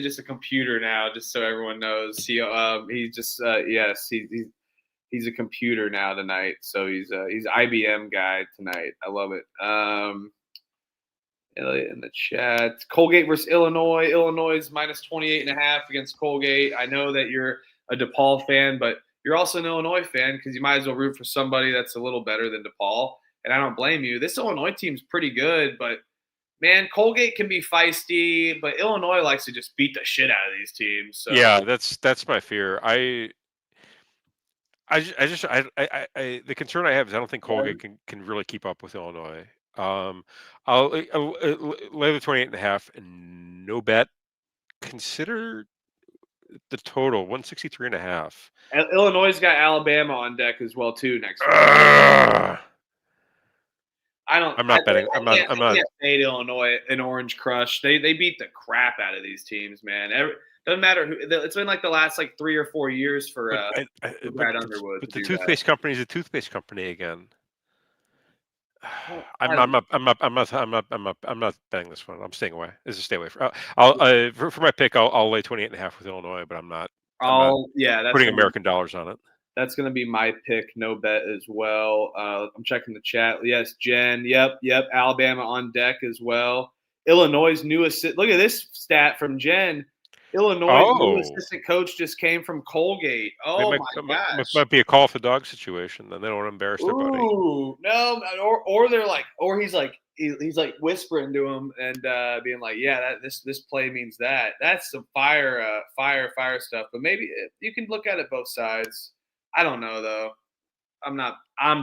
just a computer now, just so everyone knows. He's a computer now tonight. So he's IBM guy tonight. I love it. Elliot in the chat. Colgate versus Illinois. Illinois is minus 28.5 against Colgate. I know that you're a DePaul fan, but you're also an Illinois fan because you might as well root for somebody that's a little better than DePaul. And I don't blame you. This Illinois team's pretty good, but man, Colgate can be feisty, but Illinois likes to just beat the shit out of these teams. So.
Yeah, that's my fear. The concern I have is I don't think Colgate can really keep up with Illinois. I'll lay the 28.5 and no bet. Consider the total 163.5.
Illinois got Alabama on deck as well too next week. I'm not betting. I'm not. Made Illinois an Orange Crush. They beat the crap out of these teams, man. Doesn't matter who. It's been like the last 3 or 4 years for Brad Underwood.
But the toothpaste company is a toothpaste company again. I'm not betting this one. I'm staying away. This is stay away from. For my pick, I'll lay 28.5 with Illinois, but I'm not. That's putting American dollars on it.
That's going to be my pick. No bet as well. I'm checking the chat. Yes, Jen. Yep. Alabama on deck as well. Illinois' new assistant. Look at this stat from Jen. Illinois' new assistant coach just came from Colgate. Oh my gosh!
It might be a call off the dog situation. Then they don't want to embarrass their buddy.
No, or they're like, or he's like whispering to him and being like, yeah, this play means that. That's some fire stuff. But maybe you can look at it both sides. I don't know though. I'm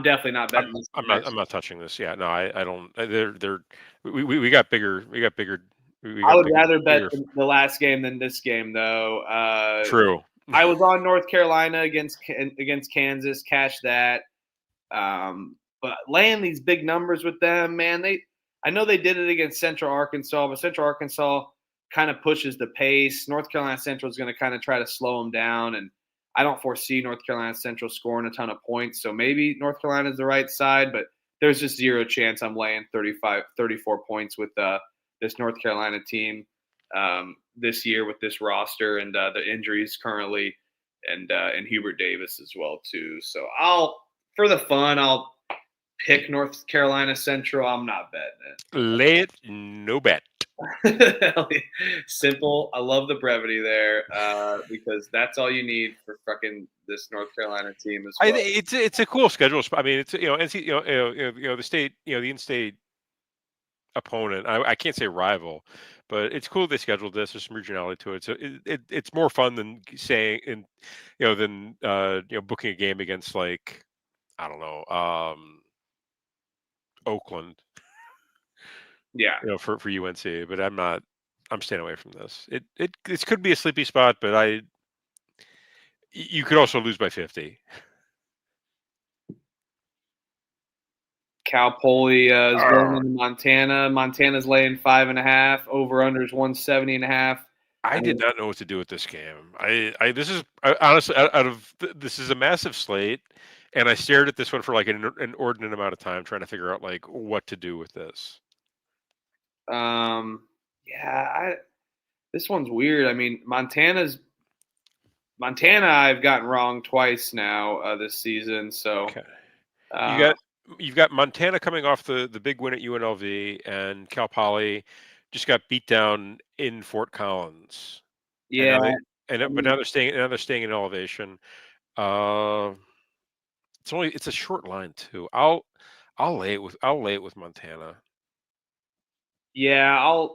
definitely not betting.
I'm not touching this. Yeah, no, I don't. We got bigger.
I would rather bet the last game than this game, though.
True.
I was on North Carolina against Kansas, cash that. But laying these big numbers with them, man, I know they did it against Central Arkansas, but Central Arkansas kind of pushes the pace. North Carolina Central is going to kind of try to slow them down, and I don't foresee North Carolina Central scoring a ton of points. So maybe North Carolina is the right side, but there's just zero chance I'm laying 34 points with this North Carolina team this year with this roster and the injuries currently and Hubert Davis as well too. So for the fun, I'll pick North Carolina Central. I'm not betting it.
Lay it, no bet.
Simple. I love the brevity there because that's all you need for fucking this North Carolina team as well.
It's a cool schedule. I mean, it's the state, the in-state opponent. I can't say rival, but it's cool they scheduled this. There's some regionality to it, so it's more fun than saying booking a game against I don't know Oakland.
Yeah,
for UNC, but I'm staying away from this. It could be a sleepy spot, but you could also lose by 50.
Cal Poly is going into Montana. Montana's laying 5.5. Over under is 170.5.
I did not know what to do with this game. This is honestly this is a massive slate, and I stared at this one for like an inordinate amount of time, trying to figure out like what to do with this.
This one's weird. I mean, Montana, I've gotten wrong twice now this season. So
you've got Montana coming off the big win at UNLV, and Cal Poly just got beat down in Fort Collins.
Yeah,
but now they're staying in elevation. It's a short line too. I'll lay it with Montana.
Yeah,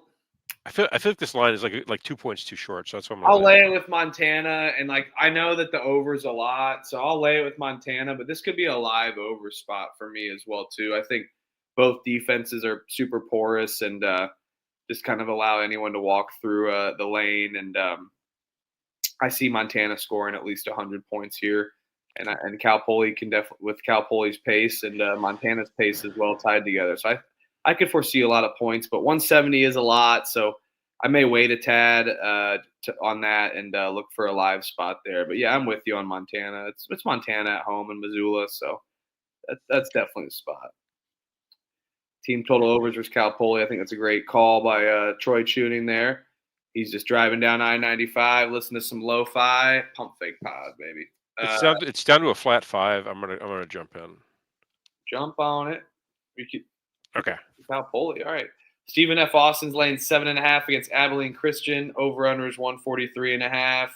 I feel like this line is like 2 points too short, so that's what
I'll lay it with Montana, and like I know that the over's a lot, so I'll lay it with Montana. But this could be a live over spot for me as well too. I think both defenses are super porous and just kind of allow anyone to walk through the lane. And I see Montana scoring at least 100 points here, and Cal Poly can definitely, with Cal Poly's pace and Montana's pace as well tied together. So I could foresee a lot of points, but 170 is a lot, so I may wait a tad on that and look for a live spot there. But yeah, I'm with you on Montana. It's Montana at home in Missoula, so that's definitely a spot. Team total overs versus Cal Poly. I think that's a great call by Troy Tuning there. He's just driving down I-95, listening to some lo-fi, pump fake pod, baby.
It's down to a flat 5. I'm gonna jump in.
Jump on it.
Okay.
Cal Poly. All right. Stephen F. Austin's laying 7.5 against Abilene Christian. Over/under is 143.5.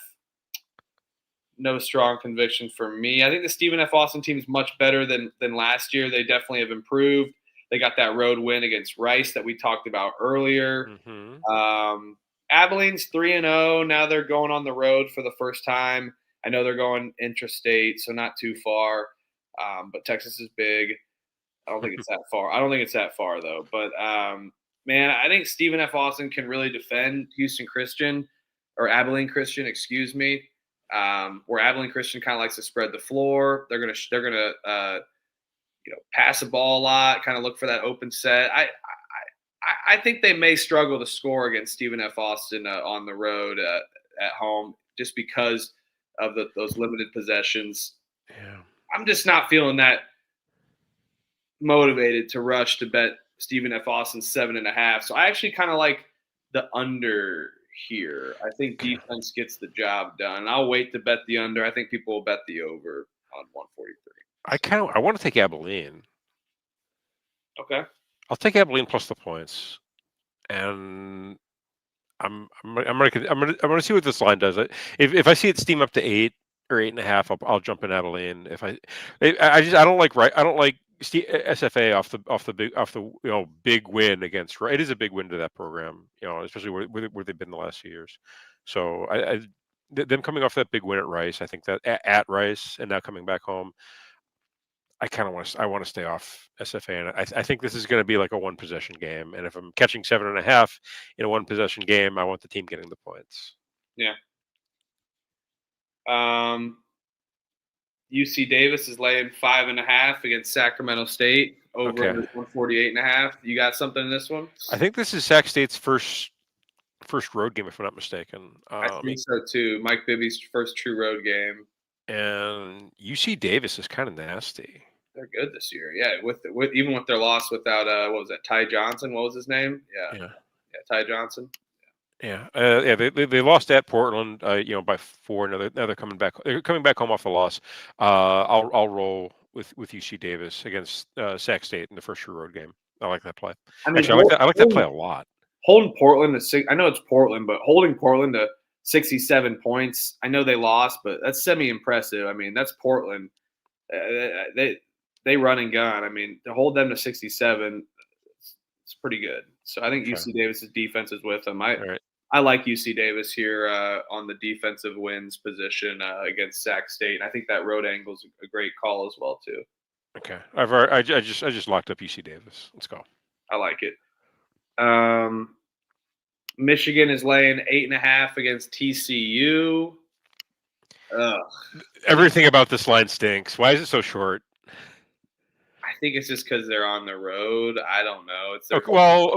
No strong conviction for me. I think the Stephen F. Austin team is much better than last year. They definitely have improved. They got that road win against Rice that we talked about earlier.
Mm-hmm.
Abilene's 3-0. Now they're going on the road for the first time. I know they're going intrastate, so not too far. But Texas is big. I don't think it's that far. Though. But man, I think Stephen F. Austin can really defend Houston Christian or Abilene Christian, excuse me. Where Abilene Christian kind of likes to spread the floor. They're gonna pass the ball a lot, kind of look for that open set. I think they may struggle to score against Stephen F. Austin on the road at home just because of those limited possessions.
Yeah.
I'm just not feeling that motivated to rush to bet Stephen F. Austin 7.5. So I actually kind of like the under here. I think defense gets the job done. I'll wait to bet the under. I think people will bet the over on 143.
I want to take Abilene.
Okay.
I'll take Abilene plus the points, and I'm gonna see what this line does. If I see it steam up to 8 or 8.5, I'll jump in Abilene. I don't like SFA off the big win against. It is a big win to that program, especially where they've been the last few years. So them coming off that big win at Rice, I think that at Rice and now coming back home, I want to stay off SFA, and I think this is going to be like a 1-possession game. And if I'm catching 7.5 in a 1-possession game, I want the team getting the points.
Yeah. UC Davis is laying 5.5 against Sacramento State. Over 148.5. You got something in this one?
I think this is Sac State's first road game, if I'm not mistaken.
I think so too. Mike Bibby's first true road game.
And UC Davis is kind of nasty.
They're good this year. Yeah, even with their loss without what was that, Ty Johnson? What was his name? Yeah, Ty Johnson.
Yeah, they lost at Portland, by 4. Now they're coming back. They're coming back home off a loss. I'll roll with UC Davis against Sac State in the first true road game. I like that play. I like that play a lot.
Holding Portland to 6. I know it's Portland, but holding Portland to 67 points. I know they lost, but that's semi-impressive. I mean, that's Portland. They run and gun. I mean, to hold them to 67, it's pretty good. So I think UC Davis's defense is with them. I like UC Davis here on the defensive wins position against Sac State, and I think that road angle is a great call as well too.
Okay, I just locked up UC Davis. Let's go.
I like it. Michigan is laying 8.5 against TCU. Ugh.
Everything about this line stinks. Why is it so short?
I think it's just because they're on the road. I don't know.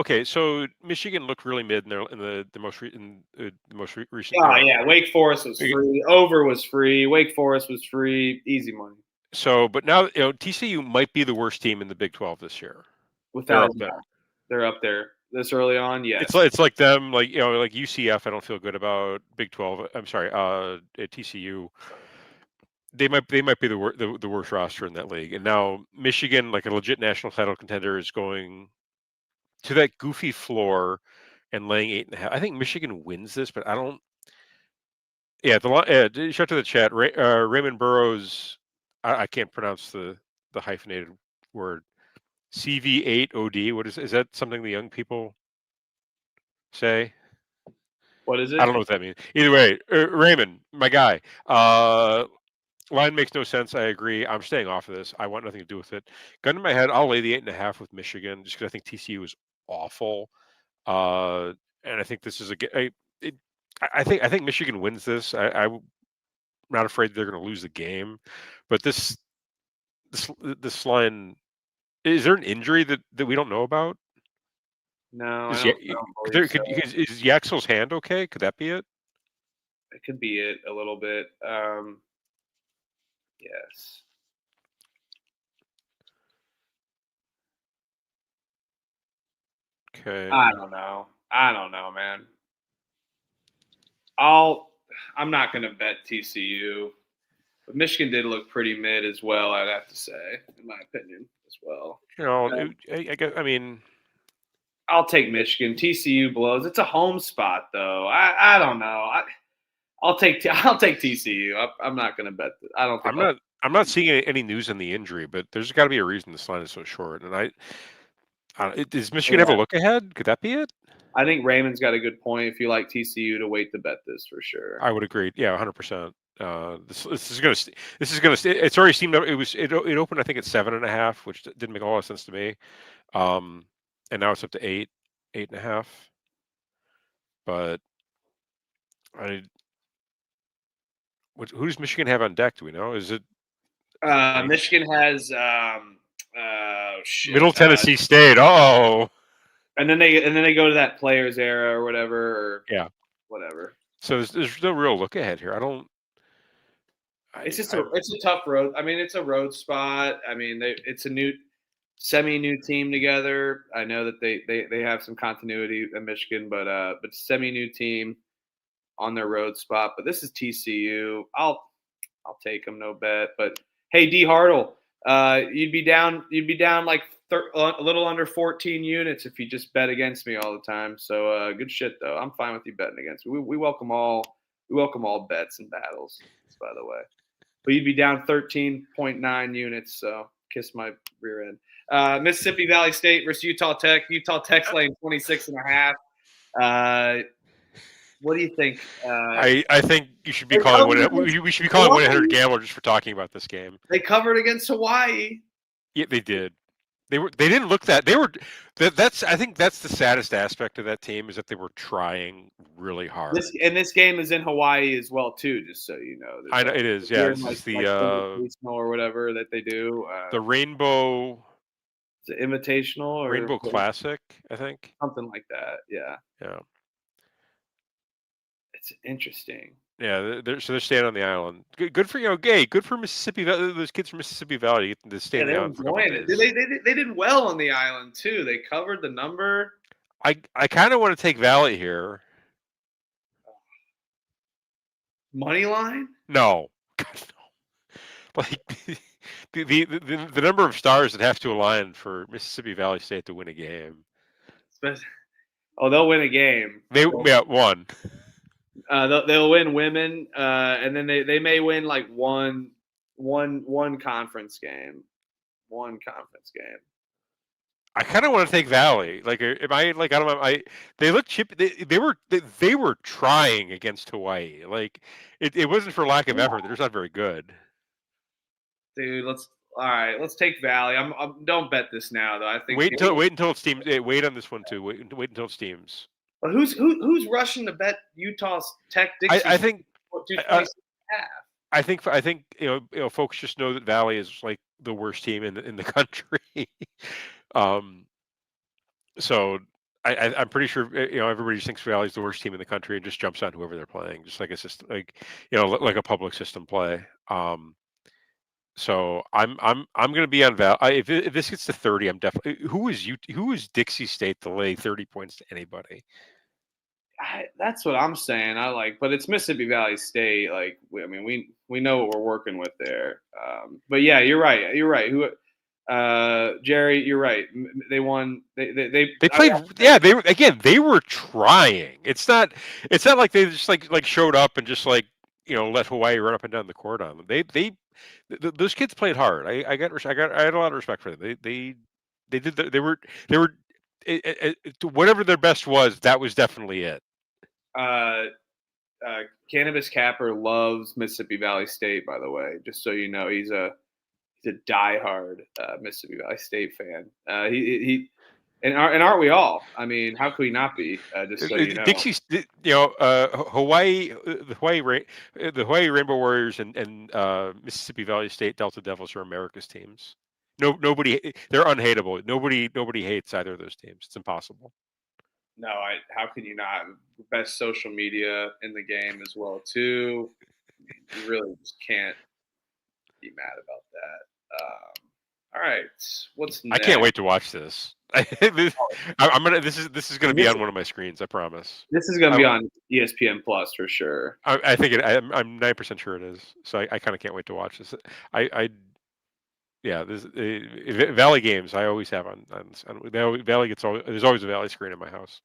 Okay. So Michigan looked really mid in the most recent.
Oh yeah, Wake Forest was free. Over was free. Wake Forest was free. Easy money.
So, but now TCU might be the worst team in the Big 12 this year. They're
Without
up there.
they're up there this early on. Yes,
It's like them, like like UCF. I don't feel good about Big 12. I'm sorry, at TCU. They might be the worst roster in that league. And now Michigan, like a legit national title contender, is going to that goofy floor and laying 8.5. I think Michigan wins this, but I don't. Yeah, shout to the chat. Raymond Burrows. I can't pronounce the hyphenated word. CV8OD. What is that? Something the young people say?
what is it?
I don't know what that means. Either way, Raymond, my guy. Line makes no sense. I agree. I'm staying off of this. I want nothing to do with it. Gun to my head, I'll lay the 8.5 with Michigan just because I think TCU is awful. And I think this is I think Michigan wins this. I'm not afraid they're going to lose the game, but this line. Is there an injury that we don't know about?
No,
Is,
I don't believe so.
is Yaxel's hand okay? Could that be it?
It could be it a little bit. Yes.
Okay.
I don't know, man. I'm not going to bet TCU, but Michigan did look pretty mid as well. I'd have to say, in my opinion, as well.
I mean,
I'll take Michigan. TCU blows. It's a home spot, though. I don't know. I'll take TCU. I'm not going to bet. I don't think
I'm not seeing any news on the injury, but there's got to be a reason this line is so short. And does Michigan have a look ahead? Could that be it?
I think Raymond's got a good point. If you like TCU, to wait to bet this for sure.
I would agree. Yeah, 100%. This is gonna. It's already seemed. It opened, I think, at 7.5, which didn't make a lot of sense to me. And now it's up to 8.5. But who does Michigan have on deck? Do we know? Is it
Michigan has
Middle Tennessee State? Oh,
and then they go to that players era or whatever. Or whatever.
So there's no real look ahead here.
It's a tough road. I mean, it's a road spot. I mean, it's a new semi-new team together. I know that they have some continuity in Michigan, but semi-new team on their road spot. But this is TCU. I'll take them, no bet. But hey, D Hartle, you'd be down like a little under 14 units if you just bet against me all the time. So good shit though. I'm fine with you betting against me. We welcome all bets and battles, by the way. But you'd be down 13.9 units. So kiss my rear end. Mississippi Valley State versus Utah Tech. Utah Tech's laying 26.5. What do you think?
I think you should be calling we should be calling 1-800 Gambler just for talking about this game.
They covered against Hawaii.
Yeah, they did. They didn't look that. I think that's the saddest aspect of that team is that they were trying really hard.
This game is in Hawaii as well too, just so you know.
I know it is. Yeah, this is
the or whatever that they do.
The Rainbow.
Is it Invitational or
Rainbow Classic? I think
something like that. Yeah.
Yeah.
It's interesting.
Yeah, they're staying on the island. Good for Gay. Good for Mississippi. Those kids from Mississippi Valley to stay on the island.
They did well on the island too. They covered the number.
I kind of want to take Valley here.
Money line?
No, God, no. Like the number of stars that have to align for Mississippi Valley State to win a game.
They'll win a game.
One.
They'll win women, and then they may win like one conference game. One conference game.
I kind of want to take Valley. Like, am I like I don't know? They look chip. They were trying against Hawaii. Like, it wasn't for lack of effort. They're just not very good.
Dude, let's take Valley. Don't bet this now though. I think
wait until it steams. Wait on this one too. Wait until it steams.
But who's rushing to bet Utah's Tech? Dixie
I think. I think folks just know that Valley is like the worst team in the country. So I'm pretty sure everybody just thinks Valley's the worst team in the country and just jumps on whoever they're playing, just like a system, like a public system play. So I'm going to be on Val. If this gets to 30, I'm definitely. Who is Dixie State to lay 30 points to anybody?
That's what I'm saying. But it's Mississippi Valley State. We know what we're working with there. But yeah, you're right. You're right. Jerry, you're right. They won. They
played. They were trying. It's not like they just like showed up and just let Hawaii run up and down the court on them. Those kids played hard. I had a lot of respect for them. They did. They were whatever their best was. That was definitely it.
Cannabis Capper loves Mississippi Valley State. By the way, just so you know, he's a diehard Mississippi Valley State fan. Aren't we all? I mean, how could we not be? Just so you know,
Dixie's, Hawaii, the Hawaii Rainbow Warriors and Mississippi Valley State Delta Devils are America's teams. Nobody, they're unhateable. Nobody hates either of those teams. It's impossible.
No, how can you not? Best social media in the game as well too. You really just can't be mad about that. All right, what's next?
I can't wait to watch this. This is gonna be on one of my screens. I promise.
This is gonna be on ESPN Plus for sure.
I think I'm 9% sure it is. So I kind of can't wait to watch this. Valley games I always have on Valley there's always a Valley screen in my house.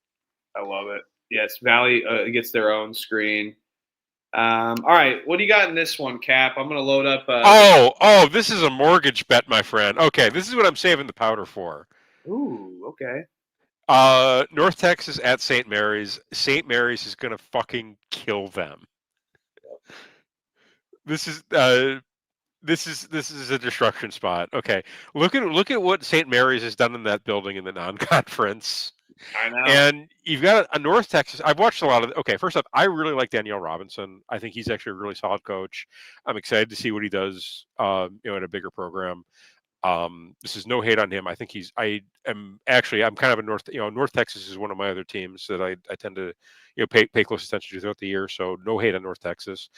I love it. Yes, Valley gets their own screen. All right, what do you got in this one, Cap? I'm gonna load up.
This is a mortgage bet, my friend. Okay, this is what I'm saving the powder for.
Ooh, okay.
North Texas at St. Mary's. St. Mary's is gonna fucking kill them. This is a destruction spot. Okay, look at what St. Mary's has done in that building in the non-conference.
I know.
And you've got a North Texas. I've watched a lot of. Okay, first off, I really like Danielle Robinson. I think he's actually a really solid coach. I'm excited to see what he does. In a bigger program. This is no hate on him. I think I'm kind of a North Texas is one of my other teams that I tend to pay close attention to throughout the year. So no hate on North Texas.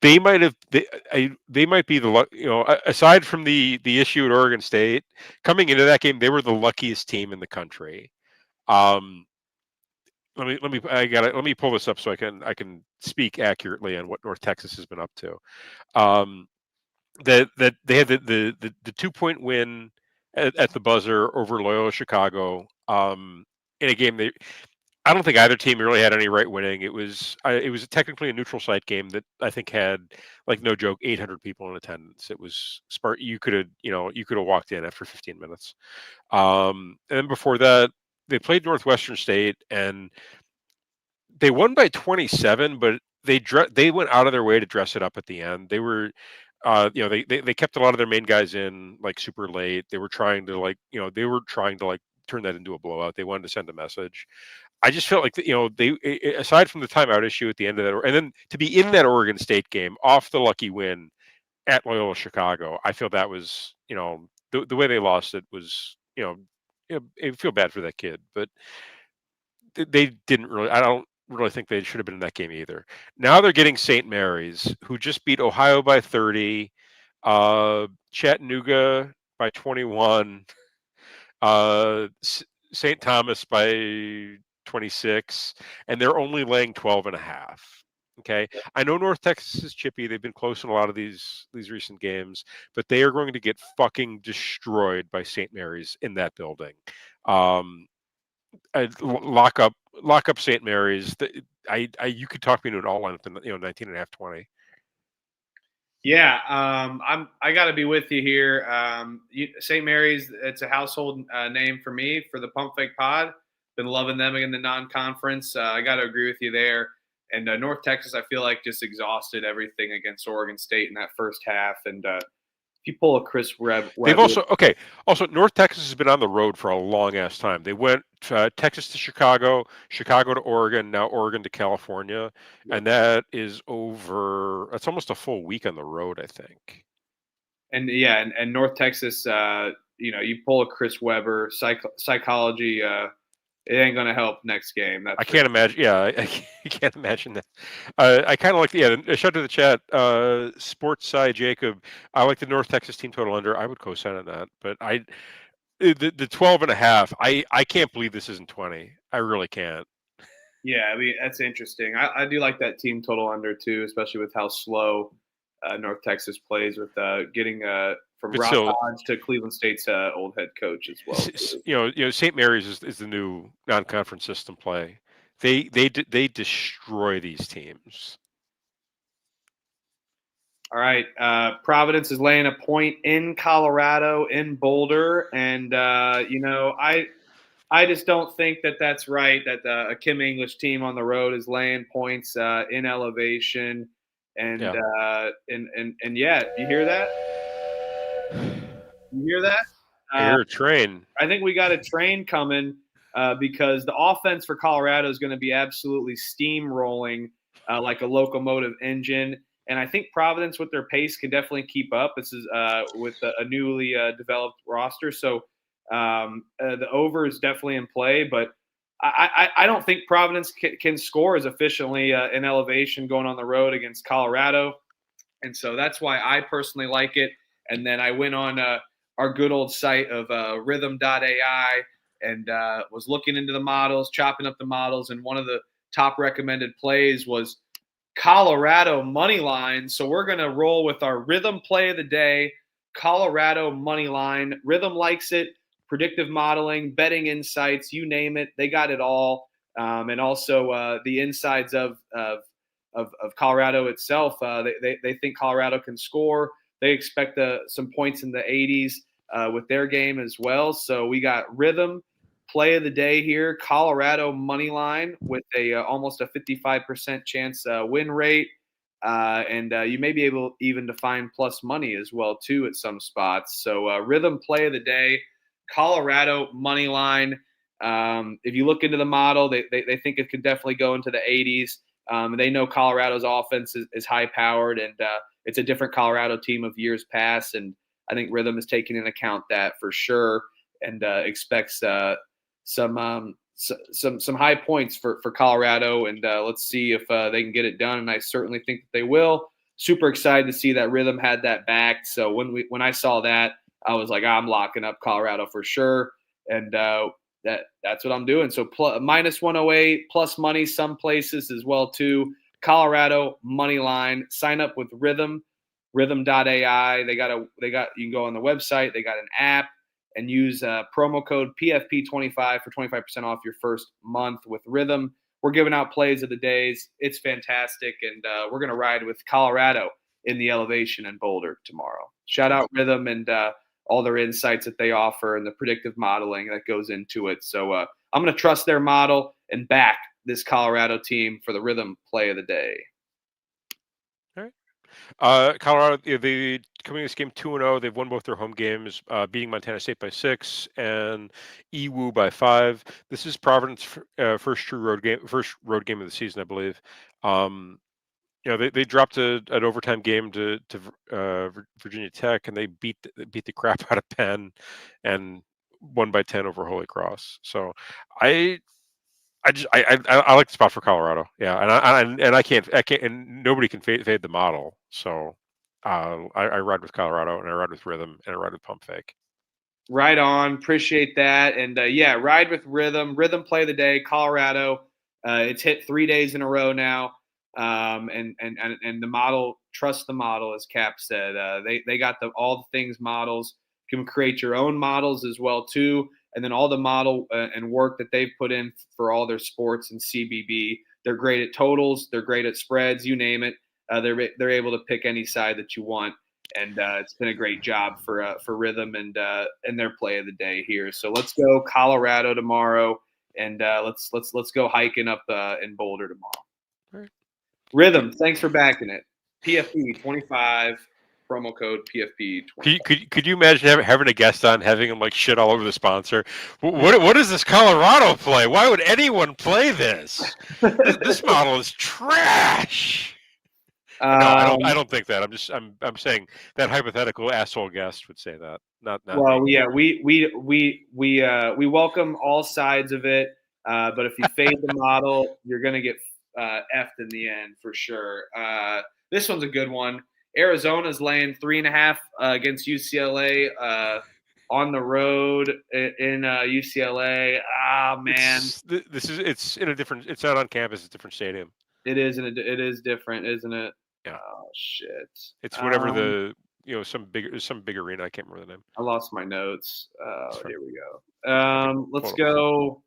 They might be aside from the issue at Oregon State coming into that game, they were the luckiest team in the country. Let me pull this up so I can speak accurately on what North Texas has been up to. That they had the 2-point win at the buzzer over Loyola Chicago in a game I don't think either team really had any right winning. It was technically a neutral site game that I think had, like, no joke, 800 people in attendance. It was smart. You could have walked in after 15 minutes. And then before that, they played Northwestern State and they won by 27, but they went out of their way to dress it up at the end. They were, they kept a lot of their main guys in like super late. They were trying to turn that into a blowout. They wanted to send a message. I just felt like they aside from the timeout issue at the end of that, and then to be in that Oregon State game off the lucky win at Loyola Chicago, I feel that was the way they lost it was I feel bad for that kid, but they didn't really. I don't really think they should have been in that game either. Now they're getting St. Mary's, who just beat Ohio by 30, Chattanooga by 21, St. Thomas by 26, and they're only laying 12.5. Okay, I know North Texas is chippy. They've been close in a lot of these recent games, but they are going to get fucking destroyed by St. Mary's in that building. Lock up St. Mary's. You could talk me into an all line at 19.5, 20.
Yeah, I got to be with you here. St. Mary's, it's a household name for me for the Pump Fake Pod. Been loving them in the non-conference. I got to agree with you there. And North Texas, I feel like just exhausted everything against Oregon State in that first half. And if you pull a Chris Webb,
they've also North Texas has been on the road for a long ass time. They went Texas to Chicago, Chicago to Oregon, now Oregon to California, and that is over. That's almost a full week on the road, I think.
And and North Texas, you pull a Chris Webber psychology it ain't going to help next game. That's
I can't imagine. Yeah, I can't imagine that. I kind of like shout to the chat. Sports side Jacob. I like the North Texas team total under. I would co-sign on that, but the 12.5. I can't believe this isn't 20. I really can't.
Yeah, I mean, that's interesting. I do like that team total under too, especially with how slow North Texas plays with getting from
But
Rock
still-
Hodge to Cleveland State's old head coach as well.
St. Mary's is the new non-conference system play. They destroy these teams.
All right, Providence is laying a point in Colorado in Boulder, and I just don't think that that's right. That a Kim English team on the road is laying points in elevation, and yeah, you hear that? You hear that?
I hear a train.
I think we got a train coming because the offense for Colorado is going to be absolutely steamrolling like a locomotive engine. And I think Providence, with their pace, can definitely keep up. This is with a newly developed roster. So the over is definitely in play. But I don't think Providence can score as efficiently in elevation going on the road against Colorado. And so that's why I personally like it. And then I went on our good old site of rhythm.ai and was looking into the models, chopping up the models. And one of the top recommended plays was Colorado money line. So we're going to roll with our rhythm play of the day, Colorado money line. Rhythm likes it. Predictive modeling, betting insights, you name it. They got it all. And also the insides of Colorado itself. They think Colorado can score. They expect some points in the 80s with their game as well. So we got rhythm play of the day here, Colorado money line with almost a 55% chance win rate, and you may be able even to find plus money as well too at some spots. So rhythm play of the day, Colorado money line. If you look into the model, they think it could definitely go into the 80s. They know Colorado's offense is high powered, and it's a different Colorado team of years past, and I think Rhythm is taking into account that for sure, and expects some high points for Colorado, and let's see if they can get it done. And I certainly think that they will. Super excited to see that Rhythm had that backed. So when I saw that, I was like, I'm locking up Colorado for sure, and that's what I'm doing. So minus 108 plus money some places as well too. Colorado money line. Sign up with Rhythm, rhythm.ai. They got you can go on the website. They got an app and use promo code PFP25 for 25% off your first month with Rhythm. We're giving out plays of the days. It's fantastic, and we're going to ride with Colorado in the elevation in Boulder tomorrow. Shout out Rhythm and all their insights that they offer and the predictive modeling that goes into it. So I'm going to trust their model and back this Colorado team for the Rhythm play of the day.
All right. Colorado, they coming in this game 2-0. They've won both their home games, beating Montana State by 6 and EWU by 5. This is Providence' first road game of the season, I believe. They dropped an overtime game to Virginia Tech, and they beat the crap out of Penn and won by 10 over Holy Cross. So I like the spot for Colorado. Yeah, and I can't, and nobody can fade the model. So I ride with Colorado, and I ride with Rhythm, and I ride with Pump Fake.
Right on. Appreciate that. And ride with Rhythm. Rhythm play of the day, Colorado. It's hit 3 days in a row now. And the model, trust the model, as Cap said. They got all the things models. You can create your own models as well too, and then all the model and work that they've put in for all their sports and CBB. They're great at totals. They're great at spreads. You name it. They're able to pick any side that you want, and it's been a great job for Rhythm and their play of the day here. So let's go Colorado tomorrow, and let's go hiking up in Boulder tomorrow.
All right.
Rhythm, thanks for backing it. PFP 25, promo code PFP 25.
Could you imagine having a guest on, having him like shit all over the sponsor? What is this Colorado play? Why would anyone play this? This model is trash. No, I don't think that. I'm saying that hypothetical asshole guest would say that. Not
well,
me.
yeah, we welcome all sides of it. But if you fade the model, you're going to get effed in the end for sure. This one's a good one. Arizona's laying 3.5 against UCLA on the road in UCLA. Ah, man.
It's not on campus. It's a different stadium.
It is, and it is different, isn't it?
Yeah.
Oh, shit.
It's whatever some big arena. I can't remember the name.
I lost my notes. Here we go. Let's go.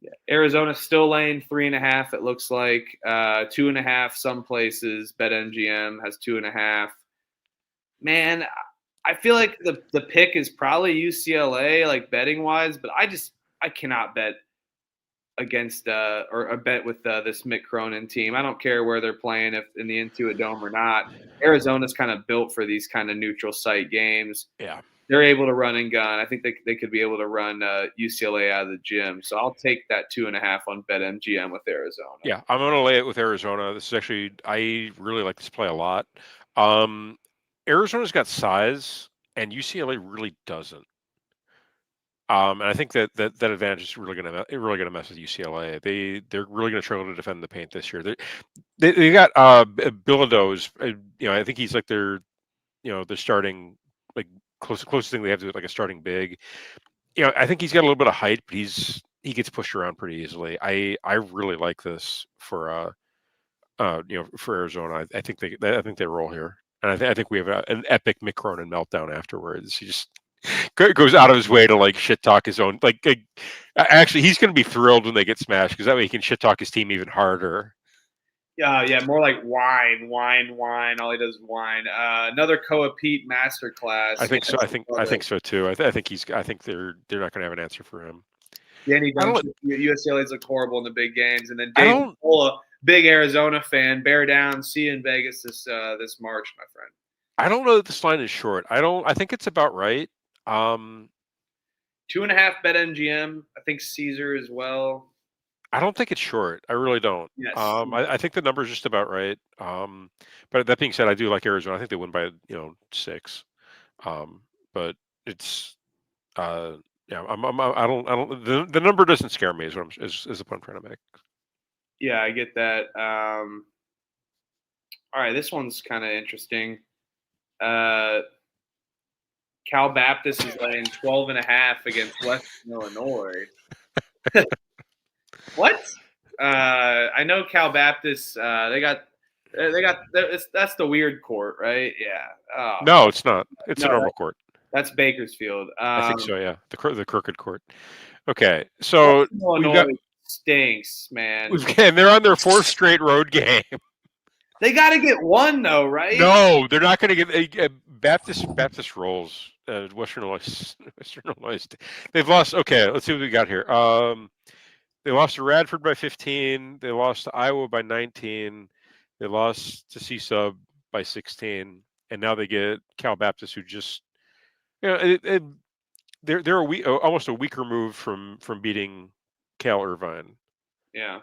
Yeah. Arizona's still laying 3.5. It looks like 2.5. Some places. BetMGM has 2.5. Man, I feel like the pick is probably UCLA, like betting wise, but I cannot bet against or a bet with this Mick Cronin team. I don't care where they're playing, if in the Intuit Dome or not. Arizona's kind of built for these kind of neutral site games.
Yeah.
They're able to run and gun. I think they could be able to run UCLA out of the gym. So I'll take that 2.5 on BetMGM with Arizona.
Yeah, I'm going to lay it with Arizona. This is actually, I really like this play a lot. Arizona's got size, and UCLA really doesn't. And I think that advantage is really going to mess with UCLA. They're really going to struggle to defend the paint this year. They got Bilodeau's. I think he's like their starting like closest thing they have to like a starting big. I think he's got a little bit of height, but he gets pushed around pretty easily. I really like this for Arizona. I think they roll here, and I think we have an epic Mick Cronin meltdown afterwards. He just goes out of his way to like shit talk his own. Actually, he's going to be thrilled when they get smashed because that way he can shit talk his team even harder.
Yeah, more like wine. All he does is wine. Another Koa Pete masterclass.
I think so. I think so too. I think they're not going to have an answer for him.
Danny Dunn, UCLA's look horrible in the big games, and then Dave Pola, big Arizona fan. Bear down. See you in Vegas this March, my friend.
I don't know that this line is short. I think it's about right.
2.5 BetMGM. I think Caesar as well.
I don't think it's short. I really don't.
Yes.
I think the number is just about right. But that being said, I do like Arizona. I think they win by 6. But it's I don't. The number doesn't scare me. Is the point I'm trying to make.
Yeah, I get that. All right, this one's kind of interesting. Cal Baptist is laying 12.5 against Western Illinois. What? I know Cal Baptist. That's the weird court, right? Yeah. Oh.
No, it's not. It's a normal court.
That's Bakersfield.
I think so. Yeah, the crooked court. Okay, so
Illinois stinks, man.
And they're on their 4th straight road game.
They got to get one though, right?
No, they're not going to get Baptist rolls. Western Illinois. They've lost. Okay, let's see what we got here. They lost to Radford by 15. They lost to Iowa by 19. They lost to C-Sub by 16, and now they get Cal Baptist, who just they're almost a week removed from beating Cal Irvine.
Yeah.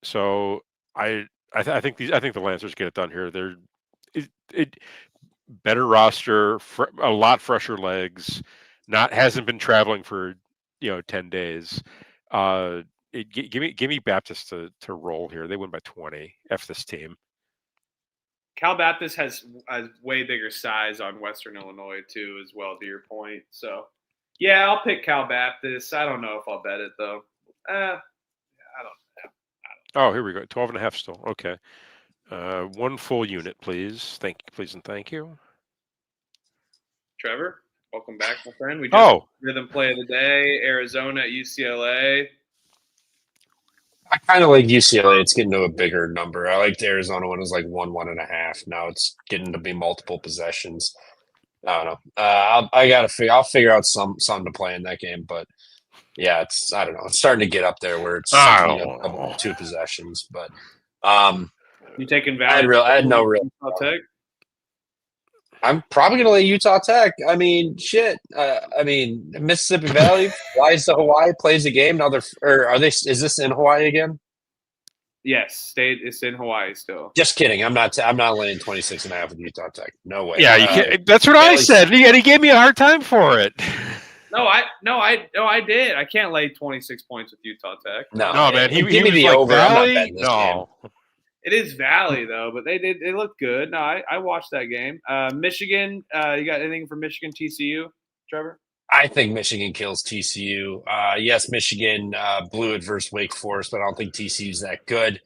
So I think the Lancers get it done here. They're better roster, a lot fresher legs. Hasn't been traveling for 10 days. Give me Baptist to roll here. They win by 20. F this team.
Cal Baptist has way bigger size on Western Illinois too, as well. To your point, so yeah, I'll pick Cal Baptist. I don't know if I'll bet it though. I don't.
Oh, here we go. 12.5 still. Okay. 1 full unit, please. Thank you.
Trevor, welcome back, my friend. We just rhythm play of the day. Arizona at UCLA.
I kind of like UCLA. It's getting to a bigger number. I liked Arizona when it was like 1.5. Now it's getting to be multiple possessions. I don't know. I'll figure out something to play in that game, but yeah, I don't know. It's starting to get up there where it's 2 possessions. But
you taking value?
I had no real. I'm probably gonna lay Utah Tech. I mean, shit. Mississippi Valley flies to Hawaii, plays a game. Now is this in Hawaii again?
Yes, it's in Hawaii still.
Just kidding. I'm not laying 26.5 with Utah Tech. No way.
Yeah, you can't. That's what I said. And he gave me a hard time for it.
I did. I can't lay 26 points with Utah Tech.
No,
man. He
give me
was
the
like
over. I'm not
Valley.
betting this game.
It is Valley though, but they looked good. No, I watched that game. Michigan, you got anything for Michigan TCU, Trevor?
I think Michigan kills TCU. Yes, Michigan blew it versus Wake Forest, but I don't think TCU's that good.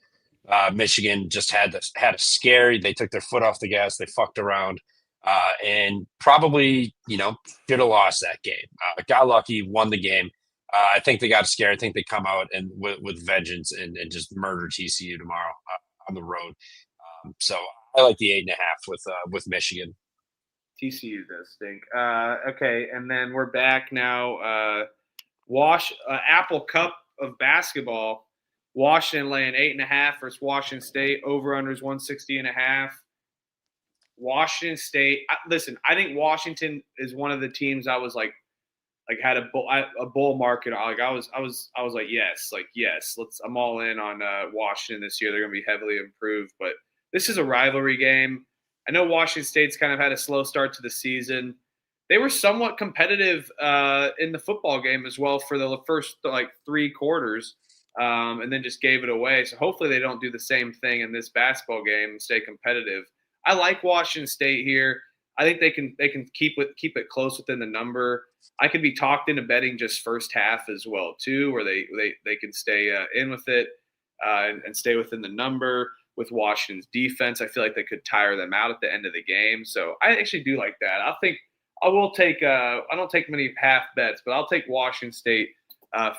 Michigan just had a scary. They took their foot off the gas. They fucked around, and probably should have lost that game. Got lucky, won the game. I think they got scared. I think they come out and with vengeance and just murder TCU tomorrow on the road. So I like the 8.5 with Michigan.
TCU does stink. Okay, and then we're back now. Apple Cup of basketball. Washington laying 8.5 versus Washington State. Over/unders 160.5. Washington State. Listen, I think Washington is one of the teams I was like had a bull market. Like I was like yes. I'm all in on Washington this year. They're going to be heavily improved, but this is a rivalry game. I know Washington State's kind of had a slow start to the season. They were somewhat competitive in the football game as well for the first 3 quarters, and then just gave it away. So hopefully they don't do the same thing in this basketball game and stay competitive. I like Washington State here. I think they can keep it close within the number. I could be talked into betting just first half as well too, where they can stay in with it and stay within the number. With Washington's defense, I feel like they could tire them out at the end of the game. So I actually do like that. I will take I don't take many half bets, but I'll take Washington State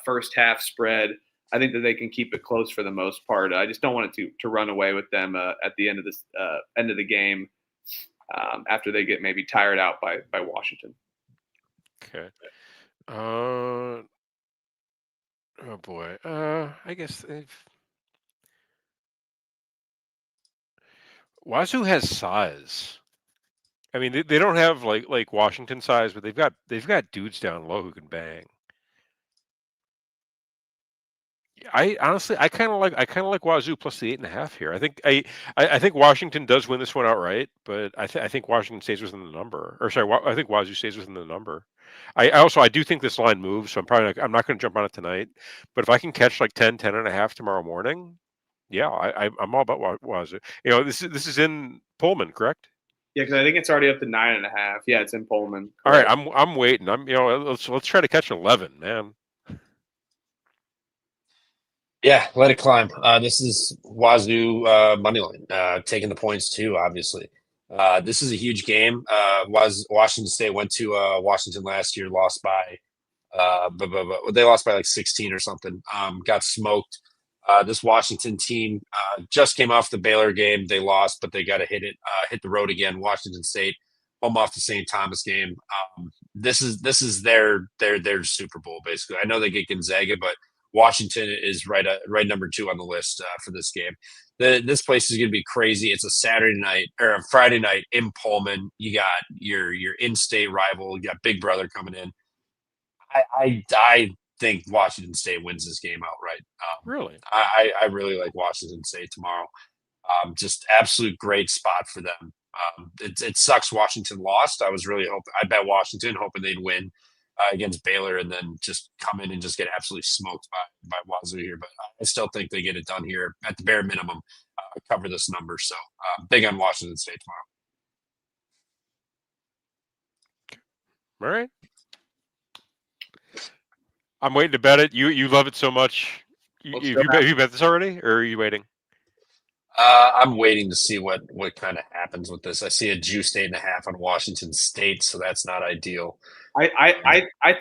first half spread. I think that they can keep it close for the most part. I just don't want it to run away with them at the end of this end of the game after they get maybe tired out by Washington.
Okay. Oh boy. I guess Wazoo has size. I mean, they don't have like Washington size, but they've got dudes down low who can bang. I honestly, I kind of like Wazoo plus the 8.5 here. I think Washington does win this one outright, but I think Washington stays within the number. Or sorry, I think Wazoo stays within the number. I do think this line moves, so I'm not going to jump on it tonight. But if I can catch like 10.5 tomorrow morning, yeah, I'm all about Wazoo. This is in Pullman, correct?
Yeah, because I think it's already up to 9.5. Yeah, it's in Pullman.
Correct. All right, I'm waiting. Let's try to catch 11, man.
Yeah, let it climb. This is Wazoo moneyline, taking the points too, obviously. This is a huge game. Washington State went to Washington last year, lost by they lost by like 16 or something. Got smoked. This Washington team just came off the Baylor game. They lost, but they got to hit the road again. Washington State home off the St. Thomas game. This is their Super Bowl basically. I know they get Gonzaga, but Washington is right number 2 on the list for this game. This place is going to be crazy. It's a Saturday night or a Friday night in Pullman. You got your in-state rival. You got Big Brother coming in. I think Washington State wins this game outright.
Really?
I really like Washington State tomorrow. Just absolute great spot for them. It sucks Washington lost. I was really hoping. I bet Washington, hoping they'd win against Baylor and then just come in and just get absolutely smoked by Wazoo here. But I still think they get it done here at the bare minimum, cover this number. So big on Washington State tomorrow.
All right. I'm waiting to bet it. You love it so much. You bet this already, or are you waiting?
I'm waiting to see what kind of happens with this. I see a juiced 8.5 on Washington State, so that's not ideal.
I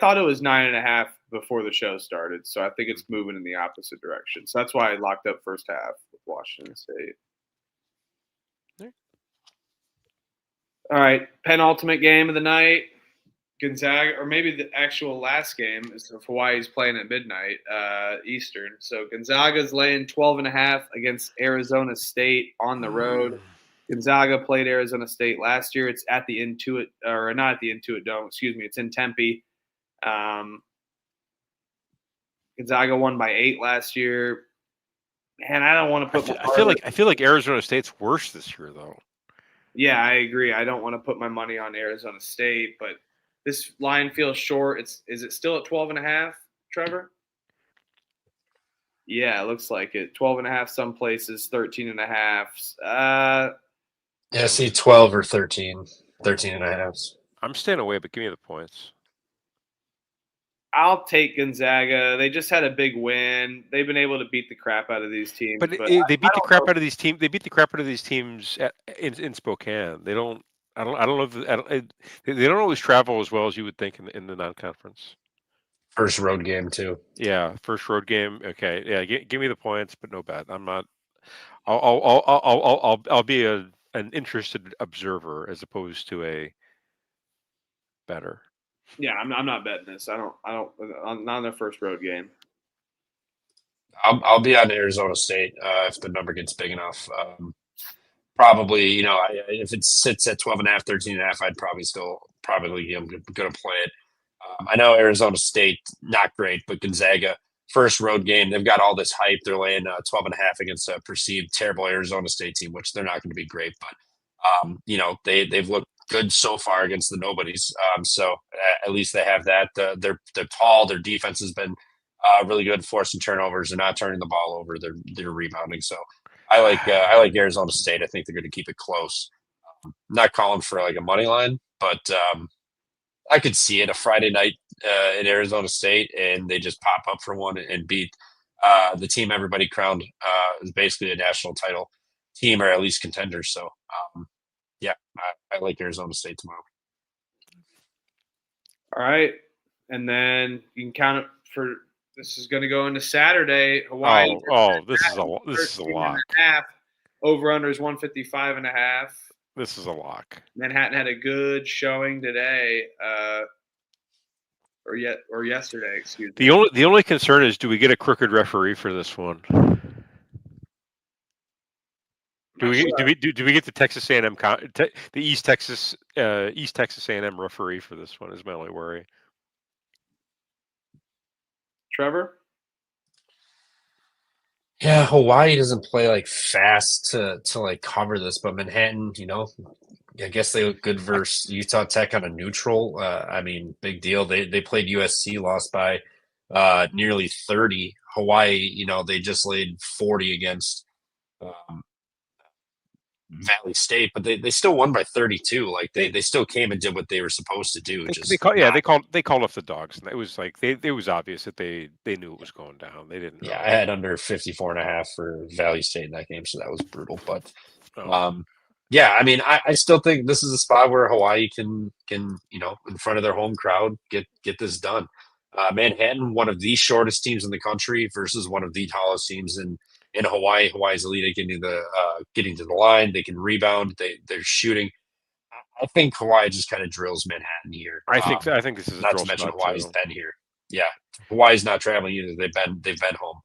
thought it was 9.5 before the show started, so I think it's moving in the opposite direction. So that's why I locked up first half with Washington State. All right, penultimate game of the night. Gonzaga, or maybe the actual last game is if Hawaii's playing at midnight Eastern. So Gonzaga's laying 12.5 against Arizona State on the road. Gonzaga played Arizona State last year. It's at the Intuit, or not at the Intuit Dome. Excuse me. It's in Tempe. Gonzaga won by 8 last year. Man, I don't want to put.
I feel like Arizona State's worse this year, though.
Yeah, I agree. I don't want to put my money on Arizona State, but this line feels short. Is it still at 12.5, Trevor? Yeah, it looks like it. 12.5 some places, 13.5.
Yeah, see 12 or 13, 13.5.
I'm staying away, but give me the points.
I'll take Gonzaga. They just had a big win. They've been able to beat the crap out of these teams.
But they beat the crap out of these teams. They beat the crap out of these teams in Spokane. They don't. I don't know. They don't always travel as well as you would think in the non-conference.
First road game too.
Yeah, first road game. Okay, yeah. Give me the points, but no bet. I'm not. I'll be an interested observer as opposed to a better.
Yeah, I'm not betting this. I don't. Not on their first road game.
I'll be on Arizona State if the number gets big enough. Probably, if it sits at 12.5, 13.5, I'd probably I'm going to play it. I know Arizona State, not great, but Gonzaga, first road game, they've got all this hype. They're laying 12.5 against a perceived terrible Arizona State team, which they're not going to be great, but they've looked good so far against the nobodies. So at least they have that. They're tall. Their defense has been really good, forcing turnovers. They're not turning the ball over. They're rebounding. So I like Arizona State. I think they're going to keep it close. Not calling for like a money line, but I could see it a Friday night in Arizona State, and they just pop up for one and beat the team everybody crowned is basically a national title team, or at least contenders. So yeah, I like Arizona State tomorrow.
All right, and then you can count it for. This is going to go into Saturday. Hawaii.
This is a lock.
Over under is 155.5.
This is a lock.
Manhattan had a good showing today, or yesterday. Excuse me.
The only concern is, do we get a crooked referee for this one? Do we get the Texas A&M the East Texas A&M referee for this one? Is my only worry.
Trevor?
Yeah, Hawaii doesn't play like fast to like cover this, but Manhattan, I guess they look good versus Utah Tech on a neutral. I mean, big deal. They played USC, lost by nearly 30. Hawaii, they just laid 40 against Valley State, but they still won by 32. Like they still came and did what they were supposed to do.
They called off the dogs, and it was like it was obvious that they knew it was going down. They didn't.
Yeah, I had under 54.5 for Valley State in that game, so that was brutal. But yeah, I mean, I still think this is a spot where Hawaii can in front of their home crowd get this done. Manhattan, one of the shortest teams in the country versus one of the tallest teams in Hawaii. Hawaii's elite at getting to the line. They can rebound. They're shooting. I think Hawaii just kind of drills Manhattan here.
I think this is
not to mention Hawaii's been here. Yeah, Hawaii's not traveling either. They've been home.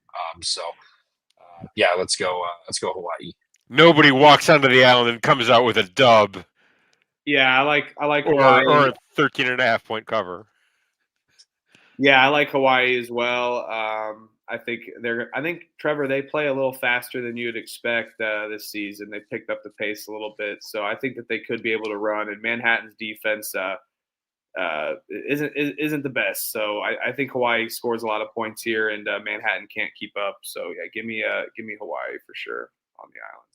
Yeah, let's go Hawaii.
Nobody walks onto the island and comes out with a dub.
Yeah, I like
Hawaii. Or a 13.5 point cover.
Yeah, I like Hawaii as well. I think Trevor, they play a little faster than you'd expect this season. They picked up the pace a little bit, so I think that they could be able to run. And Manhattan's defense isn't the best, so I think Hawaii scores a lot of points here, and Manhattan can't keep up. So yeah, give me Hawaii for sure on the island.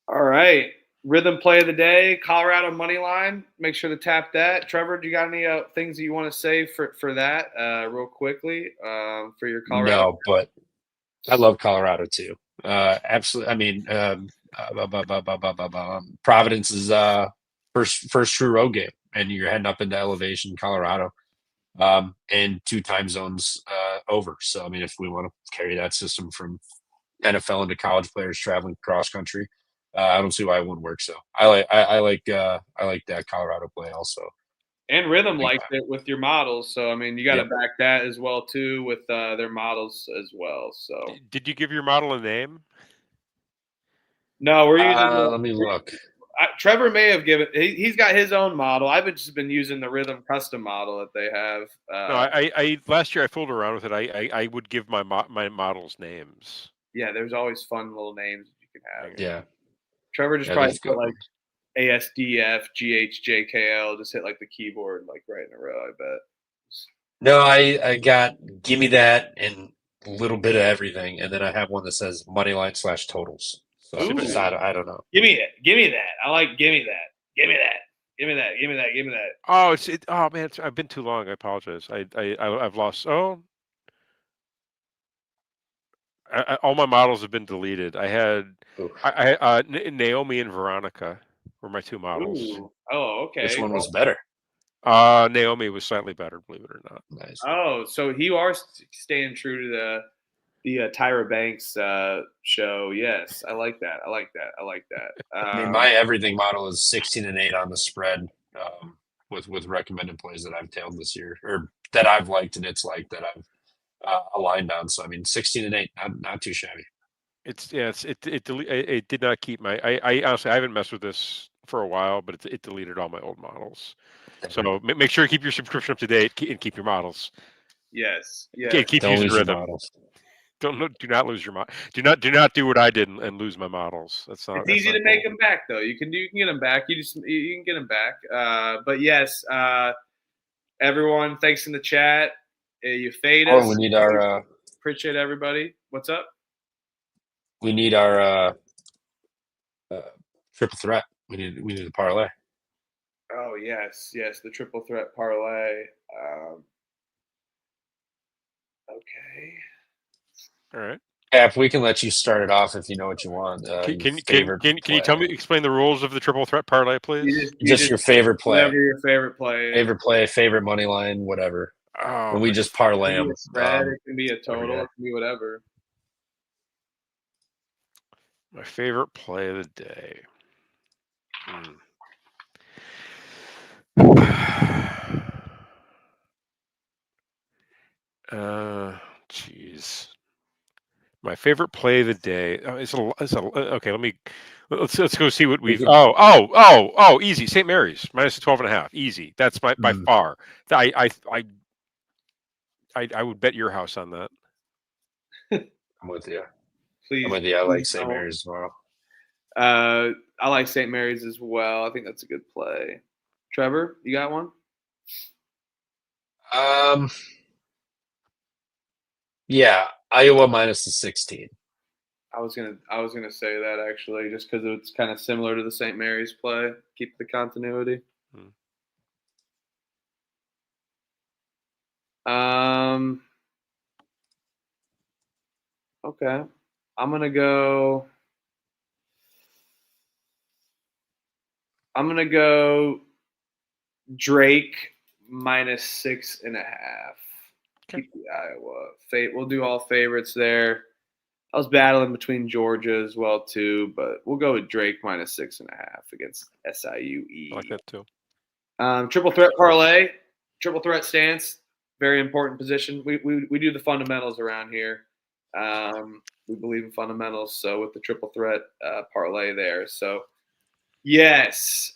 All right. Rhythm play of the day, Colorado money line. Make sure to tap that. Trevor, do you got any things that you want to say for that real quickly for your Colorado?
No, but I love Colorado too. Absolutely. I mean, Providence is first true road game, and you're heading up into elevation, Colorado, and 2 time zones over. So, I mean, if we want to carry that system from NFL into college players traveling cross country, I don't see why it wouldn't work. So I like that Colorado play also.
And Rhythm likes it with your models. So I mean, you got to back that as well too with their models as well. So
did you give your model a name?
No, we're using.
Let me look.
Trevor may have given. He's got his own model. I've just been using the Rhythm custom model that they have.
No, I last year I fooled around with it. I would give my models names.
Yeah, there's always fun little names you can have.
Yeah.
Trevor just probably put like ASDF, GHJKL, just hit like the keyboard like right in a row, I bet.
No, I got give me that and a little bit of everything, and then I have one that says moneyline/totals. So
Ooh.
just, I don't know.
Give me that. I like give me that. Give me that. Give me that. Give me that. Give me that.
Oh, oh man, I've been too long. I apologize. I've lost. Oh, all my models have been deleted. I had
Oof.
Naomi and Veronica were my 2 models.
Ooh. Oh, okay.
Which one was better?
Naomi was slightly better, believe it or not.
Nice.
Oh, so you are staying true to the Tyra Banks show. Yes, I like that. I like that.
I mean, my everything model is 16-8 on the spread, with recommended plays that I've tailed this year, or that I've liked, and it's like that I've aligned on. So I mean, 16-8, not too shabby.
It did not keep my. I honestly I haven't messed with this for a while, but it deleted all my old models. So make sure you keep your subscription up to date and keep your models.
Yes. Yeah.
Keep
Don't
using
lose your
rhythm.
models.
Do not lose your model. Do not do what I did and lose my models. That's not.
It's easy to make them back, though. You can get them back. You can get them back. But yes, everyone, thanks in the chat. You fade us.
Oh, we need our.
Appreciate everybody. What's up?
We need our triple threat. We need a parlay.
Oh yes, the triple threat parlay. Okay.
All right.
Yeah, if we can let you start it off, if you know what you want.
Can you tell me explain the rules of the triple threat parlay, please?
Just your favorite play.
Whatever your favorite play.
Favorite play, favorite money line, whatever.
Oh,
and we just parlay
It
them.
can be a spread, it can be a total, it can be whatever.
My favorite play of the day. Jeez. My favorite play of the day. Okay. Let's go see what we've. Easy. St. Mary's minus 12.5. Easy. That's by far. I would bet your house on that.
I'm with you.
Please.
I'm with you. I like St. Mary's tomorrow.
I like St. Mary's as well. I think that's a good play. Trevor, you got one?
Yeah, Iowa minus the 16.
I was gonna say that actually, just because it's kind of similar to the St. Mary's play. Keep the continuity. Okay, I'm gonna go Drake minus 6.5.
Okay.
Keep the Iowa. We'll do all favorites there. I was battling between Georgia as well too, but we'll go with Drake minus 6.5 against SIU.
I like that too.
Triple threat parlay, triple threat stance, very important position. We do the fundamentals around here. We believe in fundamentals, so with the triple threat parlay there. So yes,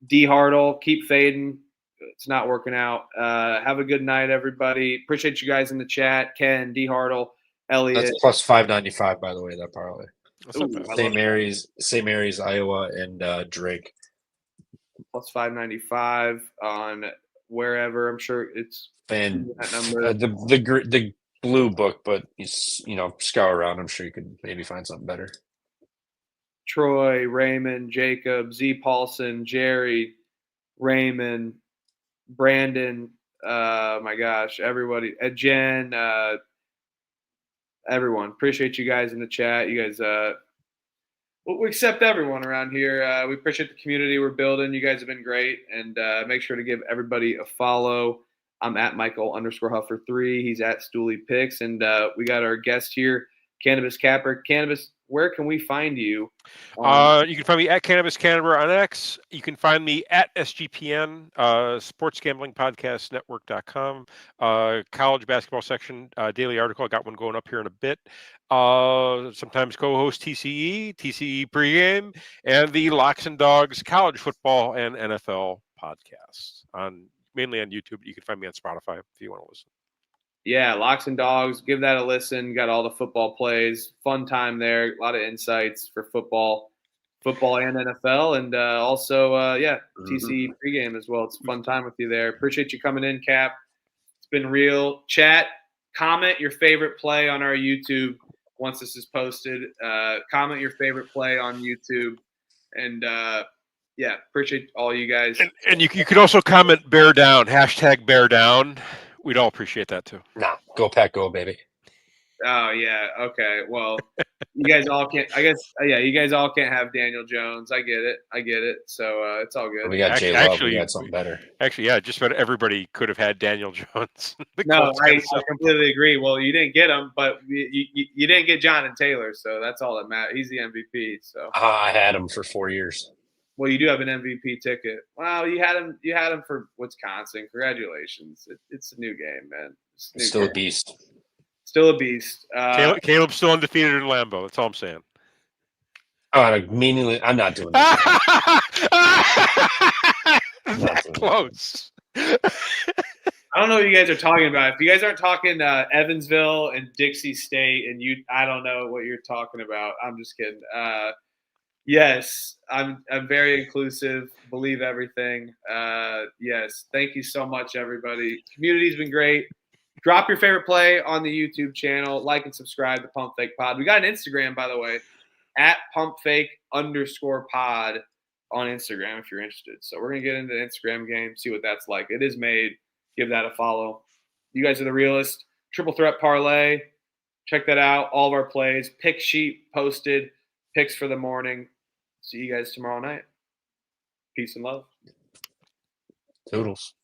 D Hartle, keep fading. It's not working out. Have a good night, everybody. Appreciate you guys in the chat. Ken, D Hartle, Elliot.
That's plus 595, by the way, that parlay.
Ooh,
St. Mary's, Iowa, and Drake.
Plus 595 on wherever. I'm sure it's
And
that number.
the blue book, but scour around. I'm sure you could maybe find something better.
Troy, Raymond, Jacob, Z Paulson, Jerry, Raymond, Brandon, my gosh, everybody, Jen, everyone. Appreciate you guys in the chat. You guys, we accept everyone around here. We appreciate the community we're building. You guys have been great, and make sure to give everybody a follow. I'm at Michael_Huffer3. He's at Stooley Picks, and we got our guest here, Cannabis Capper. Cannabis, where can we find you?
You can find me at Cannabis Canberra on X. You can find me at SGPN, sportsgamblingpodcastnetwork.com, college basketball section, daily article. I got one going up here in a bit. Sometimes co-host TCE pregame, and the Locks and Dogs college football and NFL podcast mainly on YouTube. You can find me on Spotify if you want to listen.
Yeah, Locks and Dogs. Give that a listen. Got all the football plays. Fun time there. A lot of insights for football. football and NFL, and also TC pregame as well. It's a fun time with you there. Appreciate you coming in, Cap. It's been real. Chat, comment your favorite play on our YouTube once this is posted. Comment your favorite play on YouTube, and appreciate all you guys.
And you could also comment "bear down," #bear down. We'd all appreciate that too.
Nah, go Pack, go baby.
Oh yeah, okay. Well, you guys all can't. I guess you guys all can't have Daniel Jones. I get it. So it's all good.
We got J Love. We got something better.
Actually, yeah, just about everybody could have had Daniel Jones.
No, I completely agree. Well, you didn't get him, but you didn't get Jonathan Taylor, so that's all that matters. He's the MVP. So
I had him for 4 years.
Well, you do have an MVP ticket. Well, you had him for Wisconsin. Congratulations. It's a new game, man.
Still a beast.
Still a beast.
Caleb's still undefeated in Lambeau. That's all I'm saying.
Oh, I'm not doing that.
That close.
I don't know what you guys are talking about. If you guys aren't talking Evansville and Dixie State, and I don't know what you're talking about. I'm just kidding. Yes, I'm very inclusive. Believe everything. Yes, thank you so much, everybody. Community's been great. Drop your favorite play on the YouTube channel. Like and subscribe to Pump Fake Pod. We got an Instagram, by the way, @pumpfake_pod on Instagram if you're interested. So we're going to get into the Instagram game, see what that's like. It is made. Give that a follow. You guys are the realest. Triple Threat Parlay. Check that out. All of our plays. Pick sheet posted. Picks for the morning. See you guys tomorrow night. Peace and love.
Toodles.